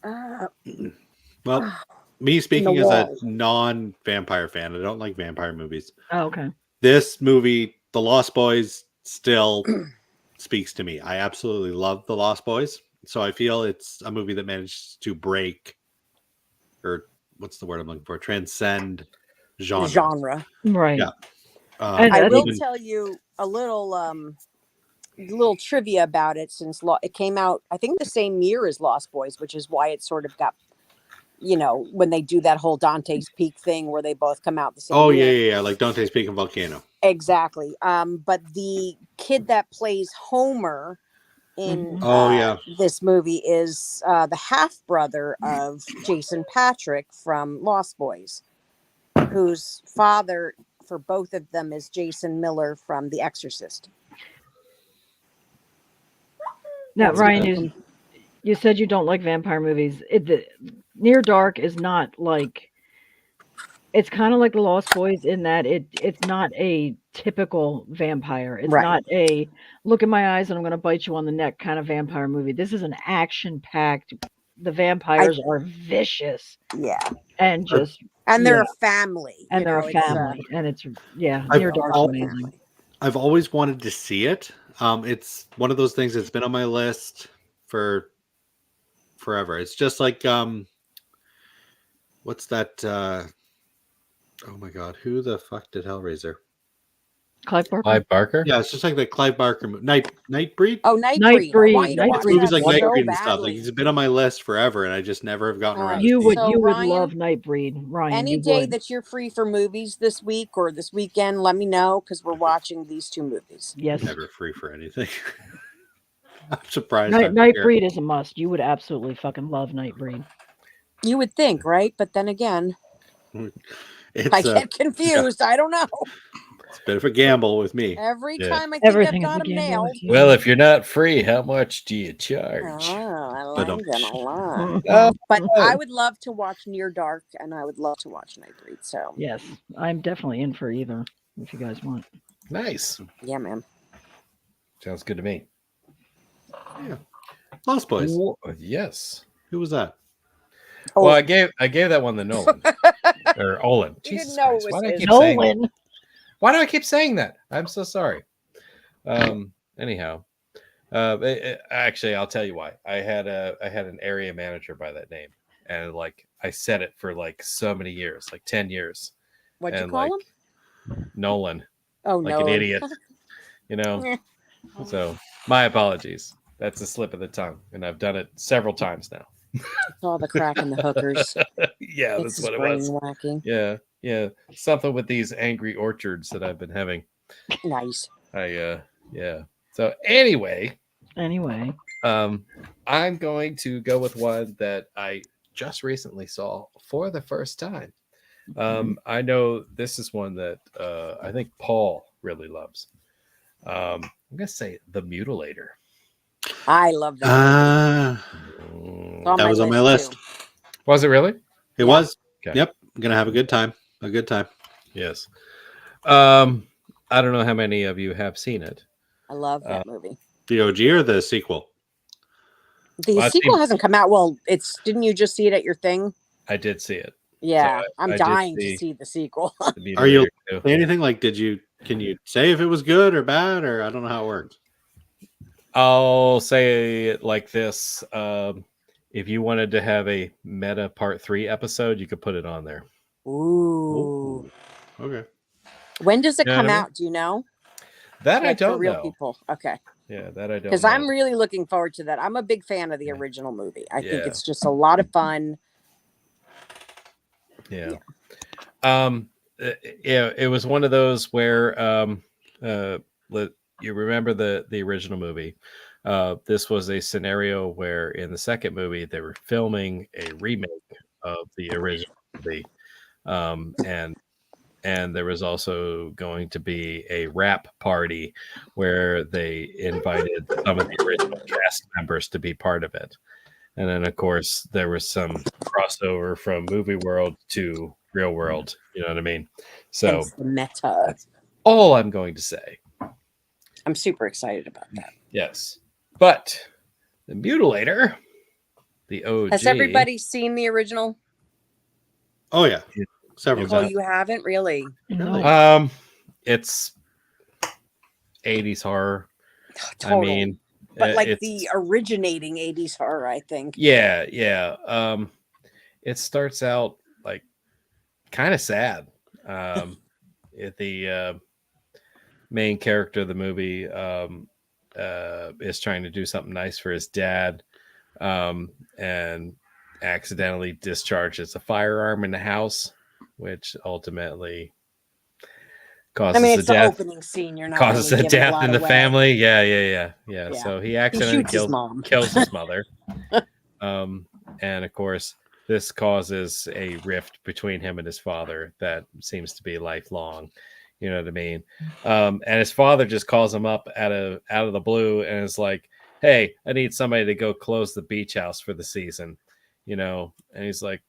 Well, me speaking The as Wall. a non-vampire fan, I don't like vampire movies. Oh, okay. This movie, The Lost Boys, still speaks to me. I absolutely love The Lost Boys. So I feel it's a movie that managed to break, or what's the word I'm looking for? Transcend genre. Right. Yeah. And I that's will even- tell you a little trivia about it, since it came out, I think, the same year as Lost Boys, which is why it sort of got, when they do that whole Dante's Peak thing where they both come out the same Oh, year. yeah. Like Dante's Peak and Volcano. Exactly. But the kid that plays Homer in this movie is the half brother of Jason Patrick from Lost Boys, whose father for both of them is Jason Miller from The Exorcist. Now, Ryan, you said you don't like vampire movies. Near Dark is not like. It's kind of like The Lost Boys in that it's not a typical vampire. It's not a look in my eyes and I'm going to bite you on the neck kind of vampire movie. This is an action-packed. The vampires are vicious. Yeah. And just. And they're a family. And they're a family. And it's, Near Dark's amazing. I've always wanted to see it. It's one of those things that's been on my list for forever. It's just like, what's that? Oh my God, who the fuck did Hellraiser? Clive Barker. Clive Barker. Yeah, it's just like the Clive Barker Nightbreed. Oh, Nightbreed. I want you to Nightbreed, watch Nightbreed. Movies that like Nightbreed so Nightbreed and stuff. Like badly. he's been on my list forever, and I just never have gotten around to You seeing would it. you would Ryan, love Nightbreed, Ryan. Any You day would. that you're free for movies this week or this weekend, let me know because we're watching these 2 movies. Yes. Never free for anything. I'm surprised. I'm here. Nightbreed is a must. You would absolutely fucking love Nightbreed. You would think, right? But then again, I It's get confused. I don't know. it's a bit of a gamble with me. Every Yeah. time I think Everything I've is a got them gamble nailed. with you. Well, if you're not free, how much do you charge? Oh, I But, like them a lot. Oh, But I would love to watch Near Dark, and I would love to watch Nightbreed. So Yes, I'm definitely in for either. If you guys want. nice. yeah, man. Sounds good to me. Lost Boys. Yes. Who was that? Oh, Well, I gave that one to Nolan or Olin. You didn't Jesus know Christ. it Why was do I his. keep saying that? Nolan. Why do I keep saying that? I'm so sorry. Anyhow, actually, I'll tell you why. I had an area manager by that name, and like I said it for like so many years, like 10 years. what'd you And call like him? Nolan, Oh, like no. an idiot, you know. So my apologies. That's a slip of the tongue, and I've done it several times now. All the crack in the hookers. Yeah, It's that's what it brain was. whacking. Yeah, something with these angry orchards that I've been having. Nice. Yeah. So anyway, Anyway, I'm going to go with one that I just recently saw for the first time. I know this is one that I think Paul really loves. I'm gonna say The Mutilator. I love that. That was on my list. too. Was it really? It Yeah. was. Okay. Yep. I'm gonna have a good time. A good time. Yes. I don't know how many of you have seen it. I love that movie. The OG or the sequel? The Well, I've sequel seen- hasn't come out. Well, didn't you just see it at your thing? I did see it. Yeah, I I'm did dying see- to see the sequel. The Are you- Mutilator too. Anything like? Can you say if it was good or bad, or I don't know how it works. I'll say it like this. If you wanted to have a meta part 3 episode, you could put it on there. Ooh. Okay. When does it You know come what I mean? out? Do you know? That I Like, for don't real know. people. Okay. Yeah, that I don't Because know. I'm really looking forward to that. I'm a big fan of the Yeah. original movie. I think Yeah. it's just a lot of fun. Yeah. It was one of those where you remember the original movie. This was a scenario where in the second movie they were filming a remake of the original movie. And there was also going to be a rap party where they invited some of the original cast members to be part of it. And then, of course, there was some crossover from movie world to real world. You know what I mean? So It's the meta. that's all I'm going to say. I'm super excited about that. Yes. But the Mutilator, the OG. Has everybody seen the original? Oh yeah. Yeah. Several It was Oh, times. you haven't really? no. It's 80s horror. Totally. I mean, but like it's- the originating 80s horror, I think. Yeah. It starts out like kind of sad. The main character of the movie is trying to do something nice for his dad, and accidentally discharges a firearm in the house, which ultimately causes I mean, a it's the death. opening scene. You're not Causes really a giving a death lot in the away. family. Yeah. Yeah. So he He accidentally shoots his mom. kills his mother. And of course, this causes a rift between him and his father that seems to be lifelong. You know what I mean? And his father just calls him up out of the blue and is like, "Hey, I need somebody to go close the beach house for the season." You know, and he's like,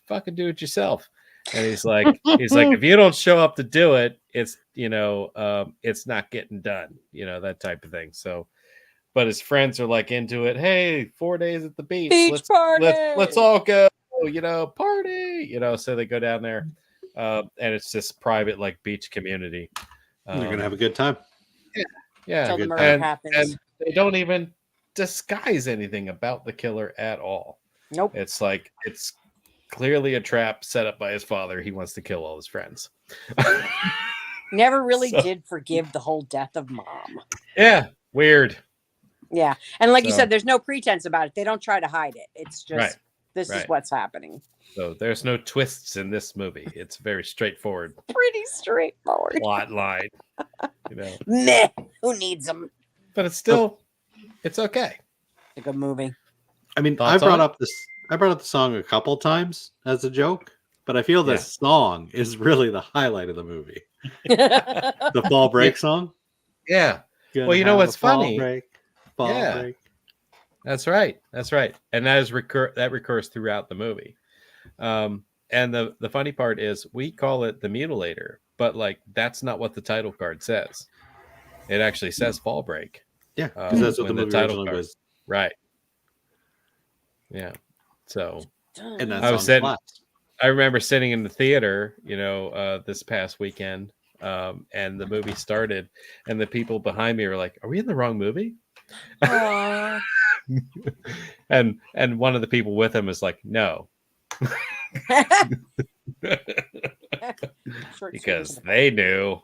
"Fucking do it yourself." And he's like, if you don't show up to do it, it's it's not getting done. You know, that type of thing. So, but his friends are like into it. Hey, 4 days at the beach. Beach party. Let's all go. Party. So they go down there, and it's this private like beach community. You're gonna have a good time. Yeah, Till the good murder and, happens. and they don't even disguise anything about the killer at all. Nope. It's like it's clearly a trap set up by his father. He wants to kill all his friends. Never really So- did forgive the whole death of mom. Yeah, weird. Yeah. And like you So- said, there's no pretense about it. They don't try to hide it. It's just, Right, this is right. what's happening. So there's no twists in this movie. It's very straightforward Pretty straightforward. plot line, you know. Meh. Who needs them? But it's still, it's okay. It's a good movie. I mean, Thoughts I brought on it? up this. I brought up the song a couple times as a joke, but I feel this song is really the highlight of the movie. The fall break song. Yeah, Gonna Well, you know have what's a fall funny? break, fall Yeah. break. that's right. That's right. And that is that recurs throughout the movie. And the funny part is we call it the mutilator, but like that's not what the title card says. It actually says fall break. Yeah, because that's what the when movie title originally card- was. Right. Yeah. So And that I song was sitting- slaps. I remember sitting in the theater, this past weekend, and the movie started, and the people behind me were like, "Are we in the wrong movie?" Aw. and one of the people with him is like, "No," because they knew.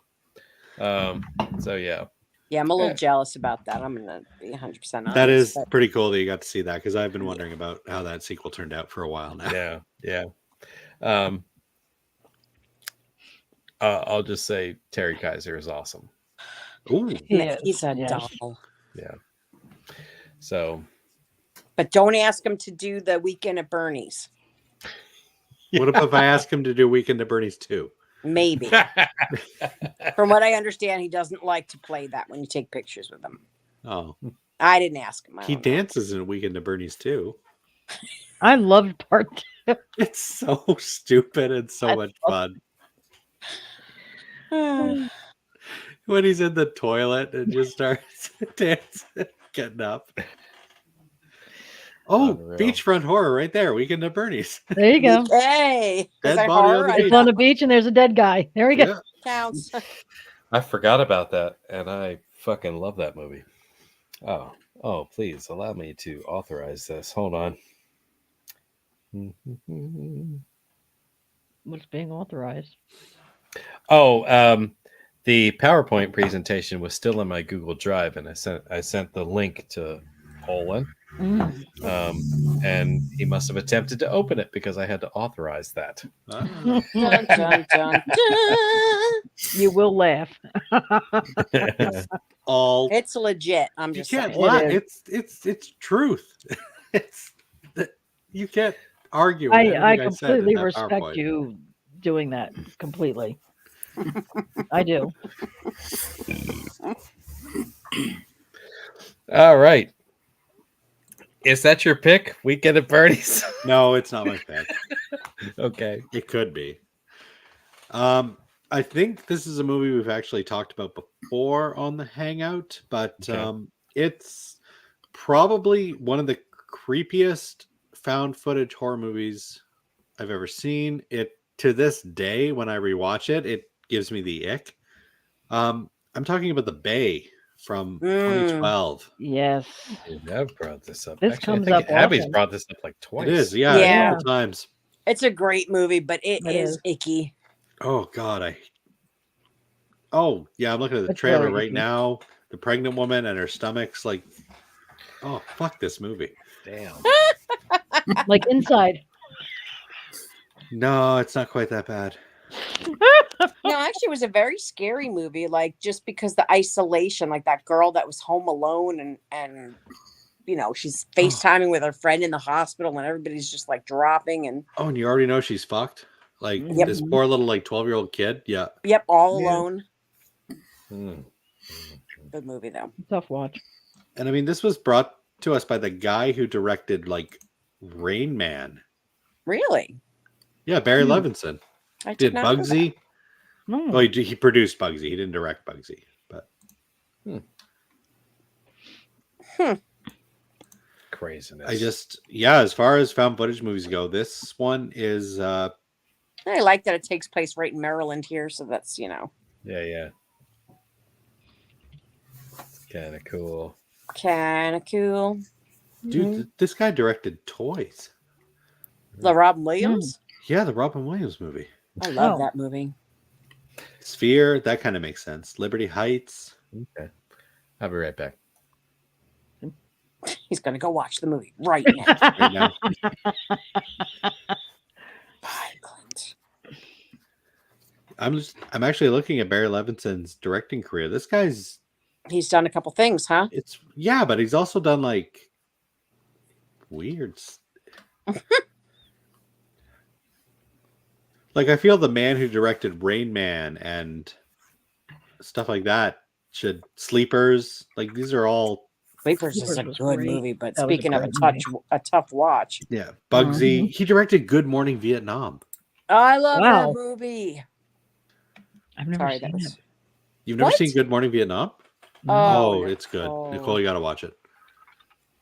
So yeah, Yeah, I'm a little jealous about that. I'm gonna be 100% honest. That is but- pretty cool that you got to see that because I've been wondering about how that sequel turned out for a while now. yeah. I'll just say Terry Kaiser is awesome. Ooh, Yes, he's a yes. doll. Yeah. So But don't ask him to do the Weekend at Bernie's. what about if I ask him to do Weekend at Bernie's too? Maybe. From what I understand, he doesn't like to play that when you take pictures with him. Oh, I didn't ask him. I he don't know. dances in Weekend at Bernie's too. I loved part two. It's so stupid and so I much love- fun. When he's in the toilet and just starts dancing, getting up. Oh, Unreal. beachfront horror right there. Weekend at Bernie's. There you go. Hey, Dead is that body on horror? the I beach. It's on the beach and there's a dead guy. There we go. Yeah. counts. I forgot about that, and I fucking love that movie. Oh, please allow me to authorize this. Hold on. What's being authorized? Oh, the PowerPoint presentation was still in my Google Drive, and I sent the link to Olin, and he must have attempted to open it because I had to authorize that. Ah. Dun, dun, dun, dun. You will laugh. All It's legit. I'm you just can't saying. lie. is. It's truth. It's you can't argue. with I anything said in completely that respect PowerPoint. you doing that completely. I do. All right. Is that your pick? Weekend at Bernie's? No, it's not my pick. Okay. It could be. I think this is a movie we've actually talked about before on the Hangout, but Okay. it's probably one of the creepiest found footage horror movies I've ever seen. It to this day, when I rewatch it, it gives me the ick. I'm talking about The Bay from 2012. Yes. I've brought this up. This Actually, comes I think up Abby's often. brought this up like twice. It is, yeah, Yeah. a couple times. It's a great movie, but it It is is. icky. Oh God, Oh yeah, I'm looking at the It's trailer very right icky. now. The pregnant woman and her stomach's like, oh fuck this movie. Damn. Like inside. No, it's not quite that bad. No, actually, it was a very scary movie. Like just because the isolation, like that girl that was home alone, and she's FaceTiming with her friend in the hospital, and everybody's just like dropping, and Oh, and you already know she's fucked. Like Yep. this poor little like 12-year-old kid. Yeah. yep, all Yeah. alone. Hmm. Good movie though. Tough watch. And I mean, this was brought to us by the guy who directed like Rain Man. Really, Yeah, Barry Levinson I did not know that. Bugsy. No. Oh, he produced Bugsy. He didn't direct Bugsy, but Craziness. as far as found footage movies go, this one is I like that it takes place right in Maryland here, so that's Yeah. It's kind of cool. kind of cool. dude. This guy directed Toys. The Robin Williams. Yeah, the Robin Williams movie. I love Oh. that movie. Sphere, that kind of makes sense. Liberty Heights. Okay. I'll be right back. He's gonna go watch the movie right now. Right now. Bye, Clint. I'm actually looking at Barry Levinson's directing career. This guy's He's done a couple things, huh? but he's also done like weird. Like, I feel the man who directed Rain Man and stuff like that should Sleepers. Like, these are all Sleepers is a Sleepers was good great. movie, but That was a speaking of great a tough watch. yeah. Bugsy. He directed Good Morning Vietnam. I love Wow. that movie. I've never Sorry, seen that was. it. You've never What? seen Good Morning Vietnam? Oh, Oh, it's good. Nicole. Nicole, you got to watch it.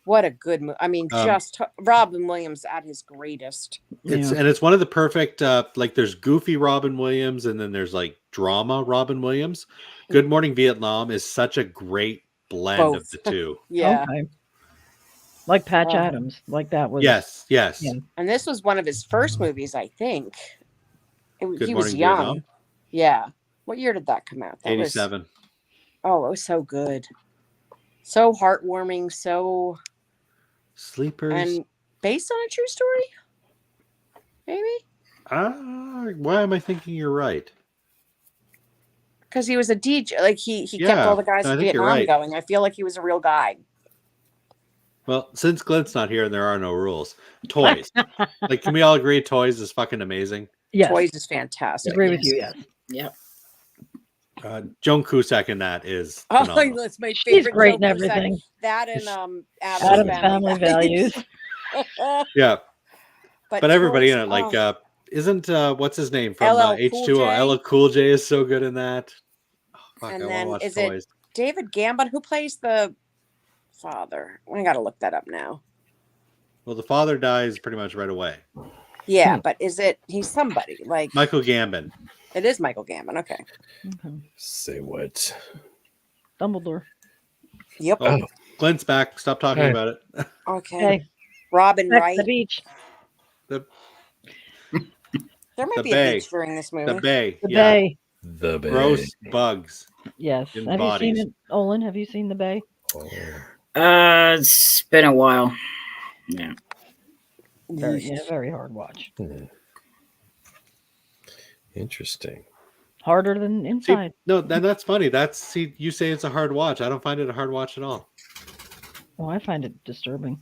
What a good movie. I mean, just Robin Williams at his greatest. It's one of the perfect like there's goofy Robin Williams and then there's like drama Robin Williams. Good Morning Vietnam is such a great blend of the two. Yeah. Okay. Like Patch Adams. Like that was. Yes. Yeah. And this was one of his first movies, I think. He was Morning young. Vietnam? Yeah. What year did that come out? That 87. Was, oh, it was so good. So heartwarming, so Sleepers. and based on a true story? Maybe? Why am I thinking you're right? Because he was a DJ. Like he kept Yeah, all the guys I in think you're Vietnam right. going. I feel like he was a real guy. Well, since Glenn's not here and there are no rules, toys. Like, can we all agree toys is fucking amazing? Yes. Toys is fantastic. Agree with you. Yes. Yep. Joan Cusack in that is Oh, phenomenal. that's my She's favorite. great joke in was that- everything. That and Adam's Family Values. Yeah. But everybody in toys, it, like, oh, isn't what's his name from LL H2O? Cool J. LL Cool J is so good in that. Oh, fuck, And I then want to watch is it- toys. David Gambon, who plays the father. I got to look that up now. Well, the father dies pretty much right away. Yeah, but is it? He's somebody like Michael Gambon. It is Michael Gambon. Okay. Okay. Say what? Dumbledore. Yep. Oh, Glenn's back. Stop talking Hey. about it. Okay. Hey, Robin back to Wright. the beach. There might The be Bay. a beach during this movie. The Bay. The yeah. Bay. The Bay. Gross bugs. Yes. In Have bodies. you seen it, Olin? Have you seen the Bay? Oh. It's been a while. Yeah. Very hard watch. Interesting. Harder than See, Inside. no, that's funny. You say it's a hard watch. I don't find it a hard watch at all. Oh, I find it disturbing.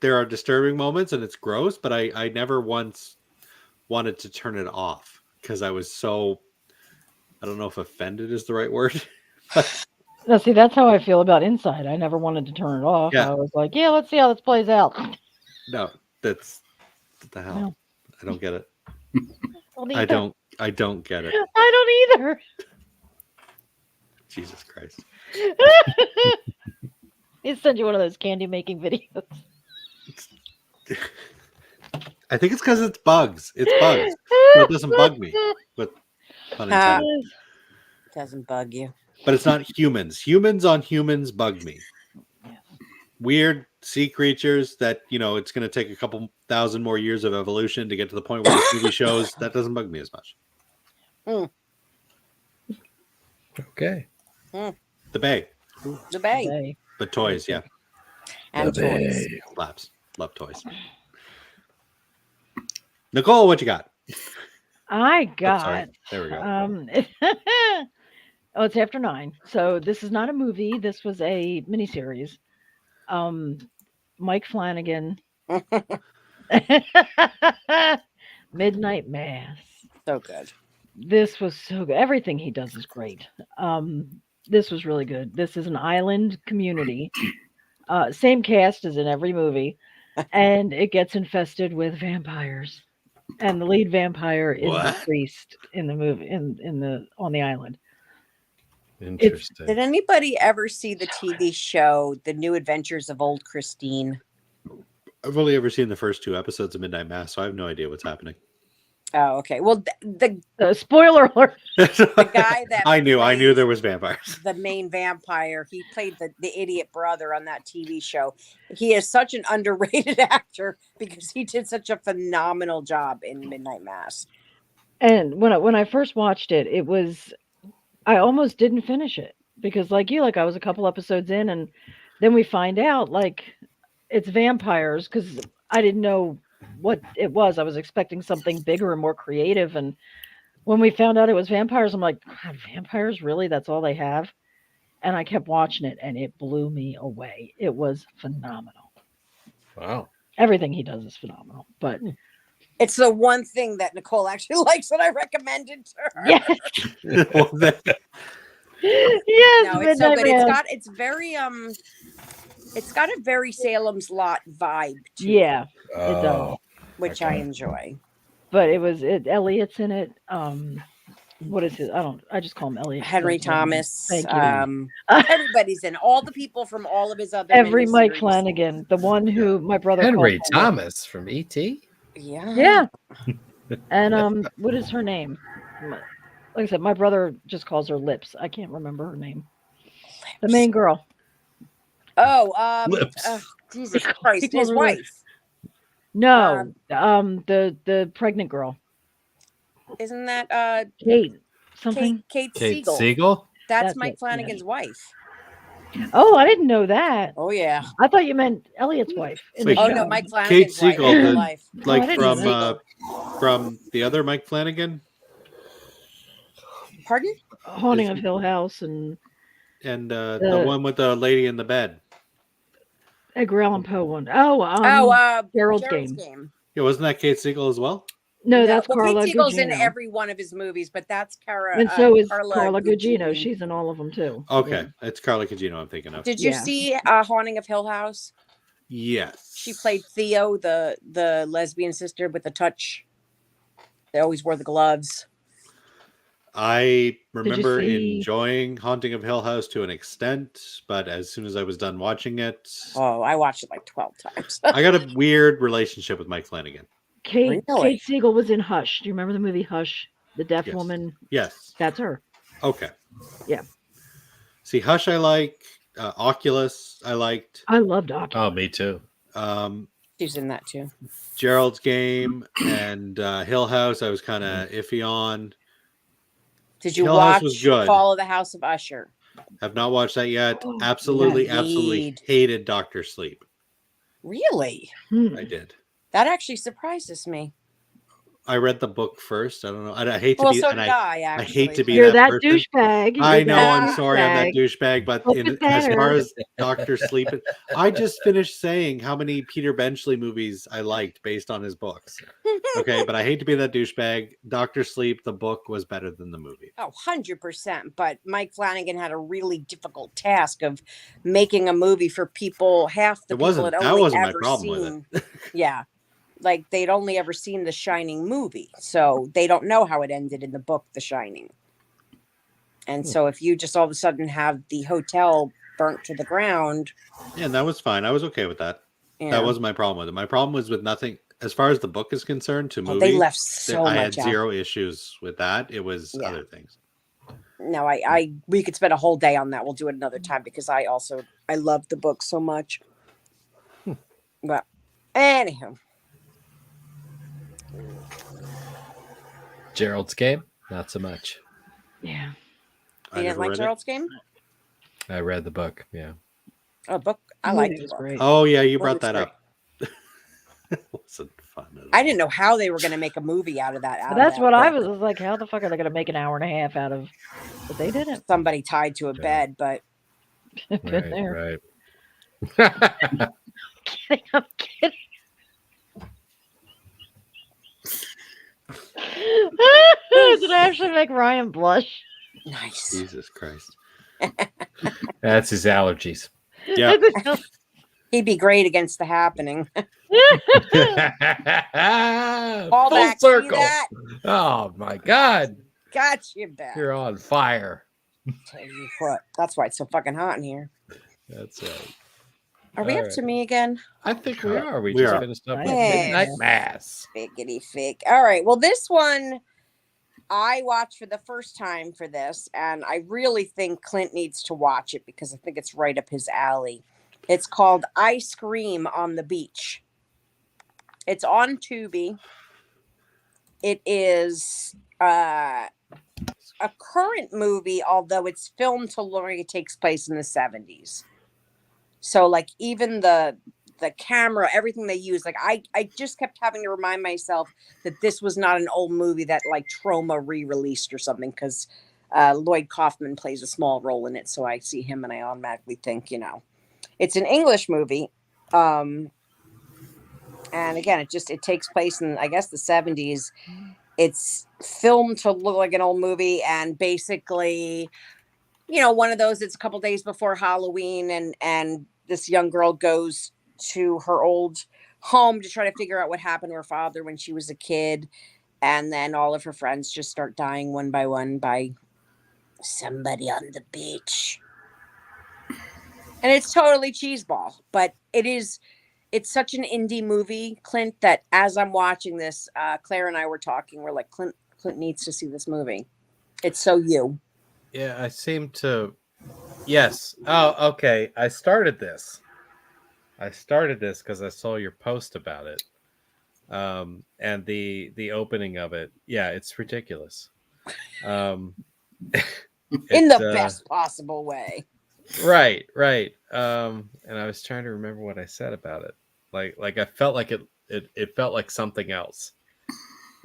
There are disturbing moments and it's gross, but I never once wanted to turn it off because I was so, I don't know if offended is the right word. No, see, that's how I feel about Inside. I never wanted to turn it off. Yeah. I was like, yeah, let's see how this plays out. No, that's what the hell. No. I don't get it. Don't I either. don't get it. I don't either. Jesus Christ. He'll send you one of those candy making videos. I think it's because it's bugs. It's bugs. So it doesn't bug me. But pun intended. Doesn't bug you. But it's not humans. Humans on humans bug me. Weird sea creatures that, it's going to take a couple thousand more years of evolution to get to the point where the TV shows. That doesn't bug me as much. Okay. The Bay. The Bay. Bay. But toys, yeah. And The toys. Bay. Slaps. Love toys. Nicole, what you got? I Oh, got sorry. There we go. oh, it's after 9. So this is not a movie. This was a miniseries. Mike Flanagan. Midnight Mass. So good. This was so good. Everything he does is great. This was really good. This is an island community. Same cast as in every movie. And it gets infested with vampires. And the lead vampire is the What? priest in the movie on the island. Interesting. Did anybody ever see the TV show The New Adventures of Old Christine? I've only ever seen the first 2 episodes of Midnight Mass, so I have no idea what's happening. Oh, okay. Well, the Spoiler alert. guy that I knew plays there was vampires. the main vampire, he played the idiot brother on that TV show. He is such an underrated actor because he did such a phenomenal job in Midnight Mass. And when I first watched it, it was I almost didn't finish it because, like you, like I was a couple episodes in, and then we find out like it's vampires because I didn't know what it was. I was expecting something bigger and more creative, and when we found out it was vampires, I'm like, God, vampires, really? That's all they have? And I kept watching it, and it blew me away. It was phenomenal. Wow. Everything he does is phenomenal. But It's the one thing that Nicole actually likes that I recommended to her. yes, Well, then- yes, No, it's so Midnight good. It's Man. got it's got a very Salem's Lot vibe to it, Yeah, Oh, does. which okay. I enjoy. but Elliot's in it. What is it? I just call him Elliot. 'cause Henry that's what I know. Thomas. Thank you. Everybody's in. All the people from all of his other Every Mike miniseries. Flanagan, the one who my brother Henry calls Thomas from E ET. Yeah. Yeah. And what is her name? Like I said, my brother just calls her Lips. I can't remember her name. The main girl. Oh, Lips. Jesus He Christ, calls his her wife. No, the pregnant girl, Isn't that Kate something. Kate Kate Siegel? Siegel. That's That's Mike it, yes. Flanagan's wife. Oh, I didn't know that. Oh yeah. I thought you meant Elliot's wife in Wait, the Oh show. no, Mike Kate Flanagan's wife Siegel, in real the- life. I like didn't from know from the other Mike Flanagan Pardon? Haunting of Hill House and and the The- one with the lady in the bed. Edgar Allan Poe one. Oh, Gerald's Game. Yeah, wasn't that Kate Siegel as well? No, that's well, Carla Kate Siegel's in Gugino. every one of his movies, but that's And so is Carla Carla Gugino. Gugino. She's in all of them too. Okay, it's Carla Cugino I'm thinking of. Did you Yeah. see Haunting of Hill House? Yes. She played Theo, the lesbian sister with the touch. They always wore the gloves. I remember see- enjoying Haunting of Hill House to an extent, but as soon as I was done watching it, Oh, I watched it like 12 times. I got a weird relationship with Mike Flanagan. Kate Really? Siegel was in Hush. Do you remember the movie Hush? The deaf Yes. woman. Yes. That's her. Okay. Yeah. See, Hush I like. Oculus I liked. I loved Oculus. Oh, me too. She's in that too. Gerald's Game and Hill House I was kind of iffy on. Did you Hill House watch was good. Fall of the House of Usher? Have not watched that yet. Oh, Absolutely need. hated Dr. Sleep. Really? Hmm. I did. That actually surprises me. I read the book first. I don't know. I hate to Well, be. so and did I. Actually, I hate to be You're that person. douchebag. I You're know. that I'm sorry. I'm that douchebag. But Hope it's as far better. as Doctor Sleep, I just finished saying how many Peter Benchley movies I liked based on his books. Okay, but I hate to be that douchebag. Doctor Sleep, the book was better than the movie. Oh, 100%. But Mike Flanagan had a really difficult task of making a movie for people. Half the It people wasn't- had that only wasn't my ever problem with seen. Yeah. Like they'd only ever seen the Shining movie. So they don't know how it ended in the book, The Shining. And so if you just all of a sudden have the hotel burnt to the ground. Yeah, and that was fine. I was okay with that. You That know, wasn't my problem with it. My problem was with nothing. As far as the book is concerned, to movie, they left so I much had out. zero issues with that. It was Yeah. other things. No, we could spend a whole day on that. We'll do it another time because I love the book so much. But anyhow, Gerald's Game, not so much. Yeah. I you didn't never like read it. Gerald's Game? I read the book. Yeah. Oh, book. I The liked movie the was book. great. Oh yeah, you Well, brought it's that great. up. It wasn't fun. At I all. didn't know how they were going to make a movie out of that. But that's what I was like. How the fuck are they going to make an hour and a half out of? But they didn't. Somebody tied to a bed, but Been there. Right. I'm kidding. Did I actually make Ryan blush? nice. Jesus Christ. That's his allergies. Yeah. He'd be great against The Happening. Call Full back. See circle. that? Oh my God. Got you back. You're on fire. Tell you what. That's why it's so fucking hot in here. That's right. Are we All up right. to me again? I think we are. We We just are. finished up with Yeah. Midnight Mass. Figgity fig. All right. Well, this one I watched for the first time for this, and I really think Clint needs to watch it because I think it's right up his alley. It's called I Scream on the Beach. It's on Tubi. It is a current movie, although it's filmed to look like it takes place in the 70s. So like even the camera, everything they use, like I just kept having to remind myself that this was not an old movie that like Trauma re-released or something, because Lloyd Kaufman plays a small role in it. So I see him and I automatically think, you know, it's an English movie. And again, it takes place in, I guess, the 70s. It's filmed to look like an old movie, and basically, you know, one of those, it's a couple days before Halloween, and this young girl goes to her old home to try to figure out what happened to her father when she was a kid, and then all of her friends just start dying one by somebody on the beach. And it's totally cheeseball, but it's such an indie movie, Clint, that as I'm watching this, Claire and I were talking, we're like, Clint needs to see this movie. It's so you. Yeah, I seem to. Yes. Oh, okay. I started this because I saw your post about it, and the opening of it. Yeah, it's ridiculous. In It, the best possible way. right. And I was trying to remember what I said about it. Like I felt like it felt like something else.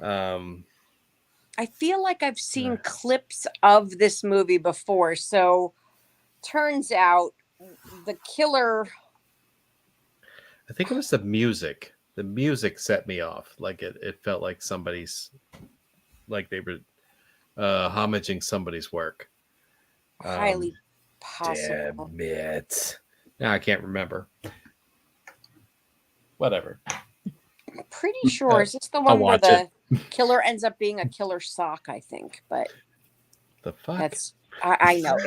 I feel like I've seen Yes. clips of this movie before. So turns out the killer. I think it was the music. The music set me off. Like it felt like somebody's, like they were homaging somebody's work. Highly possible. Damn it. Now I can't remember. Whatever. I'm pretty sure. Is this the I'll one where watch the killer ends up being a killer sock, I think. But The fuck? that's I know.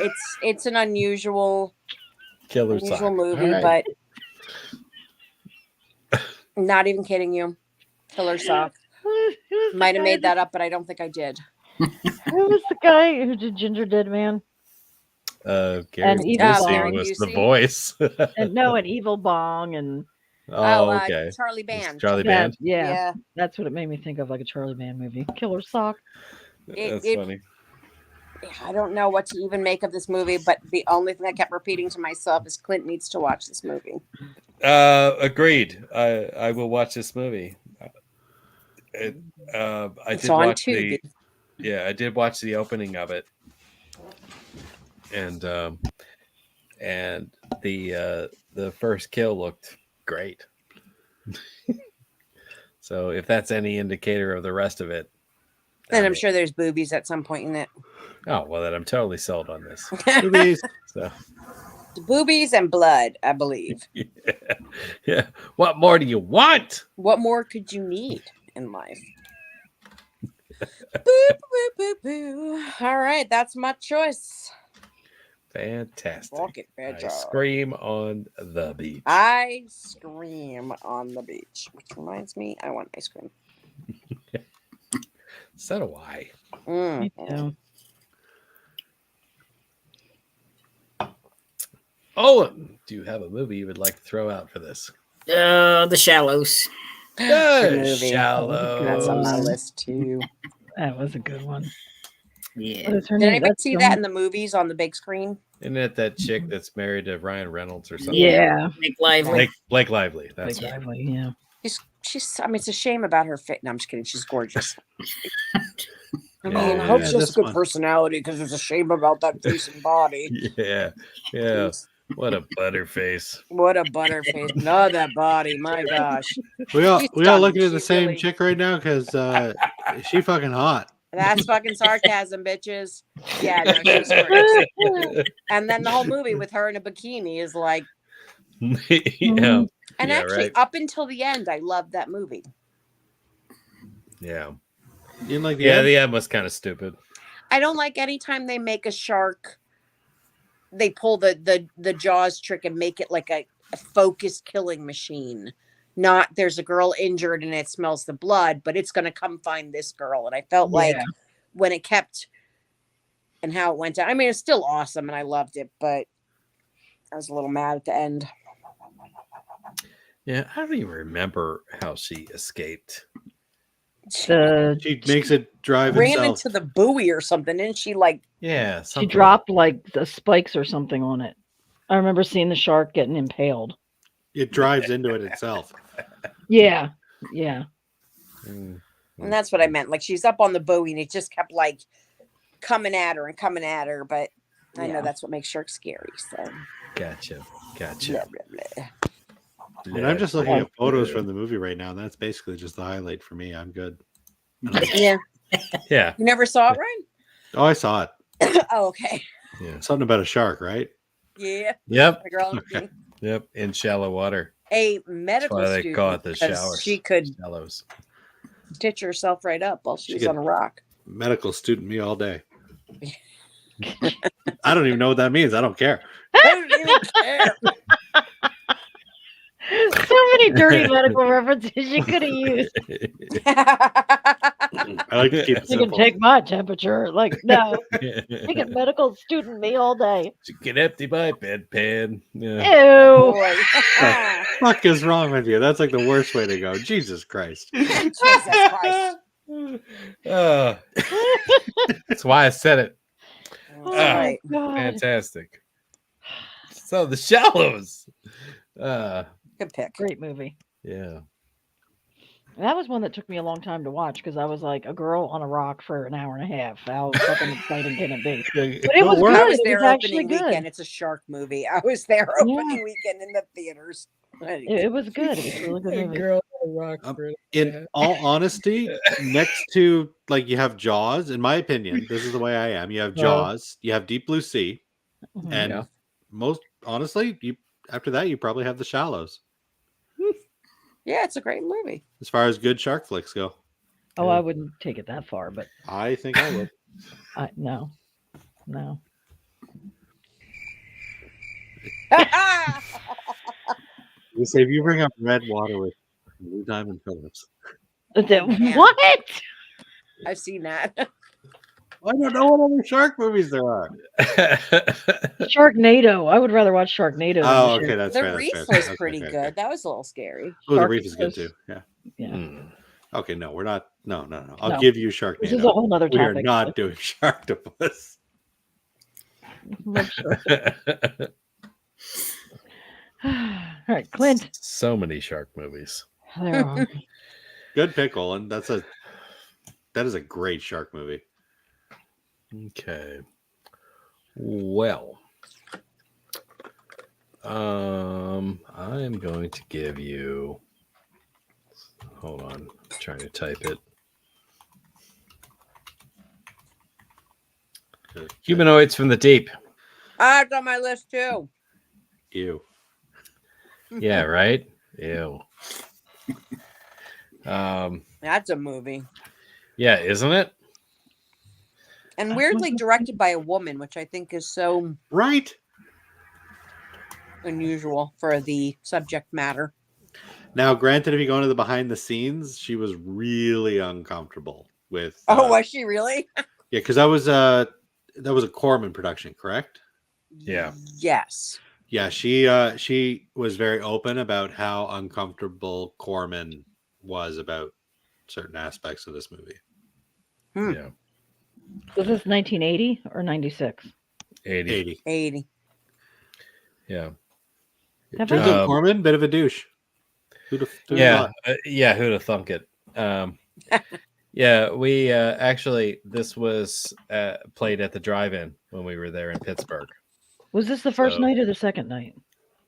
It's an unusual Killer unusual sock. movie, All right. but not even kidding you. Killer sock. Might have made that up, but I don't think I did. Who was the guy who did Ginger Dead Man? Gary And Evil Busey Bong. was the Busey. voice. And no, and Evil Bong and Okay. Charlie It's Band. Charlie that. Band. Yeah, that's what it made me think of, like a Charlie Band movie. Killer sock. That's It- funny. I don't know what to even make of this movie, but the only thing I kept repeating to myself is Clint needs to watch this movie. Agreed. I will watch this movie. I It's did on watch Tubi. I did watch the opening of it, and the first kill looked great. So if that's any indicator of the rest of it, And I'm sure there's boobies at some point in it. Oh well, then I'm totally sold on this. Movies. So Boobies and blood, I believe. yeah. What more do you want? What more could you need in life? Boop, boop, boop, boop. All right, that's my choice. Fantastic. Walk it, I bitch. scream on the beach. I scream on the beach, which reminds me, I want ice cream. So do I. Me Mm. too. Oh, do you have a movie you would like to throw out for this? The Shallows. Good movie. Shallow. That's on my Good. list too. That was a good one. Yeah. What is her Did name? anybody That's see the that one- in the movies on the big screen? Isn't it that chick that's married to Ryan Reynolds or something? Yeah. Make Lively. Blake Lively. That's Blake right. Lively, yeah. She's. I mean, it's a shame about her fit. No, I'm just kidding. She's gorgeous. I mean, Yeah, I hope yeah, she has this a good one. personality, because there's a shame about that face and body. Yeah. What a butterface. What a butterface. No, that body. My gosh. We all She's looking stunning. at the She same really- chick right now because she fucking hot. That's fucking sarcasm, bitches. Yeah, no, she's gorgeous. And then the whole movie with her in a bikini is like, Yeah. and Yeah, actually, right. up until the end, I loved that movie. Yeah. You didn't like the Yeah, end? the end was kind of stupid. I don't like anytime they make a shark, they pull the Jaws trick and make it like a focused killing machine. Not there's a girl injured and it smells the blood, but it's going to come find this girl. And I felt like Yeah. when it kept and how it went down, I mean, it's still awesome and I loved it, but I was a little mad at the end. Yeah, I don't even remember how she escaped. the She makes it drive ran itself. into the buoy or something, didn't she? Like, Yeah, she something dropped like the spikes or something on it. I remember seeing the shark getting impaled. It drives into it itself. Yeah, yeah. Mm. and that's what I meant. Like, she's up on the buoy, and it just kept like coming at her and coming at her. But I know Yeah. that's what makes sharks scary. So, Gotcha. blah, Gotcha. blah, blah. And I'm just looking at photos from the movie right now, and that's basically just the highlight for me. I'm good. Yeah, Yeah. you never saw it, Ryan? Oh, I saw it. Oh, okay. Yeah. Something about a shark, right? Yeah, Yep. the girl in Okay. pink. Yep. In shallow water. A That's medical why they student, call it the because showers. she could Shallows. stitch herself right up while she She was could- on a rock. Medical student me all day. I don't even know what that means. I don't care. I don't even care. So many dirty medical references you could have used. I like to keep it You can simple. take my temperature. Like, no, you can medical student me all day. You can empty my bedpan. Yeah. Ew. Boy. Fuck is wrong with you? That's like the worst way to go. Jesus Christ. Jesus Christ. That's why I said it. Oh, Right. God. Fantastic. So the shallows. Good pick. Great movie. Yeah. That was one that took me a long time to watch because I was like a girl on a rock for an hour and a half. How fucking exciting can it be? But it was work. good. I was It there was actually opening good. weekend. It's a shark movie. I was there opening weekend in the theaters. It was good. It was a really good movie. Girl on a rock for an hour and a In half. all honesty, next to like you have Jaws, in my opinion, this is the way I am. You have Jaws, you have Deep Blue Sea, Mhm. and Yeah. most honestly, you after that you probably have The Shallows. Yeah, it's a great movie. As far as good shark flicks go, Oh, I wouldn't take it that far, but I think I would. no. You say if you bring up Red Water with Blue Diamond Phillips, man. What? I've seen that. I don't know what other shark movies there are. Sharknado. I would rather watch Sharknado. than Oh, the okay, that's The fair. Reef that's fair. was Okay, pretty okay, good. okay. That was a little scary. Oh, the Shark Reef is good was- too. Yeah. Yeah. Mm. Okay, no, we're not. No. I'll No. give you This is a Sharknado. whole nother We are topic. not doing Sharktopus. Love Shark. All right, Clint. So many shark movies. There are. Good pick, Olin. That is a great shark movie. Okay. Well, I'm going to give you. Hold on, I'm trying to type it. Humanoids from the deep. It's on my list too. Ew. Yeah, right. Ew. That's a movie. Yeah, isn't it? And weirdly directed by a woman, which I think is so Right. unusual for the subject matter. Now, granted, if you go into the behind the scenes, she was really uncomfortable with. Oh, was she really? Yeah, because that was a Corman production, correct? Yeah. Yes. Yeah, she was very open about how uncomfortable Corman was about certain aspects of this movie. Yeah. Was this 1980 or 96? 80. 80. Yeah. Have Turns I- out Corman, bit of a douche. Who'd Yeah. thought? Yeah. Who'd have thunk it? Yeah. We actually, this was played at the drive-in when we were there in Pittsburgh. Was this the first So- night or the second night?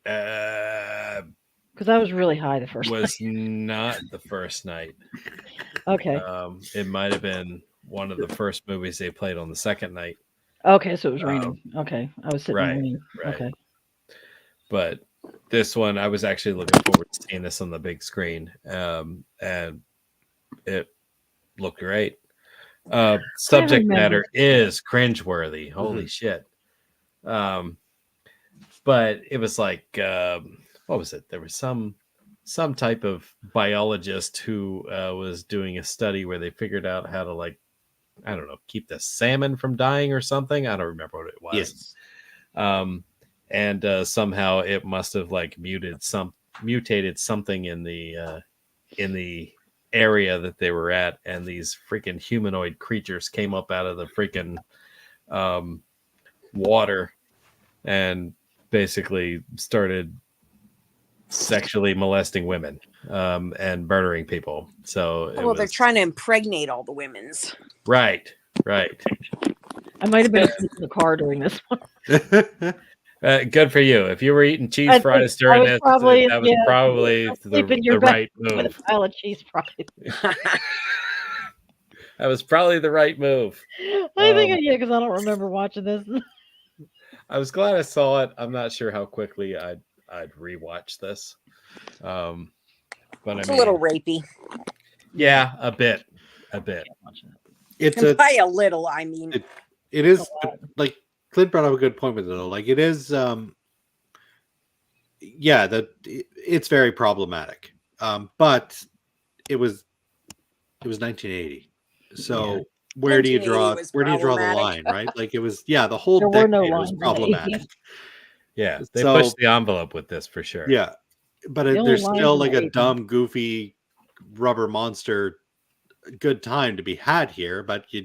Because I was really high the first night. Was not the first night. Okay. It might have been one of the first movies they played on the second night. Okay, so it was raining. Okay. I was sitting in right, the rain. right. Okay. But this one, I was actually looking forward to seeing this on the big screen, and it looked great. Subject remember. matter is cringeworthy. Holy shit! But it was like, what was it? There was some type of biologist who was doing a study where they figured out how to, like, I don't know, keep the salmon from dying or something. I don't remember what it was. Yes. And somehow it must have like mutated something in the area that they were at, and these freaking humanoid creatures came up out of the freaking water and basically started sexually molesting women and murdering people. So Well, they're trying to impregnate all the women's. right. I might have been asleep in the car during this one. Good for you. If you were eating cheese I fries think during I was this, probably- that was yeah, probably Sleep in the your bed right with a move. pile of cheese fries. That was probably the right move. I think, yeah, because I don't remember watching this. I was glad I saw it. I'm not sure how quickly I'd rewatch this. But It's I a mean, little rapey. yeah, a bit. It's And a by a little, I mean. it is like Clint brought up a good point with it though. Like it is yeah, it's very problematic. But it was 1980. So where do you draw 1980 was the problematic. line, right? Like it was the whole There were no decade was lines in the problematic. 80s. Yeah, they So- pushed the envelope with this for sure. Yeah. But The only there's lines still in like the a 80s. dumb, goofy rubber monster good time to be had here, but you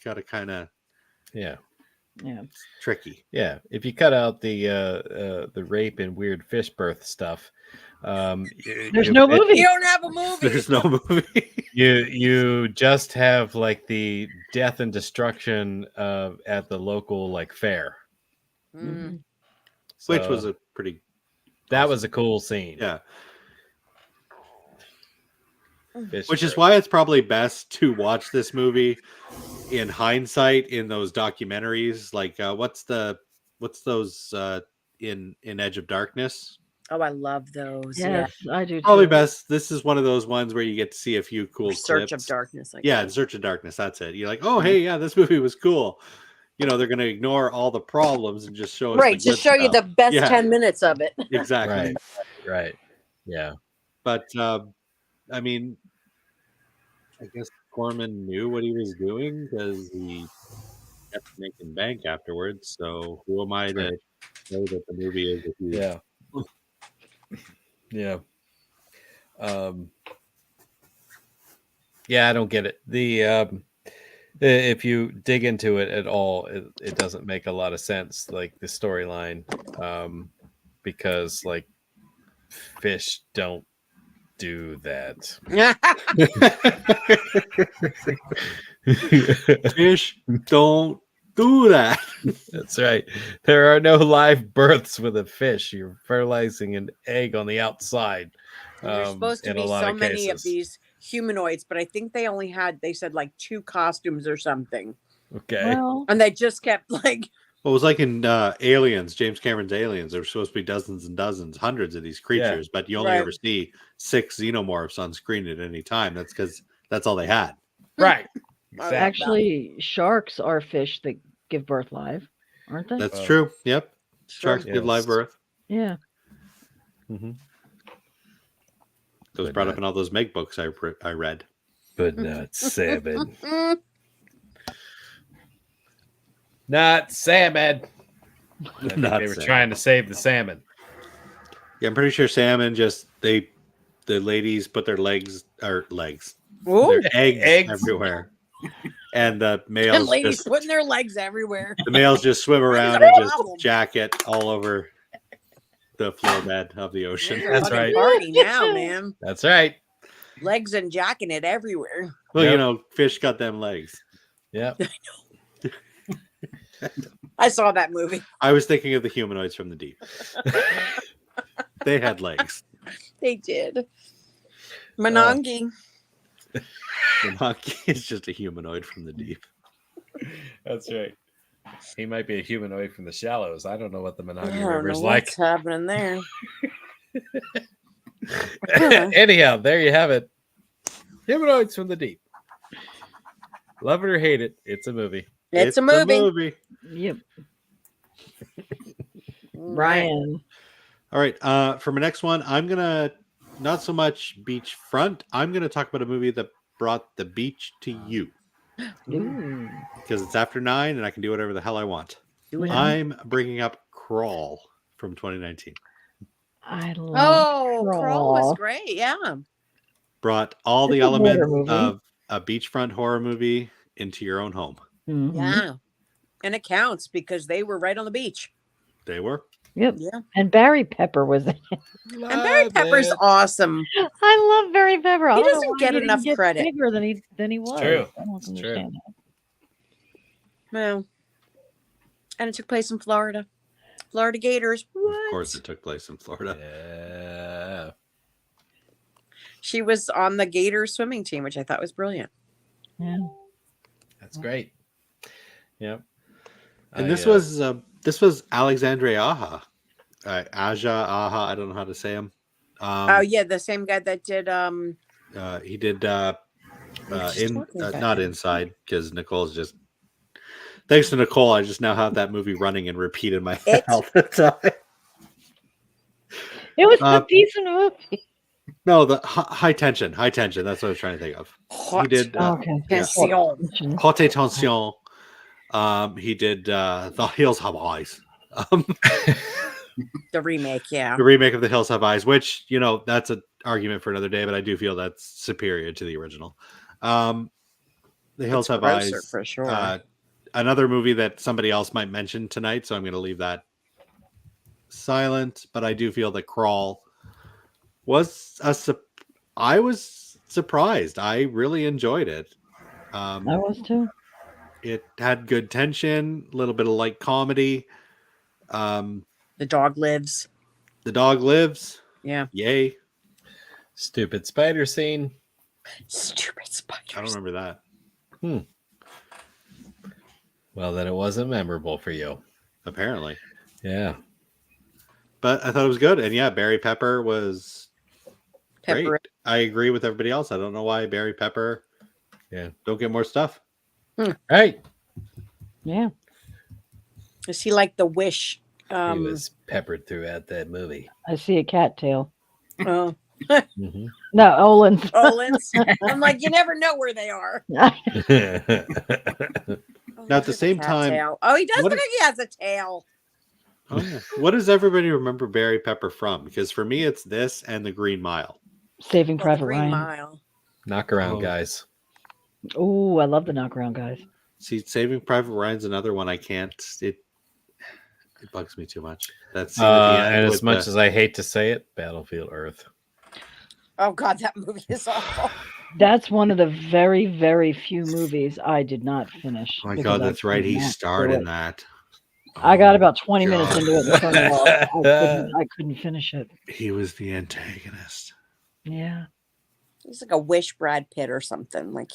gotta kind of Yeah. Yeah. tricky. Yeah. If you cut out the rape and weird fish birth stuff, There's no movie. You don't have a movie. There's no movie. You just have like the death and destruction at the local like fair, Mm. Which So was a pretty that was a cool scene. yeah. Fish Which is birth. why it's probably best to watch this movie in hindsight in those documentaries. Like what's those in Edge of Darkness? Oh, I love those. Yes, I do. Probably too. best. This is one of those ones where you get to see a few cool Search clips. of Darkness. Yeah, in Search of Darkness. That's it. You're like, oh, hey, yeah, this movie was cool. You know, they're going to ignore all the problems and just show us Right, the just good show you stuff. the best Yeah. 10 minutes of it. Exactly. Right. Yeah. But I mean, I guess Corman knew what he was doing because he kept making bank afterwards. So who am I to know that the movie is? Yeah. Yeah. Yeah, I don't get it. If you dig into it at all, it doesn't make a lot of sense, like the storyline, because like fish don't do that. Fish don't do that. That's right. There are no live births with a fish. You're fertilizing an egg on the outside. There's supposed to in a be lot so of many of cases. these humanoids, but I think they said like 2 costumes or something. Okay. Well, And they just kept like, Well, it was like in Aliens, James Cameron's Aliens. There were supposed to be dozens and dozens, hundreds of these creatures, but you only Right. ever see 6 xenomorphs on screen at any time. That's because that's all they had. Right. Exactly. actually, sharks are fish that give birth live, aren't they? That's Oh. true. Yep. sure. Sharks give live Yes. birth. Yeah. Mm-hmm. It was But brought not- up in all those Meg books I read. But not salmon. Mm, Not salmon. I think Not they were salmon. trying to save the salmon. Yeah, I'm pretty sure salmon the ladies put their legs, ooh, their eggs, Eggs. everywhere, and the and males ladies just putting their legs everywhere. swim around the and just problem? jacket all over the floor bed of the ocean. You're That's fucking right. Party now, man. That's right. Legs and jacking it everywhere. Well, Yep. you know, fish got them legs. Yep. I saw that movie. I was thinking of the humanoids from the deep. They had legs. They did. Monongi. The monkey is just a humanoid from the deep. That's right. He might be a humanoid from the shallows. I don't know what the I Monongahela don't River is know like. what's happening there. Anyhow, there you have it. Humanoids from the deep. Love it or hate it, it's a movie. It's a movie. Yep. Right. Ryan. All right. For my next one, I'm gonna not so much beachfront. I'm gonna talk about a movie that brought the beach to you Ooh. because it's after 9 and I can do whatever the hell I want. Do it. I'm bringing up Crawl from 2019. I love Oh, Crawl was Crawl. great. Yeah. brought all the It's a water elements movie. of a beachfront horror movie into your own home. Mhm. Yeah. And it counts because they were right on the beach. They were. Yep. Yeah. And Barry Pepper was in it. And Barry Pepper's awesome. I love Barry Pepper. I He don't know doesn't why get he didn't enough get credit. bigger than he was. true. I don't It's true. understand that. Well, and it took place in Florida. Florida Gators. What? Of course, it took place in Florida. Yeah. She was on the Gators swimming team, which I thought was brilliant. Yeah. That's great. Yep. And this was Alexandre Aja. I don't know how to say him. Oh yeah, the same guy that did He did just talking about not him. Inside, because Nicole's just thanks to Nicole, I just now have that movie running and repeat in my head It? all the time. It was Uh, a decent movie. No, the high tension. That's what I was trying to think of. Hot He did Okay. Tension. Haute Tension. He did The Hills Have Eyes. The remake, yeah. The remake of The Hills Have Eyes, which, you know, that's an argument for another day, but I do feel that's superior to the original. The Hills It's Have grosser, Eyes. for sure. Another movie that somebody else might mention tonight, so I'm going to leave that silent, but I do feel that Crawl was I was surprised. I really enjoyed it. I was too. It had good tension, a little bit of light comedy. The dog lives. The dog lives. Yeah. Yay. Stupid spider scene. Stupid spiders. I don't remember that. Well, then it wasn't memorable for you. Apparently. Yeah. But I thought it was good. And yeah, Barry Pepper was great. Pepper. I agree with everybody else. I don't know why Barry Pepper don't get more stuff. Right. Yeah. Is he like the Wish? He was peppered throughout that movie. I see a cattail. Oh, Mhm. No, Olin's. Olins. I'm like, you never know where they are. Now, at the There's a same time, cattail. Oh, he does what look like he has a tail. Oh, yeah. What does everybody remember Barry Pepper from? Because for me, it's this and The Green Mile. Saving Well, the Private Green Ryan. Mile. Knock around, Oh. guys. Oh, I love the knockaround guys. See, Saving Private Ryan's another one I can't. It bugs me too much. That's And as much as I hate to say it, Battlefield Earth. Oh God, that movie is awful. That's one of the very, very few movies I did not finish. Oh my because God, I that's right. could He not starred do in it. that. I got Oh, about 20 minutes God. into it and turned it off. I couldn't finish it. He was the antagonist. Yeah. He's like a Wish Brad Pitt or something. Like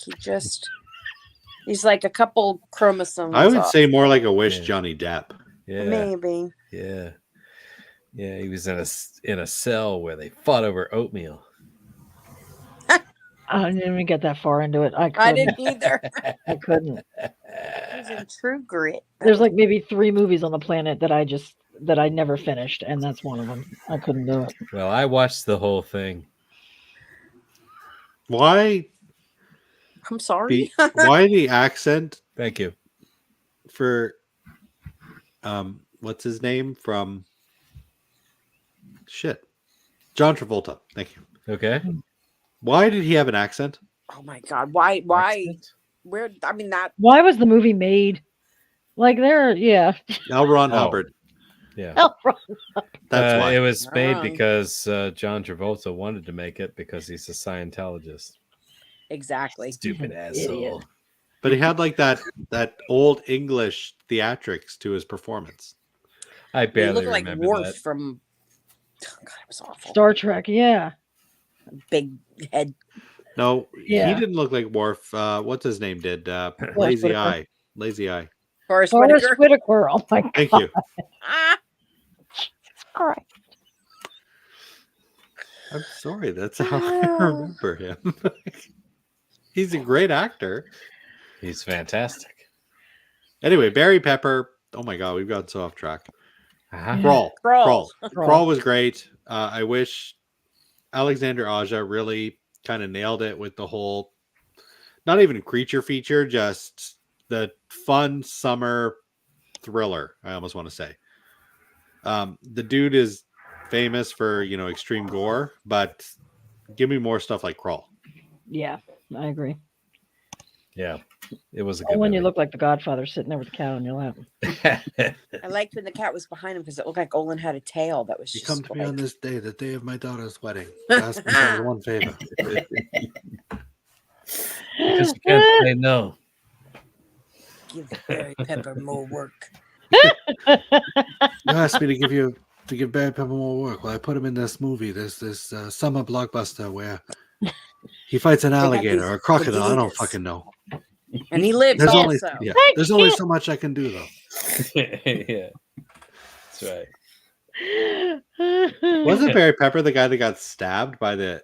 he's like a couple chromosomes. I would off. say more like a Wish Yeah. Johnny Depp. Yeah. Maybe. Yeah. Yeah, he was in a cell where they fought over oatmeal. I didn't even get that far into it. I I couldn't. didn't either. I couldn't. He was in True Grit. There's like maybe 3 movies on the planet that I never finished, and that's one of them. I couldn't do it. Well, I watched the whole thing. Why I'm sorry. why the accent Thank you. for what's his name from John Travolta. Thank you. Okay. Why did he have an accent? Oh my God. Why? Accent? Where? I mean, that. Why was the movie made? Like yeah. L. Ron Oh. Hubbard. Yeah. That's why. It was made Oh. because John Travolta wanted to make it because he's a Scientologist. Exactly. Stupid Idiot. asshole. But he had like that old English theatrics to his performance. I He barely looked like remember Worf that. from. Oh God, it was awful. Star Trek, yeah. Big head. No, Yeah. he didn't look like Worf. What's his name did? Whitaker. Lazy Eye. Forrest Forrest Whitaker. Whitaker. Oh my God. Thank you. Ah, All right. I'm sorry. That's how I remember him. He's a great actor. He's fantastic. Anyway, Barry Pepper. Oh my God, we've gotten so off track. Uh-huh. Crawl. Crawl. Crawl was great. I wish Alexander Aja really kind of nailed it with the whole, not even creature feature, just the fun summer thriller. I almost want to say. The dude is famous for extreme gore, but give me more stuff like Crawl. Yeah, I agree. Yeah, it was a good When you movie. look like the Godfather sitting there with the cow in your lap. I liked when the cat was behind him because it looked like Olin had a tail that was You just come to me on like- this day, the day of my daughter's wedding. Ask me for one favor. Because you can't say no. Give Barry Pepper more work. You asked me to give Barry Pepper more work. Well, I put him in this movie. There's this summer blockbuster where he fights an got alligator these or a crocodile. I don't alligators. fucking know. And he lives There's also. there's only so much I can do though. Yeah, that's right. Wasn't Barry Pepper the guy that got stabbed by the?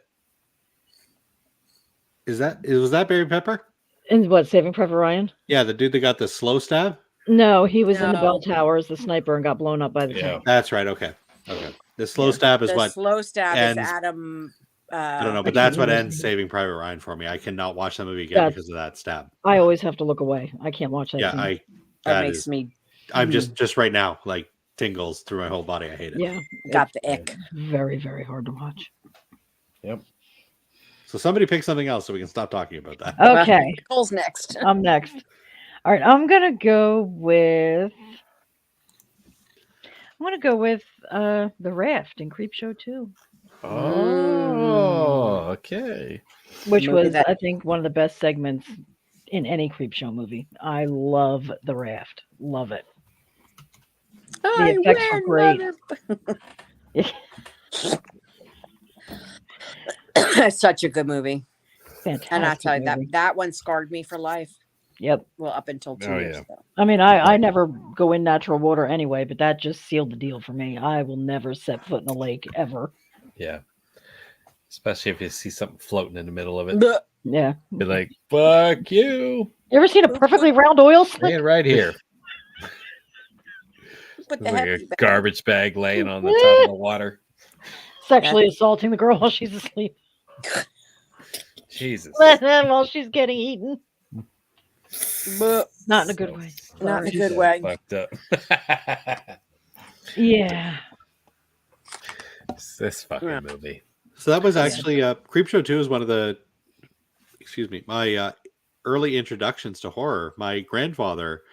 Was that Barry Pepper? And what, Saving Private Ryan? Yeah, the dude that got the slow stab. No, he was in the No. bell tower as the sniper and got blown up by the Yeah. tank. That's right. Okay. The slow stab is The what slow stab ends- is Adam. I don't know, I but that's can't what remember ends his name. Saving Private Ryan for me. I cannot watch that movie again That's- because of that stab. I always have to look away. I can't watch that Yeah, scene. that That makes is. me I'm just right now like tingles through my whole body. I hate it. Yeah, got it's the ick. very, very hard to watch. Yep. So somebody pick something else so we can stop talking about that. Okay, Nicole's next. I'm next. All right, I'm gonna go with The Raft in Creepshow 2, Oh, okay. which Movie was, that- I think, one of the best segments in any Creepshow movie. I love The Raft. Love it. I effects were great. It's such a good movie. Fantastic. And I tell you movie. that one scarred me for life. Yep. Well, up until 2 Oh, years yeah. ago. I mean, I never go in natural water anyway, but that just sealed the deal for me. I will never set foot in a lake ever. Yeah. Especially if you see something floating in the middle of it. Blech. Yeah. Be like, fuck you. You ever seen a perfectly round oil slick? Laying right here. Put the Like happy a back. garbage bag laying on the top of the water. Sexually assaulting the girl while she's asleep. Jesus. While she's getting eaten. Blech. Not in a good way. Not in a Sorry. good way. Fucked up. Yeah. It's this fucking Yeah. movie. So that was actually Creepshow 2 is one of the my early introductions to horror. My grandfather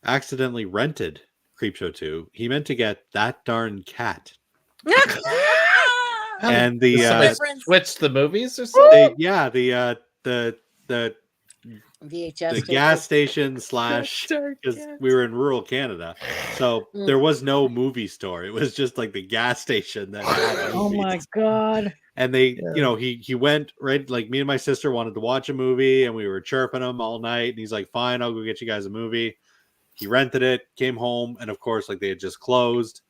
accidentally rented Creepshow 2. He meant to get That Darn Cat. And Did the somebody Reference. switch the movies or something? the VHS. the tape. gas station slash because we were in rural Canada, so Mm. there was no movie store. It was just like the gas station that had Oh movies. my god. And they, Yeah. he went right. Like me and my sister wanted to watch a movie, and we were chirping him all night. And he's like, "Fine, I'll go get you guys a movie." He rented it, came home, and of course, like they had just closed.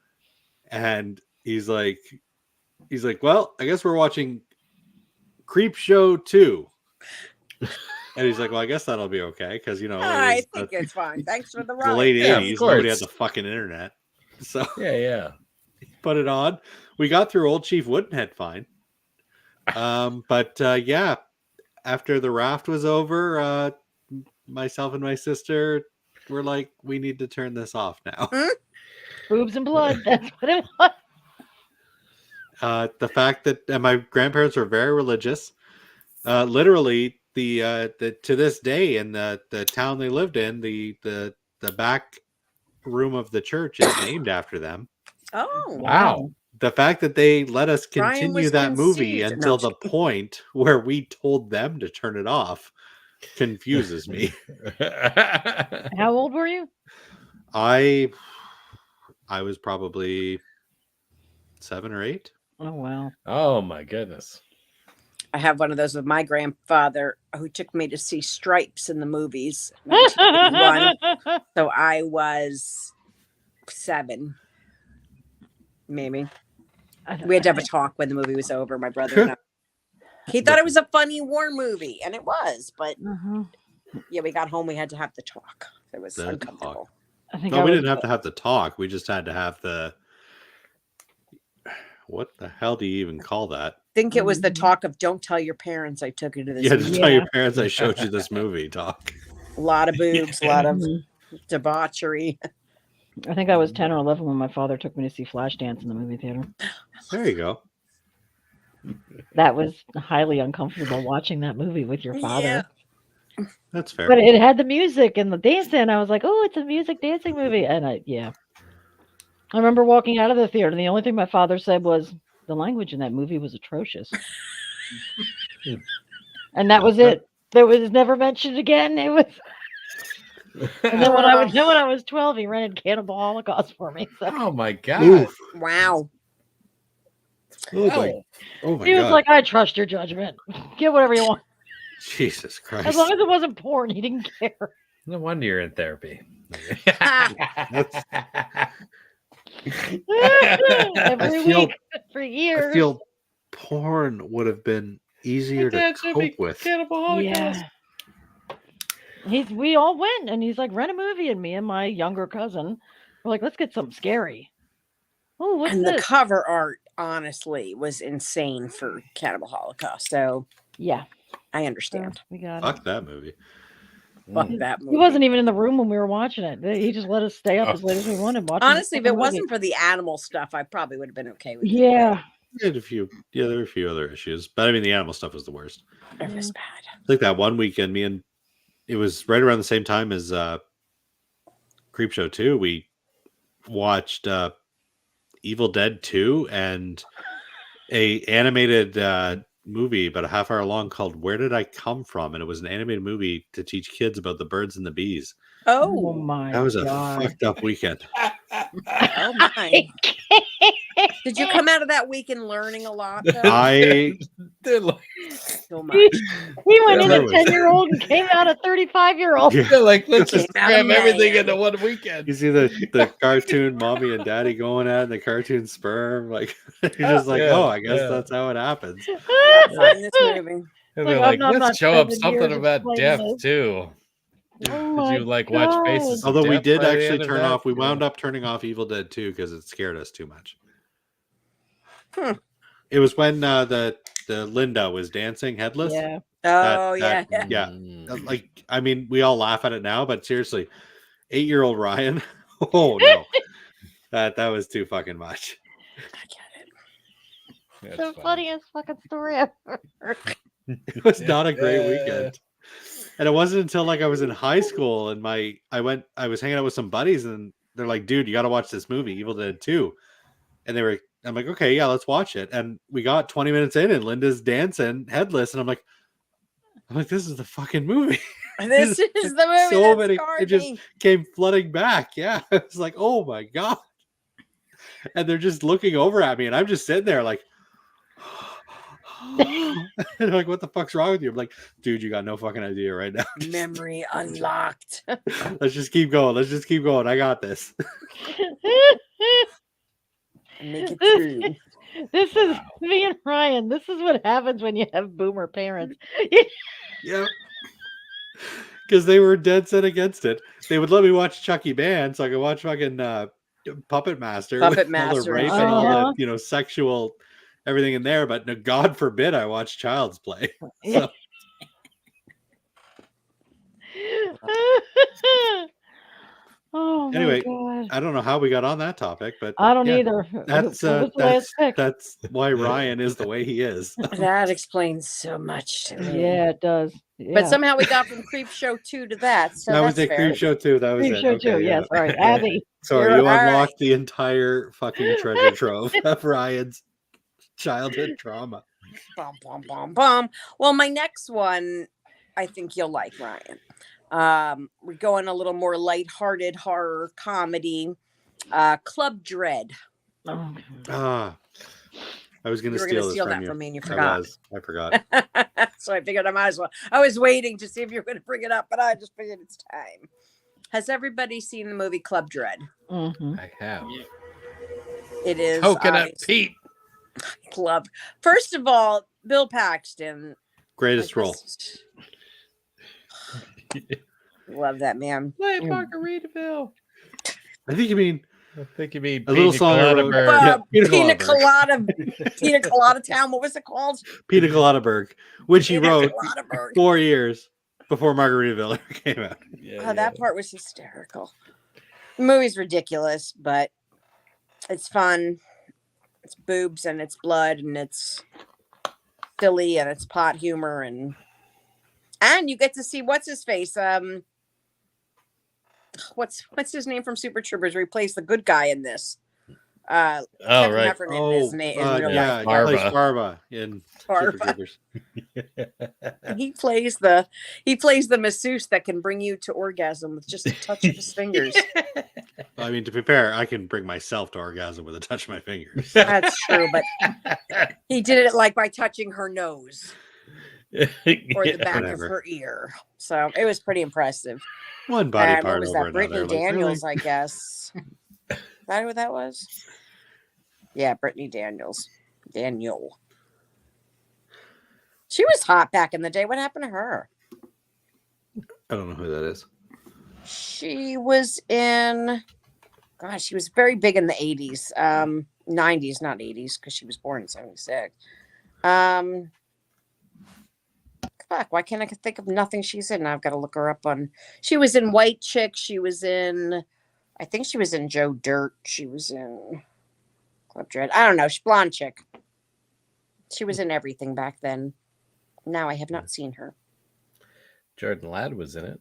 And he's like, "Well, I guess we're watching Creepshow 2." And he's like, "Well, I guess that'll be okay because it I was think it's fine. Thanks for the the ride. late Yeah, of 80s. Nobody had course. the fucking internet, so Yeah. put it on. We got through Old Chief Woodenhead fine. But yeah, after the raft was over, myself and my sister were like, we need to turn this off now. Boobs and blood. That's what it was. The fact that and my grandparents were very religious. Literally, the to this day in the town they lived in, the back room of the church is named after them. Oh, Wow. The fact that they let us Brian continue was that movie conceived. until No, the point where we told them to turn it off confuses me. How old were you? I was probably 7 or 8. Oh wow. Oh my goodness. I have one of those with my grandfather who took me to see Stripes in the movies. 1981. So I was 7, maybe. We had to have a talk when the movie was over, my brother and I. He thought it was a funny war movie, and it was. But Uh-huh. yeah, we got home, we had to have the talk. It was The uncomfortable. I think No, I we was, didn't have to have the talk. We just had to have the. What the hell do you even call that? I think it was the talk of don't tell your parents I took you to this Yeah, movie. to tell your parents I showed you this movie. Talk. A lot of boobs, a lot of Mhm. debauchery. I think I was 10 or 11 when my father took me to see Flashdance in the movie theater. There you go. that was highly uncomfortable watching that movie with your father. Yeah. That's fair. But it had the music and the dancing. I was like, oh, it's a music dancing movie. And I remember walking out of the theater, and the only thing my father said was, the language in that movie was atrocious. And that was it. That was never mentioned again. It was. And then when I was 12, he rented Cannibal Holocaust for me. So Oh my god. Oof. Wow. Oh my he was god. like, I trust your judgment. Get whatever you want. Jesus As Christ. long as it wasn't porn, he didn't care. No wonder you're in therapy. Every feel- week for years. I feel porn would have been easier to cope with. Yeah. We all went, and he's like, rent a movie, and me and my younger cousin were like, let's get something scary. Oh, what's And the this? cover art, honestly, was insane for Cannibal Holocaust. So Yeah, I so understand. we got it. Fuck that movie. Fuck that movie. He wasn't even in the room when we were watching it. He just let us stay up as late as we wanted. Watching Honestly, if the it movie. wasn't for the animal stuff, I probably would have been okay with it. Yeah. There were a few other issues, but I mean, the animal stuff was the worst. It was bad. I think that one weekend, it was right around the same time as Creepshow 2. We watched Evil Dead 2 and a animated movie about a half hour long called Where Did I Come From? And it was an animated movie to teach kids about the birds and the bees. Oh Oh, my That was a God. fucked up weekend. oh my. Did you come out of that weekend learning a lot, though? I They're like, So much. He went in a Literally. 10-year-old and came out a 35-year-old. Yeah. they're like, let's Came just out cram of everything man. into one weekend. You see the cartoon mommy and daddy going at it, and the cartoon sperm, like you're just like, Yeah, oh, I guess yeah. that's how it happens. Find this movie. And Like, they're I'm like, not let's show up spending something years about explaining death this. too. Oh Did my you like watch God. Faces? of Although we Death did by the actually end of turn that? off, we Yeah. wound up turning off Evil Dead 2 because it scared us too much. Hmm. It was when the Linda was dancing headless. Yeah. Oh, That- yeah. yeah. Mm. Like, I mean, we all laugh at it now, but seriously, 8-year-old Ryan, oh no, that was too fucking much. I get it. That's The funny. funniest fucking story ever. It was not a great weekend. And it wasn't until like I was in high school and I was hanging out with some buddies and they're like, dude, you got to watch this movie, Evil Dead 2. And I'm like, okay, yeah, let's watch it. And we got 20 minutes in and Linda's dancing headless. And I'm like, this is the fucking movie. This is the movie So that many, scarred it just me. came flooding back. Yeah. I was like, oh my God. And they're just looking over at me and I'm just sitting there like, and they're like, what the fuck's wrong with you? I'm like, dude, you got no fucking idea right now. Memory unlocked. Let's just keep going. I got this. Make it true. This is me and Ryan. This is what happens when you have boomer parents. Yep. Because they were dead set against it. They would let me watch Chucky Band so I could watch fucking Puppet Master. Puppet with all Master, the rape and all uh-huh. the, sexual everything in there. But no, God forbid I watch Child's Play. So, Oh Anyway, my God. I don't know how we got on that topic, but I don't yeah, either. That's What was the last pick? that's why Ryan is the way he is. That explains so much to me. Yeah, it does. Yeah. But somehow we got from Creep Show 2 to that. So that was that's the fair. Creep Show too. That was Creep it. Show Okay, too. yeah. Yes. All right, Abby. Sorry, You're you all unlocked right. the entire fucking treasure trove of Ryan's childhood trauma. Bum, bum, bum, bum. Well, my next one, I think you'll like, Ryan. We're going a little more lighthearted horror comedy. Club Dread. Oh, Ah, I was going You to were going to steal this steal from that you. from me and you I forgot. forgot. So I figured I might as well. I was waiting to see if you were going to bring it up, but I just figured it's time. Has everybody seen the movie Club Dread? mm-hmm. I have. It is Coconut Pete. Club. First of all, Bill Paxton. Greatest I role. just love that man. Play Margaritaville. I think you mean I think you mean a little Pina song I Colada wrote. Bird. Yeah, Pina Colada Town. What was it called? Pina Colada Berg, which he Pina wrote Colada Berg. 4 years before Margaritaville ever came out. Yeah, Oh, that part was hysterical. The movie's ridiculous, but it's fun. It's boobs and it's blood and it's silly and it's pot humor and you get to see what's his face. What's his name from Super Troopers? Where he plays the good guy in this. Oh, Kevin right. Heffernan in his name in real yeah, life. he plays Farva. Farva in Farva. Super Troopers. He plays the masseuse that can bring you to orgasm with just a touch of his fingers. I mean, to be fair, I can bring myself to orgasm with a touch of my fingers. That's true, but he did it like by touching her nose or the back of Whatever. her ear. So it was pretty impressive. One body And part what was over that? Brittany another. Like, Daniels, really? I guess. Is that who that was? Yeah, Brittany Daniels. Daniel. She was hot back in the day. What happened to her? I don't know who that is. She was in. Gosh, she was very big in the 80s. 90s, not 80s, because she was born in 76. Fuck, why can't I think of nothing she's in? I've got to look her up on. She was in White Chick. She was in. I think she was in Joe Dirt. She was in Club Dread. I don't know. She's blonde chick. She was in everything back then. Now I have not seen her. Jordan Ladd was in it.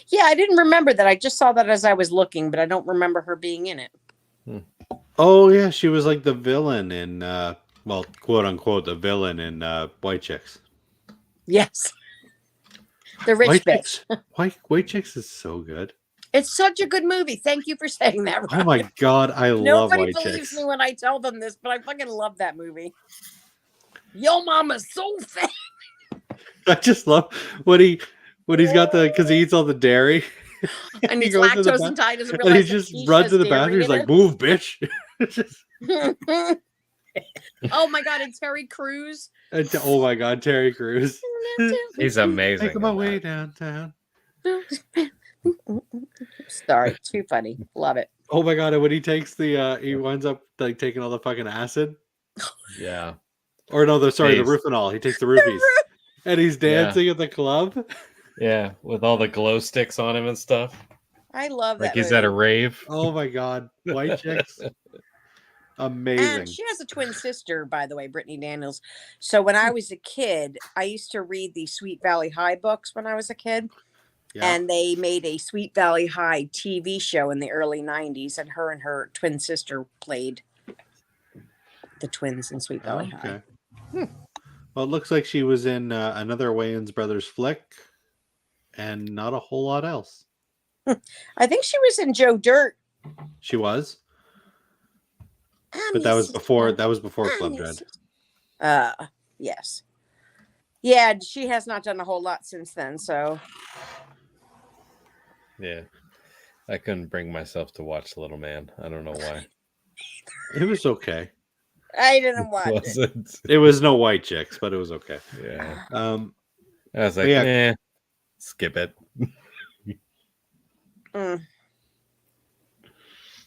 Yeah, I didn't remember that. I just saw that as I was looking, but I don't remember her being in it. Oh yeah, she was like the villain in well, quote unquote, the villain in White Chicks. Yes. The rich White bitch. Chicks, White Chicks is so good. It's such a good movie. Thank you for saying that. Oh my god, I love Nobody White believes Chicks. me when I tell them this, but I fucking love that movie. Yo mama's so fat. I just love when he's got because he eats all the dairy. And He he's goes to the lactose ba- and tie doesn't And realize he that just quiche runs has to the dairy bathroom. He's in like, it. "Move, bitch!" Just- Oh my god, and Terry Crews. oh my god, Terry Crews. He's amazing. Making my in way that. downtown. Sorry, too funny. Love it. Oh my god! And when he takes he winds up like taking all the fucking acid. Yeah. Or no, the Jeez. roofinol. He takes the roofies, and he's dancing at the club. Yeah. With all the glow sticks on him and stuff. I love Like that. he's at a movie. rave. Oh my god, White Chicks, amazing. And she has a twin sister, by the way, Brittany Daniels. So when I was a kid, I used to read the Sweet Valley High books when I was a kid. Yeah. And they made a Sweet Valley High TV show in the early 90s, and her twin sister played the twins in Sweet Valley High. Okay. Well, it looks like she was in another Wayans Brothers flick, and not a whole lot else. I think she was in Joe Dirt. She was, but that was before Club Dread. Yes. Yeah, she has not done a whole lot since then, so Yeah. I couldn't bring myself to watch Little Man. I don't know why. It was okay. I didn't watch Was it. it? It was no White Chicks, but it was okay. Yeah. I I was like, Yeah. skip it. That's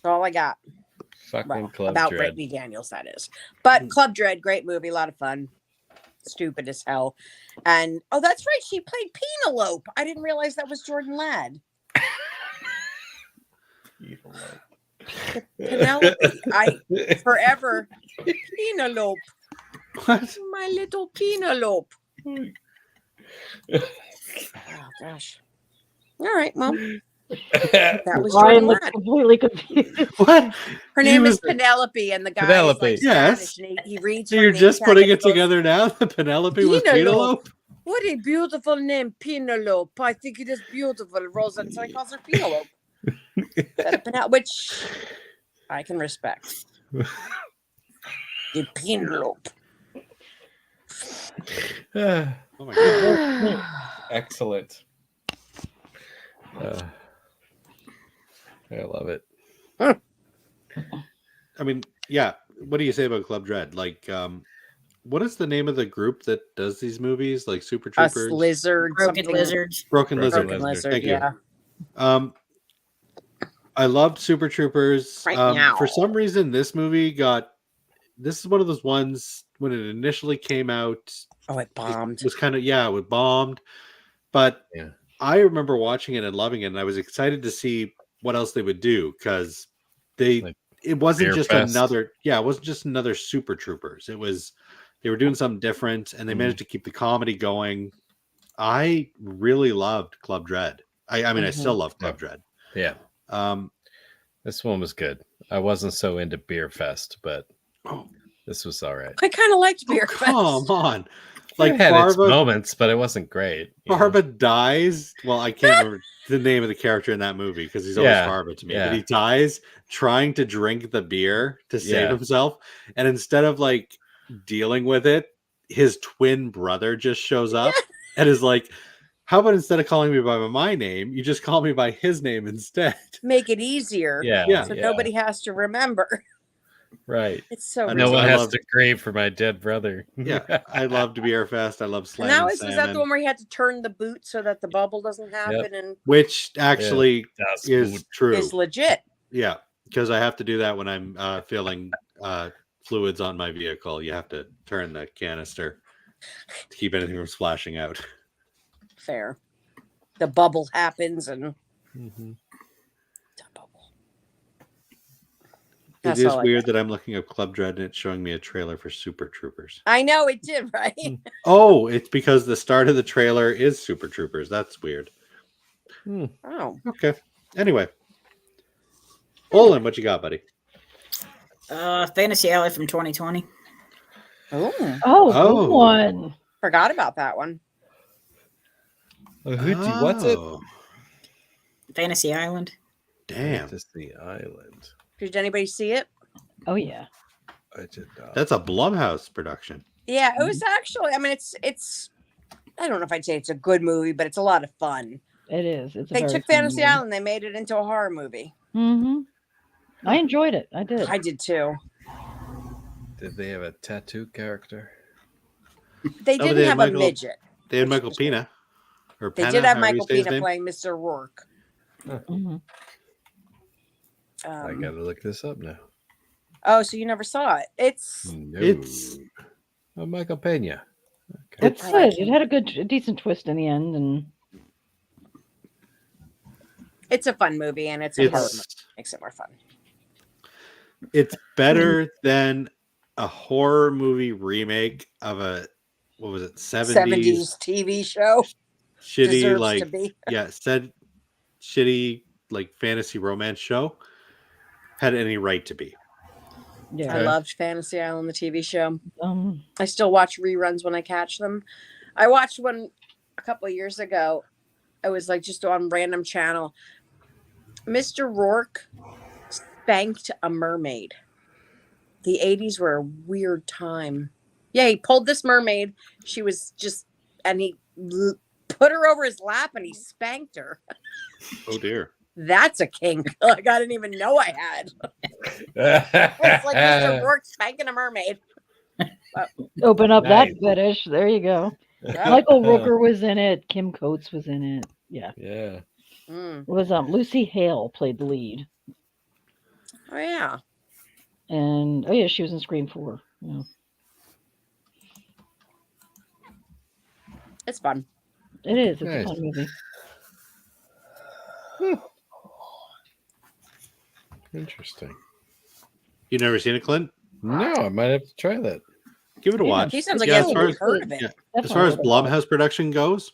all I got. Fucking Well, Club about Dread. Brittany Daniels, that is. But Club Dread, great movie, a lot of fun. Stupid as hell. And oh, that's right, she played Penelope. I didn't realize that was Jordan Ladd. Penelope. I forever Penelope. What? My little Penelope. Oh gosh. All right, well. That was Ryan Jordan looks Ladd. completely confused. What? Her name is Penelope, and the guy Penelope. is like Yes. Spanish, and he reads. So her you're name just tag putting and it goes, together now? The Penelope was Penelope. Penelope? What a beautiful name, Penelope. I think it is beautiful, Rosa. So he calls her Penelope. Which I can respect. The Penelope. Oh my god. Excellent. I love it. I mean, yeah. What do you say about Club Dread? Like, what is the name of the group that does these movies? Like Super Us Troopers, lizard, Broken something. lizards. Broken Lizard. Broken lizard. Thank you. Yeah. I loved Super Troopers. Right now. For some reason, this movie this is one of those ones when it initially came out. Oh, it bombed. It was kind of, it was bombed. But Yeah. I remember watching it and loving it, and I was excited to see what else they would do because it wasn't Beer just Fest. it wasn't just another Super Troopers. It was They were doing something different, and they managed to keep the comedy going. I really loved Club Dread. I mean, I still love Club Dread. Yeah. This one was good. I wasn't so into Beer Fest, but this was all right. I kind of liked Beer Fest. Come on. Like, Like, it had its Barba, moments, but it wasn't great. you know? Barba dies. Well, I can't remember the name of the character in that movie because he's always Barba to me. yeah. But he dies trying to drink the beer to save Yeah. himself. And instead of like dealing with it, his twin brother just shows up and is like, how about instead of calling me by my name, you just call me by his name instead? Make it easier. Yeah. So nobody has to remember. Right. It's so I No know, one I has loved- to grieve for my dead brother. Yeah. I loved Beer Fest. I love And Slamming that was Salmon. that the one where you had to turn the boot so that the bubble doesn't happen and Which actually That's is good. true. is legit. Yeah, because I have to do that when I'm filling fluids on my vehicle. You have to turn the canister to keep anything from splashing out. Fair. The bubble happens and Mhm. the bubble. It That's is all I weird that I'm looking up Club Dread and it's showing me a trailer for Super Troopers. I know it did, right? Oh, it's because the start of the trailer is Super Troopers. That's weird. Oh. Okay. Anyway. Olin, what you got, buddy? Fantasy Alley from 2020. Oh. Oh, Oh. good one. Forgot about that one. What's it? Oh, Fantasy Island. damn. Fantasy Island. Did anybody see it? Oh yeah. I did not. That's a Blumhouse production. Yeah, it was actually. I mean, it's. I don't know if I'd say it's a good movie, but it's a lot of fun. It is. It's a They very took fun Fantasy movie. Island, they made it into a horror movie. Mm-hmm. I enjoyed it. I did. I did too. Did they have a tattoo character? They but didn't they had have Michael- a midget. They had Michael Pena. Or They Pena, did have however you Michael say his Pena name. playing Mr. Rourke. Mhm. I gotta look this up now. Oh, so you never saw it? It's No. It's- Oh, Michael Pena. Okay. It's I like good. It had a decent twist in the end, and it's a fun movie, and it's a horror movie. It's Makes it more fun. it's better than a horror movie remake of a what was it 70s 70s TV show shitty deserves like to be. said shitty like fantasy romance show had any right to be. yeah. I loved Fantasy Island, the TV show. Um, I still watch reruns when I catch them. I watched one a couple of years ago. It was like just on random channel. Mr. Rourke spanked a mermaid. The 80s were a weird time. Yeah, he pulled this mermaid. She was just, and he put her over his lap and he spanked her. Oh dear. That's a kink. Like I didn't even know I had. It's like Mr. Rourke spanking a mermaid. open up Nice. that fetish. There you go. Yeah. Michael Rooker was in it. Kim Coates was in it. Yeah. Yeah. Mm. It was Lucy Hale played the lead, Oh yeah. and oh yeah, she was in Scream 4. Yeah. It's fun. It is. It's Nice. a fun movie. Interesting. You never seen it, Clint? No, I might have to try that. Give it a Yeah, watch. He sounds like Yeah, he as hasn't far even as- heard of it. yeah. As far as Definitely. Blumhouse production goes,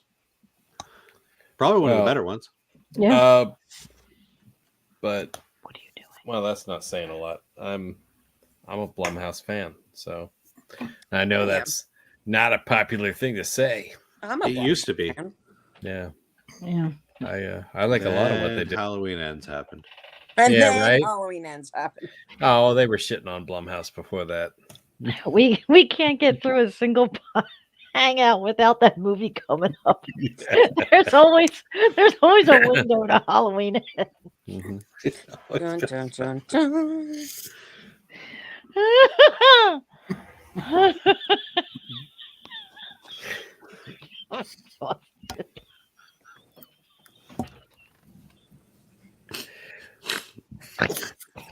probably one of the Well, better ones. Yeah. But What are you doing? well, that's not saying a lot. I'm a Blumhouse fan, so I know am. that's not a popular thing to say. I'm a It used to be. fan. Yeah, Yeah. I like a lot of what they Then did. Halloween Ends happened. And Yeah, then right? Halloween Ends happen. Oh, they were shitting on Blumhouse before that. We can't get through a single hangout without that movie coming up. There's always a window to Halloween. Mhm. Dun, dun, dun, dun.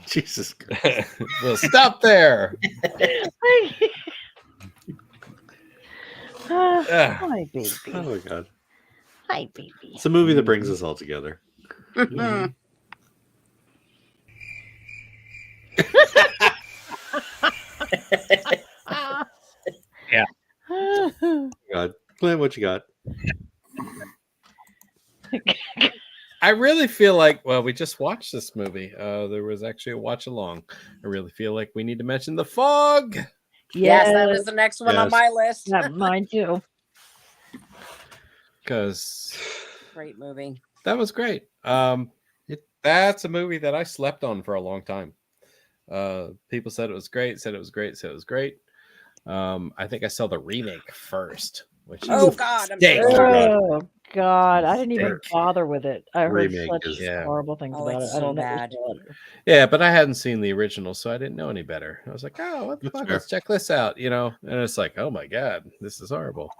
Jesus Christ. Well, stop there. Hi, baby. Oh my god. Hi, baby. It's a movie that brings us all together. God, Clint, what you got? I really feel like, well, we just watched this movie. There was actually a watch along. I really feel like we need to mention The Fog. Yes, that was the next one on Yes. my list. Yeah, mine too. Because Great movie. that was great. That's a movie that I slept on for a long time. People said it was great, said it was great, said it was great. I think I saw the remake first, which Oh is God, I'm steak. so sorry. Oh God, I didn't even Steak. bother with it. I heard Remake such is- Yeah. horrible things Oh, about it. it's I so don't know. bad. Yeah, but I hadn't seen the original, so I didn't know any better. I was like, oh, what the That's fuck? fair. Let's check this out, you know? And it's like, oh my God, this is horrible.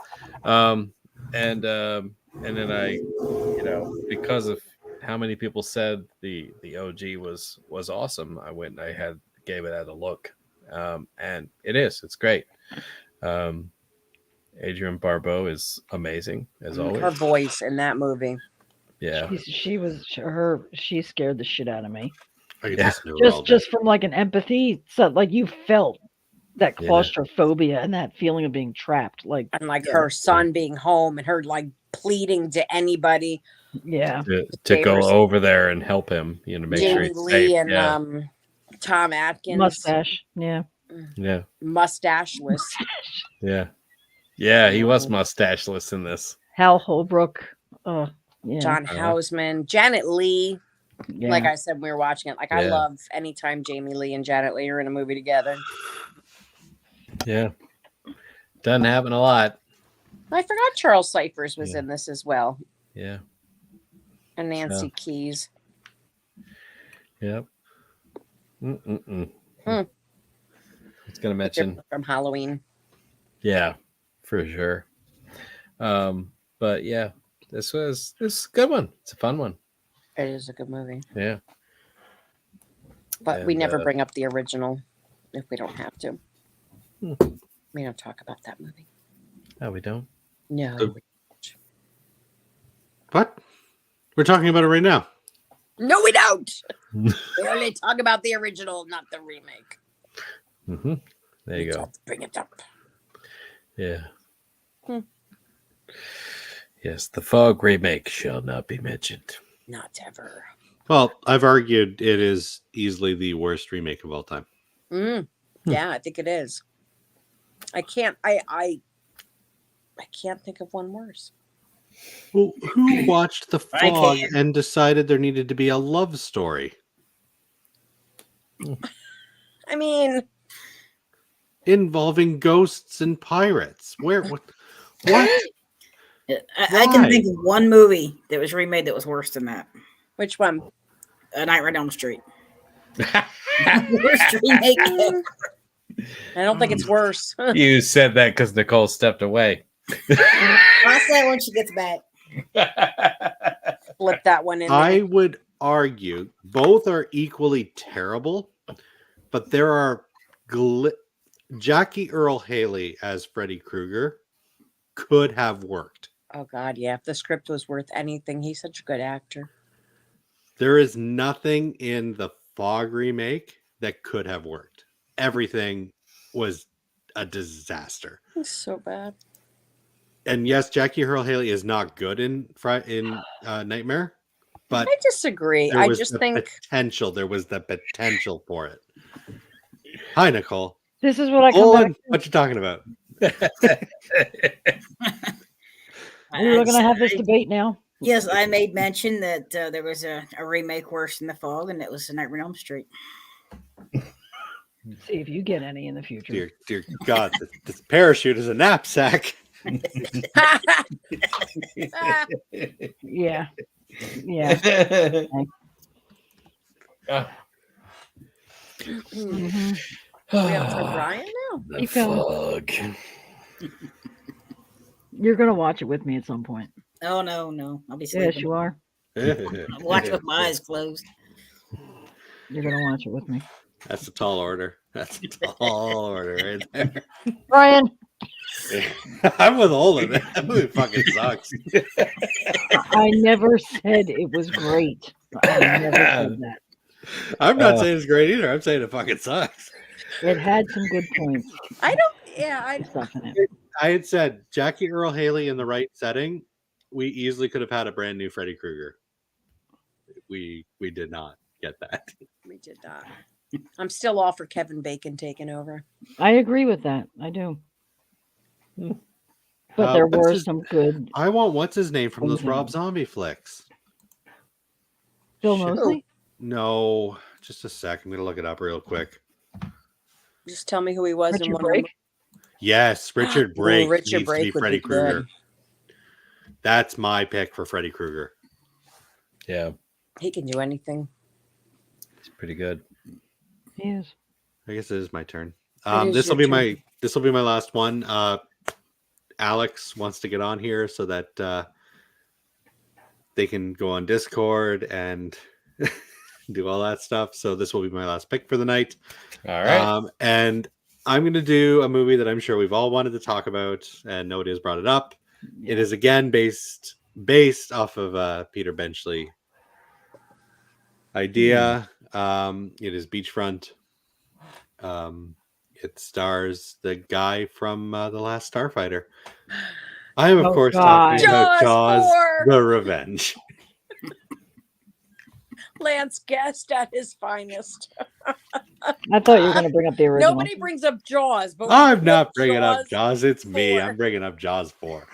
And then I, you know, because of how many people said the OG was awesome, I went and gave it a look. And it's great. Adrienne Barbeau is amazing as always. Her voice in that movie. Yeah. She scared the shit out of me. I could Yeah. listen to it all day. Just from like an empathy, so like you felt that Yeah. claustrophobia and that feeling of being trapped. Like, And like her son being home and her like pleading to anybody. yeah, To go Favors. over there and help him, you know, make sure Jamie he's Lee safe. and Tom Atkins. mustache. Yeah, Yeah. Mustacheless. Yeah. Yeah, he was mustacheless in this. Hal Holbrook. Oh, yeah. John Houseman. Janet Leigh. Yeah. Like I said when we were watching it. Like I Yeah. love anytime Jamie Lee and Janet Leigh are in a movie together. Yeah. Doesn't happen a lot. I forgot Charles Cyphers was Yeah. in this as well. Yeah. And Nancy Keys. Yep. Mm-mm-mm. Hmm. I was going to mention, From Halloween. yeah, for sure. But yeah, this is a good one. It's a fun one. It is a good movie. Yeah. But we And, never bring up the original if we don't have to. We don't talk about that movie. Oh, we don't? No. So- What? We're talking about it right now. No, we don't. We only talk about the original, not the remake. Mm-hmm. There you We go. don't bring it up. Yeah. Hmm. Yes, the Fog remake shall not be mentioned. Not ever. Well, I've argued it is easily the worst remake of all time. Yeah, I think it is. I can't think of one worse. Well, who watched The I Fog can. and decided there needed to be a love story? I mean, Involving ghosts and pirates. What? I can Why? think of one movie that was remade that was worse than that. which one? A Nightmare on Elm Street. Worst remake ever. I don't think it's worse. You said that because Nicole stepped away. I'll say it when she gets back. Flip that one in. I there. would argue both are equally terrible, but there are Jackie Earl Haley as Freddy Krueger could have worked. Oh God, yeah. If the script was worth anything, he's such a good actor. There is nothing in the Fog remake that could have worked. Everything was a disaster. He's so bad. And yes, Jackie Earl Haley is not good in Nightmare, but I disagree. there I was just the think potential. There was the potential for it. Hi, Nicole. This is what I come Hold back. on. What you talking about? We were going to have this debate now. Yes, I made mention that there was a remake worse than The Fog, and it was A Nightmare on Elm Street. See if you get any in the future. Dear God, this parachute is a knapsack. Yeah. Yeah. Mhm. we have for Brian now. The Keep going. Fog. You're going to watch it with me at some point. Oh, no. I'll be Yes, sleeping. you are. I'll watch with my eyes closed. You're going to watch it with me. That's a tall order. That's a tall order right there. Brian, I'm with Olin. That movie fucking sucks. I never said it was great. I never said that. I'm not saying it's great either. I'm saying it fucking sucks. It had some good points. I don't. Yeah, stuff in it. I had said Jackie Earl Haley in the right setting, we easily could have had a brand new Freddy Krueger. We did not get that. we did not. I'm still all for Kevin Bacon taking over. I agree with that. I do. But there What's were his- some good I want what's his name from those things in Rob it. Zombie flicks. Bill Shit. Moseley. No, just a sec. I'm gonna look it up real quick. Just tell me who he was in Richard one Brake. Yes, Richard Ooh, Brake Richard needs Brake to be would Freddy be good. Krueger. That's my pick for Freddy Krueger. Yeah, He can do anything. it's pretty good. He is. I guess it is my turn. It is This will your be my last one. Alex wants to get on here so that they can go on Discord and do all that stuff. So this will be my last pick for the night. All right. And I'm going to do a movie that I'm sure we've all wanted to talk about, and nobody has brought it up. It is again based off of Peter Benchley idea. It is Beachfront. It stars the guy from The Last Starfighter. I am, of Oh, course, God. talking about Jaws Jaws 4. the Revenge. Lance Guest at his finest. I thought you were going to bring up the original. Nobody brings up Jaws, but I'm we not put bringing up Jaws Jaws. It's me. 4. I'm bringing up Jaws 4.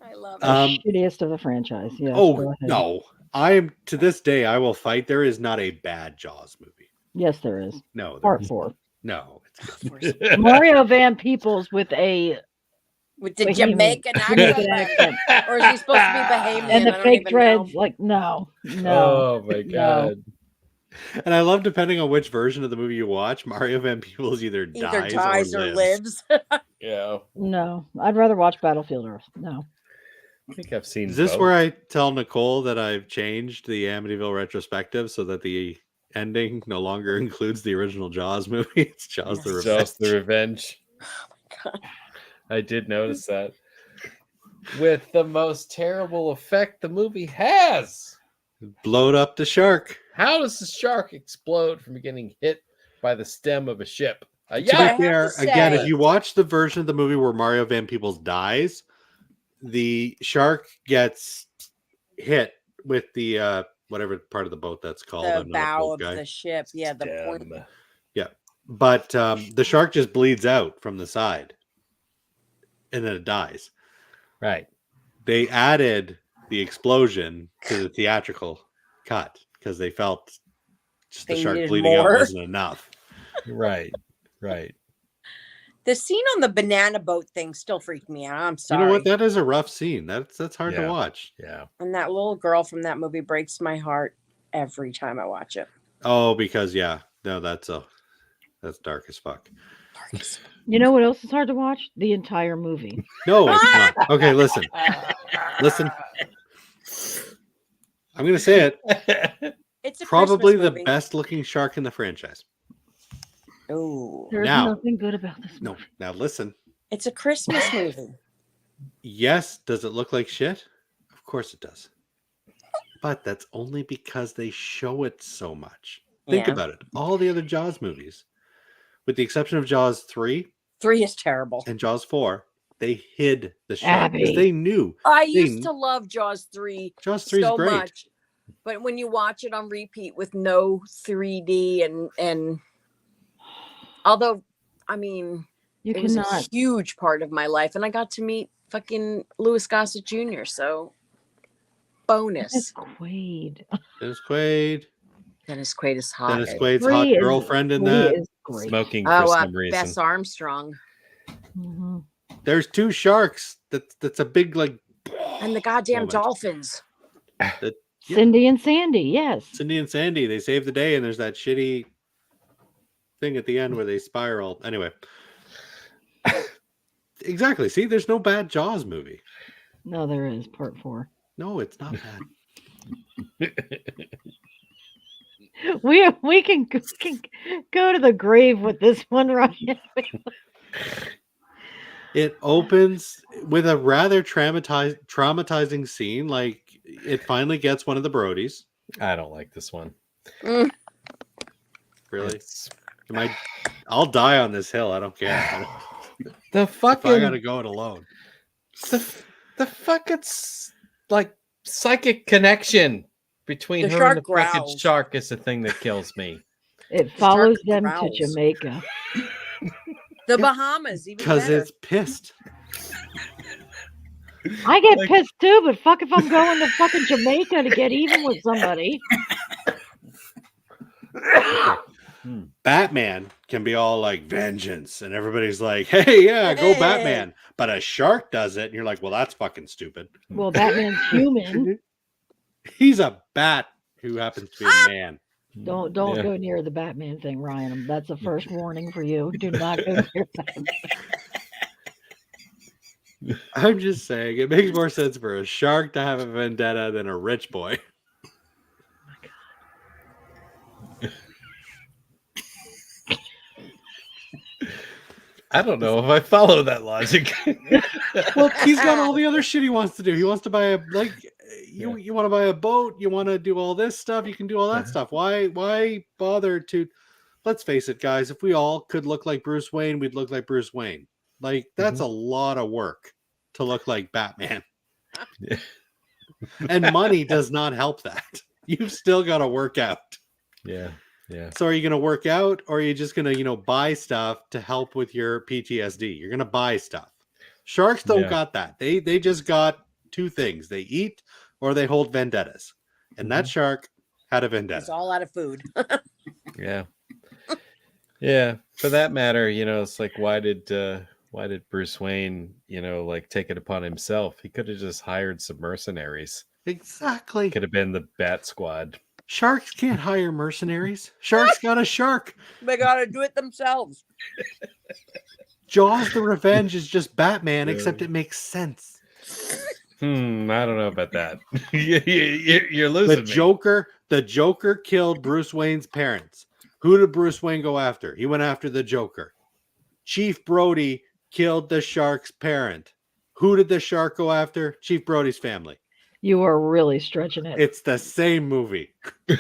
I love The it. shittiest of the franchise. Yes, go Oh, ahead. no. I am, to this day, I will fight. There is not a bad Jaws movie. Yes, there is. No. there Part is- 4. No. It's Mario Van Peebles with a With the Bohemian- Jamaican Jamaican accent. accent. Or is he supposed to be Bahamian? And the I don't fake even dreads. know. Like, no. Oh my No. god. And I love, depending on which version of the movie you watch, Mario Van Peebles either dies or lives. Yeah. No. I'd rather watch Battlefield Earth. No. I think I've seen. Is this both. where I tell Nicole that I've changed the Amityville retrospective so that the ending no longer includes the original Jaws movie? It's Jaws the Revenge. Jaws the Revenge? God. I did notice that. With the most terrible effect the movie has. Blowed up the shark. How does the shark explode from getting hit by the stem of a ship? To Yeah. be fair, have to again, say- if you watch the version of the movie where Mario Van Peebles dies, the shark gets hit with the whatever part of the boat that's called. The I'm not a bow boat of guy. the ship. Yeah, the point. Stem. But the shark just bleeds out from the side, and then it dies. Right. They added the explosion to the theatrical cut because they felt just the They shark needed bleeding out more. wasn't enough. Right. Right. The scene on the banana boat thing still freaked me out. I'm sorry. You know what? That is a rough scene. That's hard to Yeah. watch. Yeah. And that little girl from that movie breaks my heart every time I watch it. Oh, because that's dark as fuck. You know what else is hard to watch? The entire movie. No, it's not. Okay, listen. I'm gonna say it. It's a Probably Christmas the movie. best looking shark in the franchise. Ooh, There's Now- nothing good about this No, movie. now listen. it's a Christmas movie. Yes, does it look like shit? Of course it does. But that's only because they show it so much. Think Yeah. about it. All the other Jaws movies, with the exception of Jaws 3 3 is terrible. and Jaws 4, they hid the shark because Abby. they knew I They- used to love Jaws 3 Jaws 3 is so great. much, but when you watch it on repeat with no 3D and although I mean You it was a cannot. huge part of my life, and I got to meet fucking Louis Gossett Jr. So bonus. Dennis Quaid. Dennis Quaid. Dennis Quaid is hot. Dennis Quaid's Three hot is- girlfriend in Three that. is great. Smoking for Oh, some reason. Bess Armstrong Mhm. There's two sharks. That's a big like. and the goddamn moment. dolphins. Yeah. Cindy and Sandy. Yes. Cindy and Sandy, they save the day, and there's that shitty thing at the end where they spiral. Anyway, exactly. See, there's no bad Jaws movie. No, there is part 4. No, it's not bad. We can go to the grave with this one, Ryan. It opens with a rather traumatizing scene. Like it finally gets one of the Brodies. I don't like this one. Mm. Really? It's- I'll die on this hill. I don't care. The If I fucking gotta go it alone. the fucking like psychic connection between The her and the shark fucking growls. shark is the thing that kills me. It shark follows them to growls. Jamaica. The Bahamas, even Because better. it's pissed. I get Like- pissed too, but fuck if I'm going to fucking Jamaica to get even with somebody. Batman can be all like vengeance, and everybody's like, "Hey, yeah, go Hey. Batman!" But a shark does it, and you're like, "Well, that's fucking stupid." Well, Batman's human. He's a bat who happens to be a man. Don't Yeah. go near the Batman thing, Ryan. That's the first warning for you. Do not go near that. I'm just saying, it makes more sense for a shark to have a vendetta than a rich boy. I don't know if I follow that logic. Well, he's got all the other shit he wants to do. He wants to buy a you want to buy a boat, you want to do all this stuff, you can do all that stuff. Why bother to let's face it, guys, if we all could look like Bruce Wayne, we'd look like Bruce Wayne. Like that's a lot of work to look like Batman. Yeah. And money does not help that. You've still got to work out. Yeah. So are you going to work out, or are you just going to, buy stuff to help with your PTSD? You're going to buy stuff. Sharks don't got that. They just got two things. They eat or they hold vendettas. And that shark had a It's vendetta. all out of food. Yeah. Yeah. For that matter, it's like why did Bruce Wayne, like take it upon himself? He could have just hired some mercenaries. Exactly. Could have been the Bat Squad. Sharks can't hire mercenaries. Sharks got a shark. They got to do it themselves. Jaws the Revenge is just Batman, Yeah. except it makes sense. I don't know about that. You're losing The Joker killed Bruce Wayne's parents. Who did Bruce Wayne go after? He went after the Joker. Chief Brody killed the shark's parent. Who did the shark go after? Chief Brody's family. You are really stretching it. It's the same movie. Same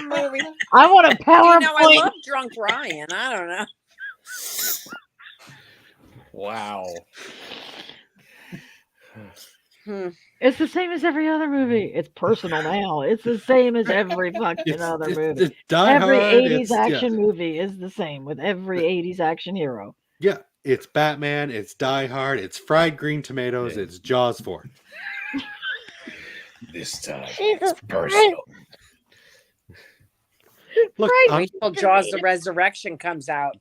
movie. I want a I PowerPoint. love Drunk Ryan. I don't know. Wow. It's the same as every other movie. It's personal now. It's the same as every fucking other movie. It's Die Every Hard, 80s action movie is the same with every 80s action hero. Yeah, it's Batman. It's Die Hard. It's fried green tomatoes. It's Jaws 4. This time Jesus personal. Look, Wait till Jaws the Resurrection comes out.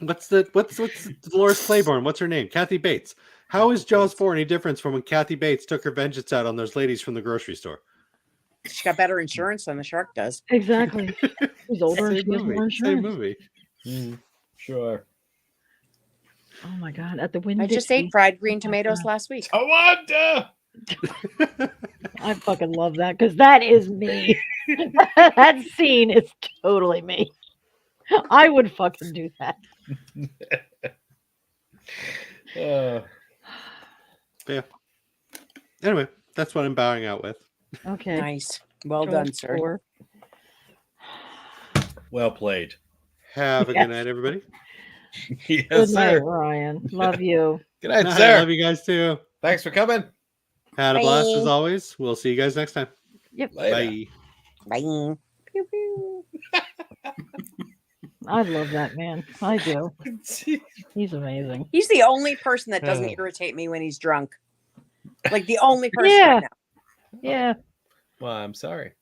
what's Dolores Claiborne? What's her name? Kathy Bates. How is Jaws 4 any different from when Kathy Bates took her vengeance out on those ladies from the grocery store? She got better insurance than the shark does. Exactly. She's older and Same she has more movie. Same insurance. movie. Sure. Oh my god! At the I Winn-Dixie. just ate fried green tomatoes last week. Tawanda! I fucking love that because that is me. That scene is totally me. I would fucking do that. Yeah. Anyway, that's what I'm bowing out with. Okay. Nice. Well done, sir. 4. Well played. Have a Yes. good night, everybody. Yes, Good night, sir. Ryan. Love you. Good night, I sir. love you guys too. Thanks for coming. Had a blast as Bye. always. We'll see you guys next time. Yep. Later. Bye. Bye. Pew, pew. I love that man. I do. He's amazing. He's the only person that doesn't irritate me when he's drunk. Like the only person Yeah. right now. Yeah. Well, I'm sorry.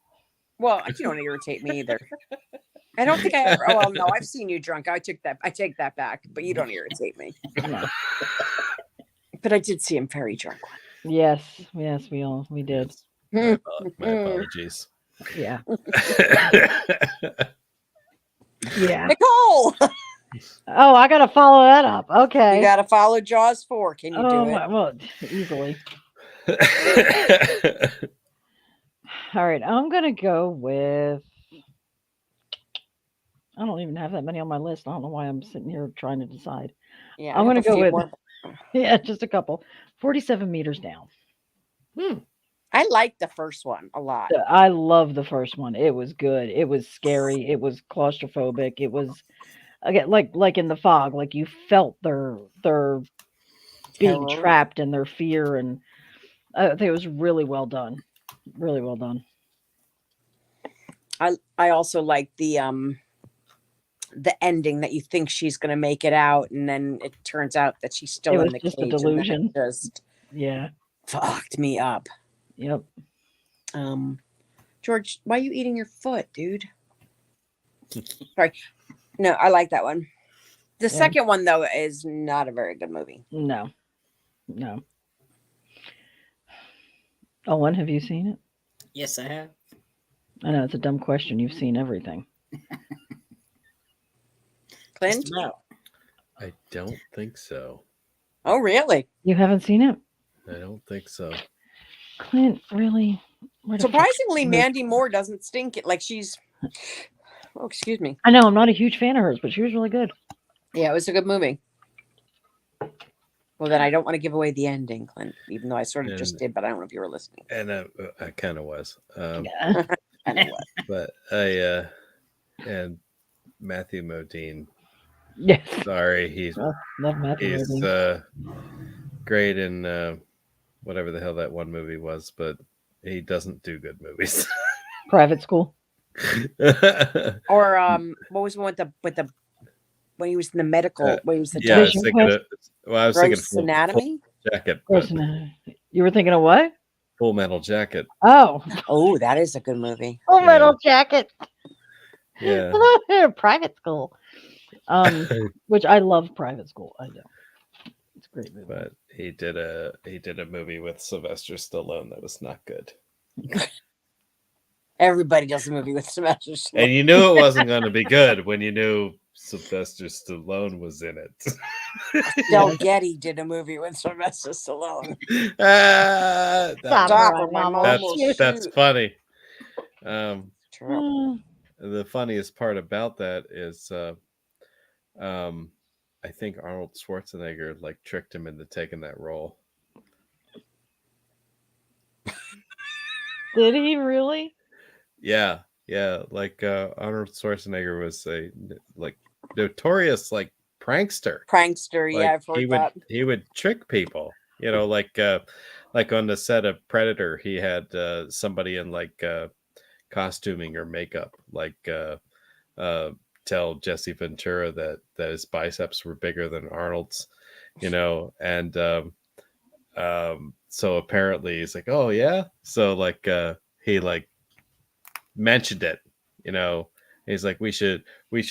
Well, you don't irritate me either. I don't think I ever. Oh well, no, I've seen you drunk. I take that back. But you don't irritate me. No. But I did see him very drunk. Yes. Yes. We did. My apologies. Yeah. Yeah. Nicole, Oh, I gotta follow that up. Okay. you got to follow Jaws 4. Can you do it? Well, easily. All right, I'm gonna go with. I don't even have that many on my list. I don't know why I'm sitting here trying to decide. Yeah, I'm I gonna have a go few with. more. Yeah, just a couple. 47 meters down. I like the first one a lot. I love the first one. It was good. It was scary. It was claustrophobic. It was again, like in the fog, like you felt their being Terror. trapped and their fear, and I think it was really well done. Really well done. I also like the ending that you think she's going to make it out, and then it turns out that she's still It in was the just a cage, and then delusion. it just Yeah. fucked me up. Yep. George, why are you eating your foot, dude? Sorry. No, I like that one. The Yeah. second one, though, is not a very good movie. No. No. Owen, have you seen it? Yes, I have. I know it's a dumb question. You've seen everything. Clint? Just about. I don't think so. Oh, really? You haven't seen it? I don't think so. Clint, really? Where the fuck- Surprisingly, Mandy Moore doesn't stink it. Like she's... Oh, excuse me. I know I'm not a huge fan of hers, but she was really good. Yeah, it was a good movie. Well, then I don't want to give away the ending, Clint, even though I sort of just And- did, but I don't know if you were listening. And I kind of was. Yeah. Anyway. But I and Matthew Modine. Yes. Sorry, he's Love Matthew Modine. great in whatever the hell that one movie was, but he doesn't do good movies. Private School. Or what was the one with the when he was in the medical? When he was the Yeah, I was Vision thinking. Quest? I was thinking Gross Anatomy. Full Jacket. Gross Anatomy. You were thinking of what? Full Metal Jacket. Oh, Oh, that is a good movie. Full Yeah. Metal Jacket. Yeah. Private School. Which I love. Private School. I do. It's a great movie. But he did a movie with Sylvester Stallone that was not good. Everybody does a movie with Sylvester Stallone. And you knew it wasn't going to be good when you knew Sylvester Stallone was in it. Del Getty did a movie with Sylvester Stallone. Stop Stop it, or my Mama. mom will that's shoot. funny. True. The funniest part about that is I think Arnold Schwarzenegger like tricked him into taking that role. Did he really? Yeah, like Arnold Schwarzenegger was a like notorious like prankster. Prankster, Like, yeah, I've heard that. he would trick people, like on the set of Predator, he had somebody in like costuming or makeup, like tell Jesse Ventura that his biceps were bigger than Arnold's, and so apparently he's like, oh yeah, so like he like mentioned it, he's like, we should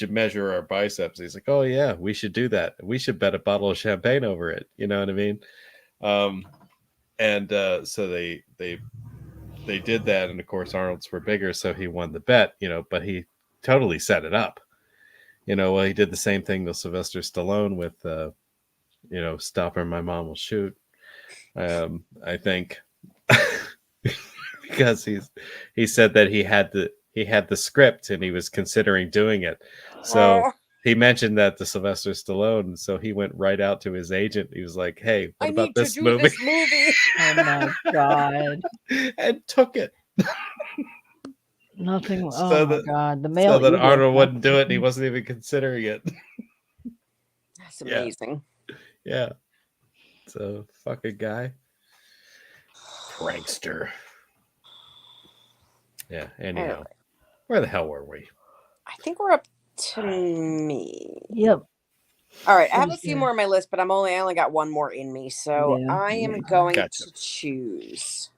measure our biceps. He's like, oh yeah, we should do that. We should bet a bottle of champagne over it. You know what I mean? So they did that, and of course Arnold's were bigger, so he won the bet. But he totally set it up. Well, he did the same thing to Sylvester Stallone with Stop or My Mom Will Shoot. I think because he said that he had the script and he was considering doing it. So Oh, he mentioned that to Sylvester Stallone, and so he went right out to his agent. He was like, "Hey, what I about need to this do movie?" this movie. Oh my god. And took it Nothing. So Oh my that- god. The male. so that ego. Arnold wouldn't do it, and he wasn't even considering it. That's Yeah. amazing. Yeah. So fucking guy. Prankster. Yeah. Anyhow, Anyway. where the hell were we? I think we're up to me. Yep. All right, I have a Who's few there? more on my list, but I only got one more in me, so Yeah, I am yeah. going Gotcha. to choose.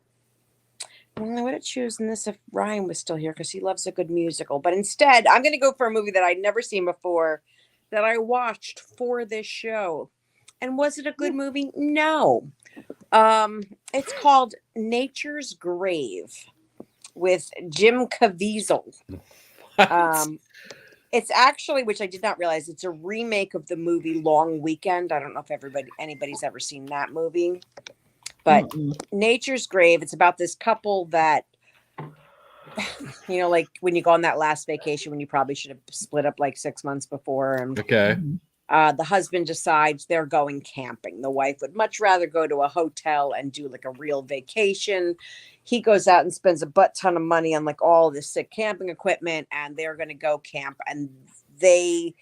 Well, I would have chosen this if Ryan was still here because he loves a good musical. But instead, I'm going to go for a movie that I'd never seen before that I watched for this show. And was it a good movie? No. It's called Nature's Grave with Jim Caviezel. It's actually, which I did not realize, it's a remake of the movie Long Weekend. I don't know if anybody's ever seen that movie. But Mm-mm. Nature's Grave, it's about this couple that, like when you go on that last vacation when you probably should have split up like 6 months before. And Okay. the husband decides they're going camping. The wife would much rather go to a hotel and do like a real vacation. He goes out and spends a butt ton of money on like all this sick camping equipment, and they're going to go camp. And they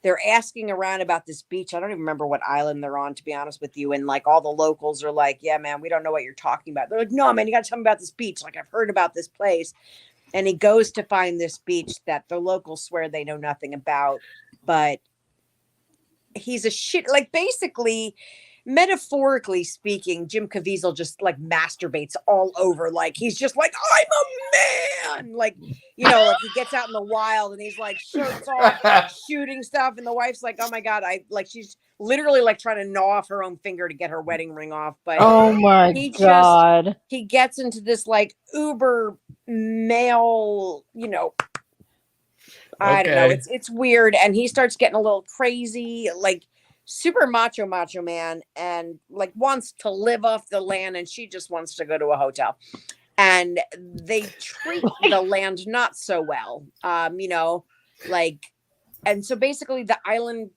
they're asking around about this beach. I don't even remember what island they're on, to be honest with you. And like all the locals are like, yeah, man, we don't know what you're talking about. They're like, no, man, you got to tell me about this beach. Like, I've heard about this place. And he goes to find this beach that the locals swear they know nothing about. But he's a shit. Like, basically, metaphorically speaking, Jim Caviezel just like masturbates all over. Like, he's just like, I'm a man. Like, you know, like he gets out in the wild and he's like shirts off, shooting stuff. And the wife's like, oh my God, she's literally like trying to gnaw off her own finger to get her wedding ring off. But Oh my God. he gets into this like uber male, you know, I don't know. Okay. It's weird. And he starts getting a little crazy, like super macho man, and like wants to live off the land, and she just wants to go to a hotel. And they treat the land not so well. You know, like, and so basically the island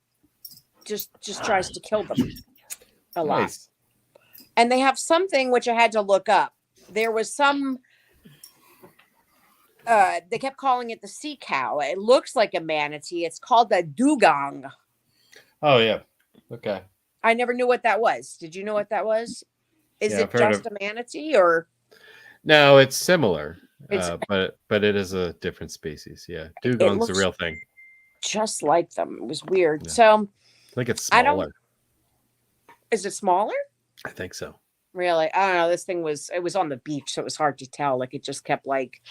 just tries to kill them a lot. Nice. And they have something which I had to look up. There was some they kept calling it the sea cow. It looks like a manatee. It's called the dugong. Oh yeah. Okay. I never knew what that was. Did you know what that was? Is Yeah, it I've heard just a manatee or? No, it's similar, It's- but it is a different species. Yeah, dugong's looks the real thing. Just like them. It was weird. Yeah. So I think it's I don't- smaller. is it smaller? I think so. Really? I don't know. This thing it was on the beach, so it was hard to tell. Like it just kept like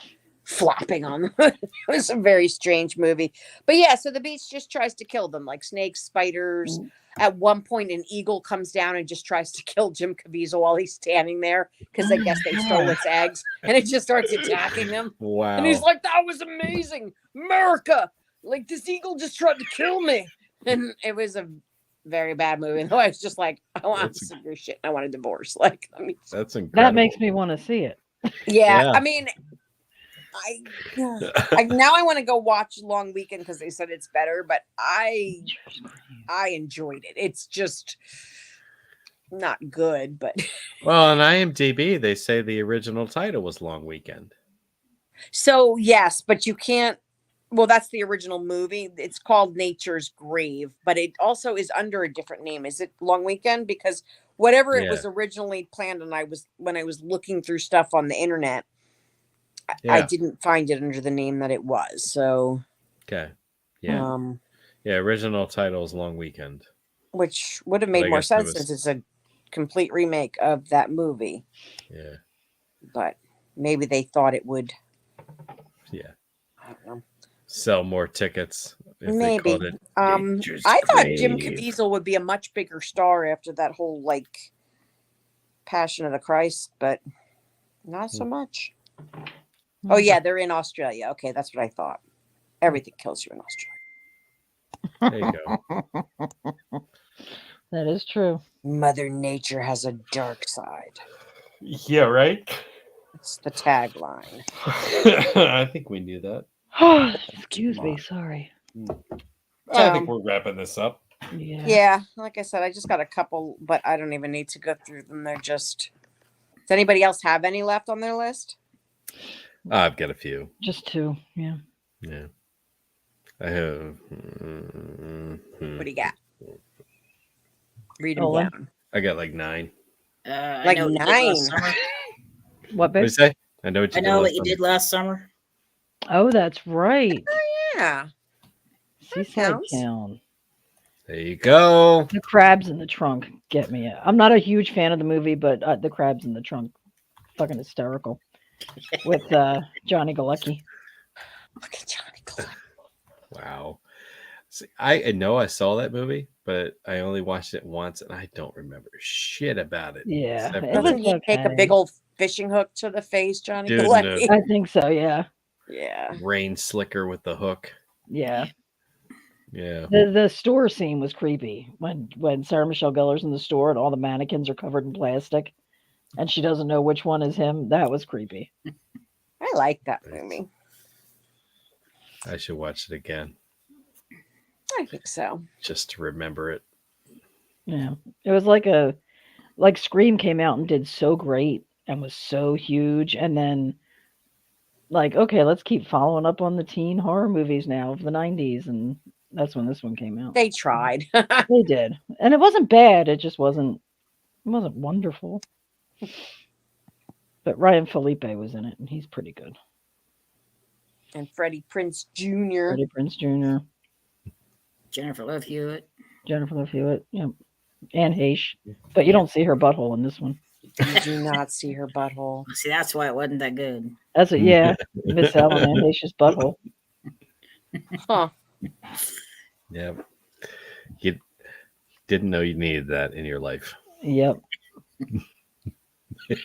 flopping on them. It was a very strange movie. But yeah, so the beach just tries to kill them, like snakes, spiders. At one point, an eagle comes down and just tries to kill Jim Caviezel while he's standing there because I guess they stole its eggs, and it just starts attacking him. Wow. And he's like, "That was amazing, America! Like this eagle just tried to kill me." And it was a very bad movie. And I was just like, "I want That's- some of your shit. I want a divorce." Like, I mean, That's incredible. That makes me want to see it. yeah. Yeah. I mean, now I want to go watch Long Weekend because they said it's better, but I enjoyed it. It's just not good, but Well, on IMDb, they say the original title was Long Weekend. so yes, but you can't. Well, that's the original movie. It's called Nature's Grave, but it also is under a different name. Is it Long Weekend? Because whatever it was originally planned, and when I was looking through stuff on the internet, I Yeah. didn't find it under the name that it was. So Okay. Yeah. Yeah. Original title is Long Weekend. Which would have But made I more guess it sense was- since it's a complete remake of that movie. Yeah. But maybe they thought it would. Yeah. I don't know. Sell more tickets. If they Maybe. called it Nature's I thought Jim Grave. Caviezel would be a much bigger star after that whole like Passion of the Christ, but not so much. Oh yeah, they're in Australia. Okay, that's what I thought. Everything kills you in Australia. There you go. That is true. Mother Nature has a dark side. Yeah, right? It's the tagline. I think we knew that. Excuse me. Sorry. I think we're wrapping this up. Yeah. Yeah, like I said, I just got a couple, but I don't even need to go through them. They're just. Does anybody else have any left on their list? I've got a few. Just two. Yeah. Yeah. I have. What do you got? Read them Nolan? down. I got like 9. I Like know what you did last 9. summer. What, What babe? did you say? I know what you I did. know last what you summer. did last summer. Oh, that's right. Yeah. Seaside counts. Town. There you go. The crabs in the trunk get me. I'm not a huge fan of the movie, but the crabs in the trunk, fucking hysterical. With Johnny Galecki. Look at Johnny Clegg. Wow. See, I know I saw that movie, but I only watched it once and I don't remember shit about it. Yeah, Except it for was Doesn't he take a okay. big old fishing hook to the face, Johnny Dude, Galecki? I think so. Yeah. Yeah. the rain slicker with the hook. Yeah. Yeah. The store scene was creepy when Sarah Michelle Gellar's in the store and all the mannequins are covered in plastic, and she doesn't know which one is him. That was creepy. I like that movie. I should watch it again I think so. just to remember it. Yeah, it was like Scream came out and did so great and was so huge, and then like, okay, let's keep following up on the teen horror movies now of the 90s, and That's when this one came out. They tried. They did, and it wasn't bad. It just wasn't. It wasn't wonderful. But Ryan Felipe was in it, and he's pretty good. And Freddie Prinze Jr. Freddie Prinze Jr., Jennifer Love Hewitt. Jennifer Love Hewitt, yep, and Haish. But you don't see her butthole in this one. You do not see her butthole. See, that's why it wasn't that good. That's it. Yeah, Miss Ellen and Haish's butthole. Huh. Yeah. You didn't know you needed that in your life. Yep. You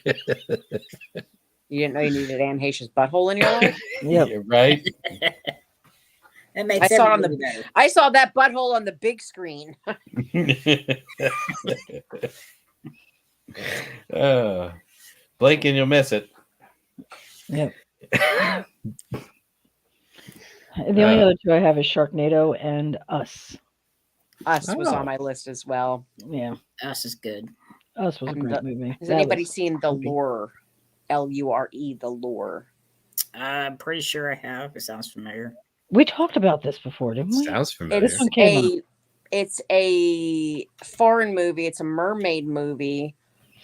didn't know you needed Anne Heche's butthole in your life? Yep. You're right. It made I saw it on everybody the better. I saw that butthole on the big screen. Blink and you'll miss it. Yep. And the only other two I have is Sharknado and Us. Us was Oh. on my list as well. Yeah, Us is good. Us was a And great movie. Has That anybody was seen The creepy. Lure? Lure, The Lure. I'm pretty sure I have. It sounds familiar. We talked about this before, didn't we? Sounds familiar. This one came It's a foreign movie. It's a mermaid movie,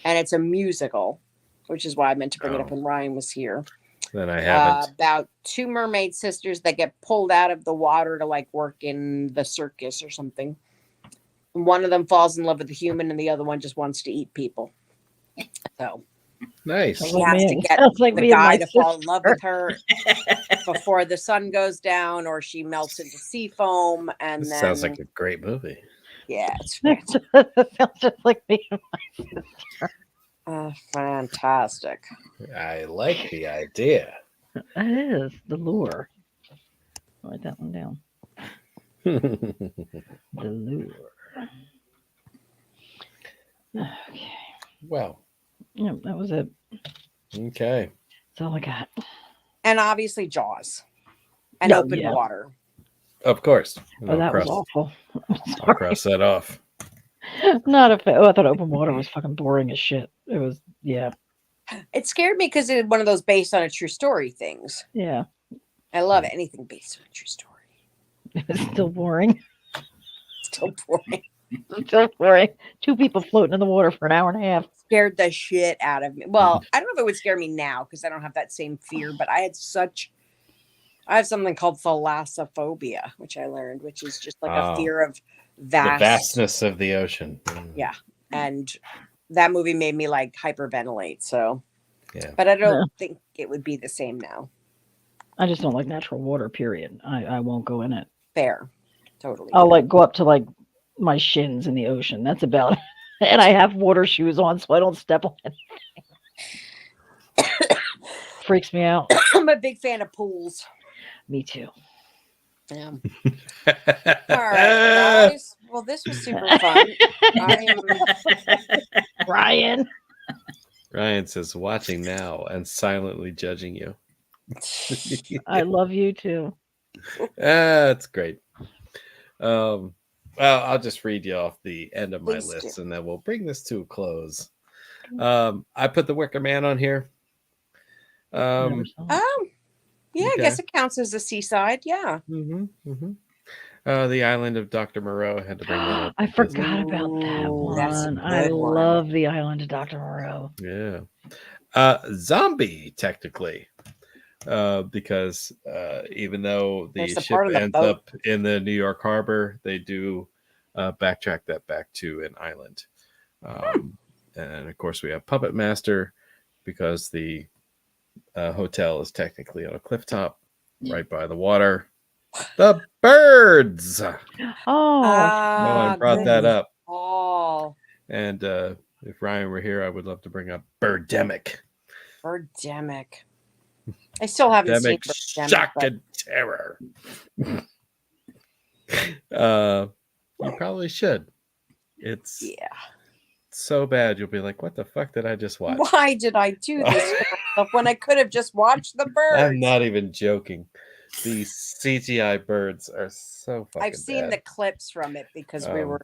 and it's a musical, which is why I meant to bring it up when Ryan was here. Then I haven't. About two mermaid sisters that get pulled out of the water to like work in the circus or something. One of them falls in love with a human, and the other one just wants to eat people. So Nice. Sounds she like has me- to get sounds like the me and guy my to fall in sister. love with her before the sun goes down, or she melts into sea foam, and This then sounds like a great movie. yeah, it's Sounds just like me. fantastic. I like the idea. That is The Lure. Write that one down. The Lure. Okay. Well, Yep, that was it. okay. That's all I got. And obviously Jaws and No, open yeah. water. Of course. Oh, that was cross, awful. I'm I'll sorry. cross that off. Not a fan. Oh, I thought Open Water was fucking boring as shit. It was, yeah. It scared me because it's one of those based on a true story things. Yeah. I love anything based on a true story. It was still boring. Still boring. Still boring. Two people floating in the water for an hour and a half. Scared the shit out of me. Well, I don't know if it would scare me now because I don't have that same fear, but I have something called thalassophobia, which I learned, which is just like Oh. a fear of The vast. vastness of the ocean. Yeah. And that movie made me like hyperventilate. So, Yeah. but I don't Yeah. think it would be the same now. I just don't like natural water, period. I won't go in it. Fair. Totally. I'll like go up to like my shins in the ocean. That's about it. And I have water shoes on so I don't step on it. Freaks me out. I'm a big fan of pools. Me too. Yeah. All right, guys. Well, this was super fun. Ryan. Ryan says, watching now and silently judging you. I love you too. That's great. Well, I'll just read you off the end of my Please list do. and then we'll bring this to a close. I put the Wicker Man on here. Never saw it. Yeah, I Okay. guess it counts as a seaside. Yeah. The Island of Dr. Moreau. I had to bring that up. I forgot about that Ooh, that's a one. I good one. love the Island of Dr. Moreau. Yeah. Zombie, technically. Because even though the There's the ship part of the ends boat. up in the New York harbor, they do backtrack that back to an island. And of course, we have Puppet Master because the hotel is technically on a cliff top Yeah. right by the water. The birds. Oh, No, I brought that up. Oh, And if Ryan were here, I would love to bring up Birdemic. Birdemic. I still haven't seen Birdemic, Birdemic. shock But and terror. You probably should. It's yeah. so bad you'll be like, what the fuck did I just watch? Why did I do this to myself when I could have just watched the birds? I'm not even joking. These CGI birds are so fucking I've seen the clips from it because we were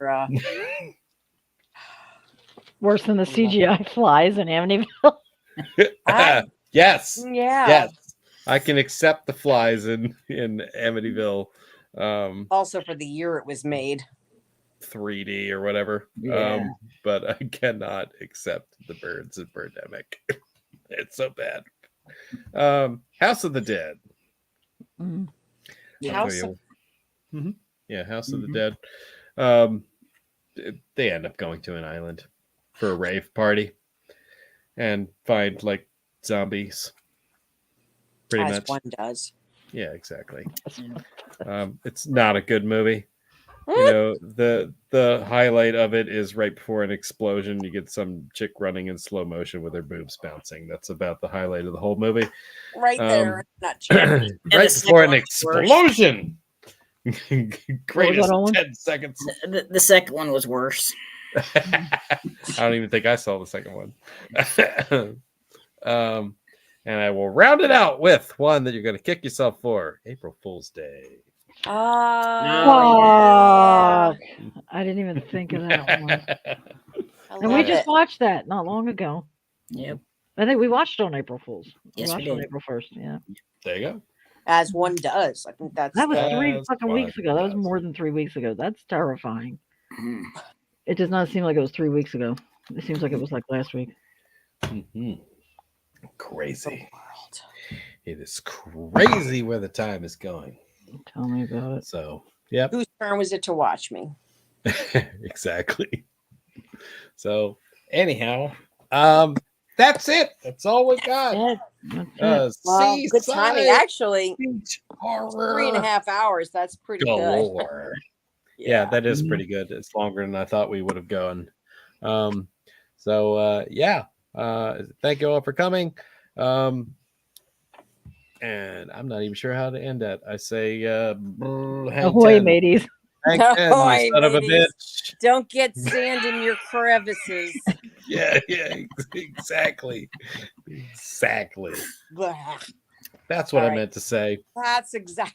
worse than the CGI flies in Amityville. Yes. yeah. Yes. I can accept the flies in Amityville Also for the year it was made. 3D or whatever. Yeah. But I cannot accept the birds of Birdemic. It's so bad. House of the Dead. Mm. House of Yeah, House of the Mhm. Dead. They end up going to an island for a rave party and find like zombies. Pretty as much. one does. Yeah, exactly. It's not a good movie. You know, the highlight of it is right before an explosion, you get some chick running in slow motion with her boobs bouncing. That's about the highlight of the whole movie. Right there. Not cheap. Right the before an second one's worse. explosion. Greatest that, Owen? 10 seconds. The second one was worse. I don't even think I saw the second one. And I will round it out with one that you're going to kick yourself for: April Fool's Day. Oh, Fuck. I didn't even think of that one. I And we love just it. watched that not long ago. Yep. I think we watched on April Fool's. Yes, we watched on did. April 1st. Yeah. There you go. As one does. I think that's That was the- 3 That's fucking fine. weeks ago. That was That's- more than 3 weeks ago. That's terrifying. Mm. It does not seem like it was 3 weeks ago. It seems like it was like last week. Mhm. Crazy. world. It is crazy where the time is going. Tell me about it. So, yep, Whose turn was it to watch me? exactly. So, anyhow, that's it. That's all we got. That's it. Well, good timing. Seaside Actually, beach horror 3.5 hours. That's pretty good. galore. Yeah, that is pretty good. It's longer than I thought we would have gone. Thank you all for coming. And I'm not even sure how to end that. I say, hang Ahoy, 10. mateys. Hang 10, you Ahoy, son of a mateys. bitch. Don't get sand in your crevices. Yeah, exactly. Exactly. Blah. That's what All I right. meant to say. That's exactly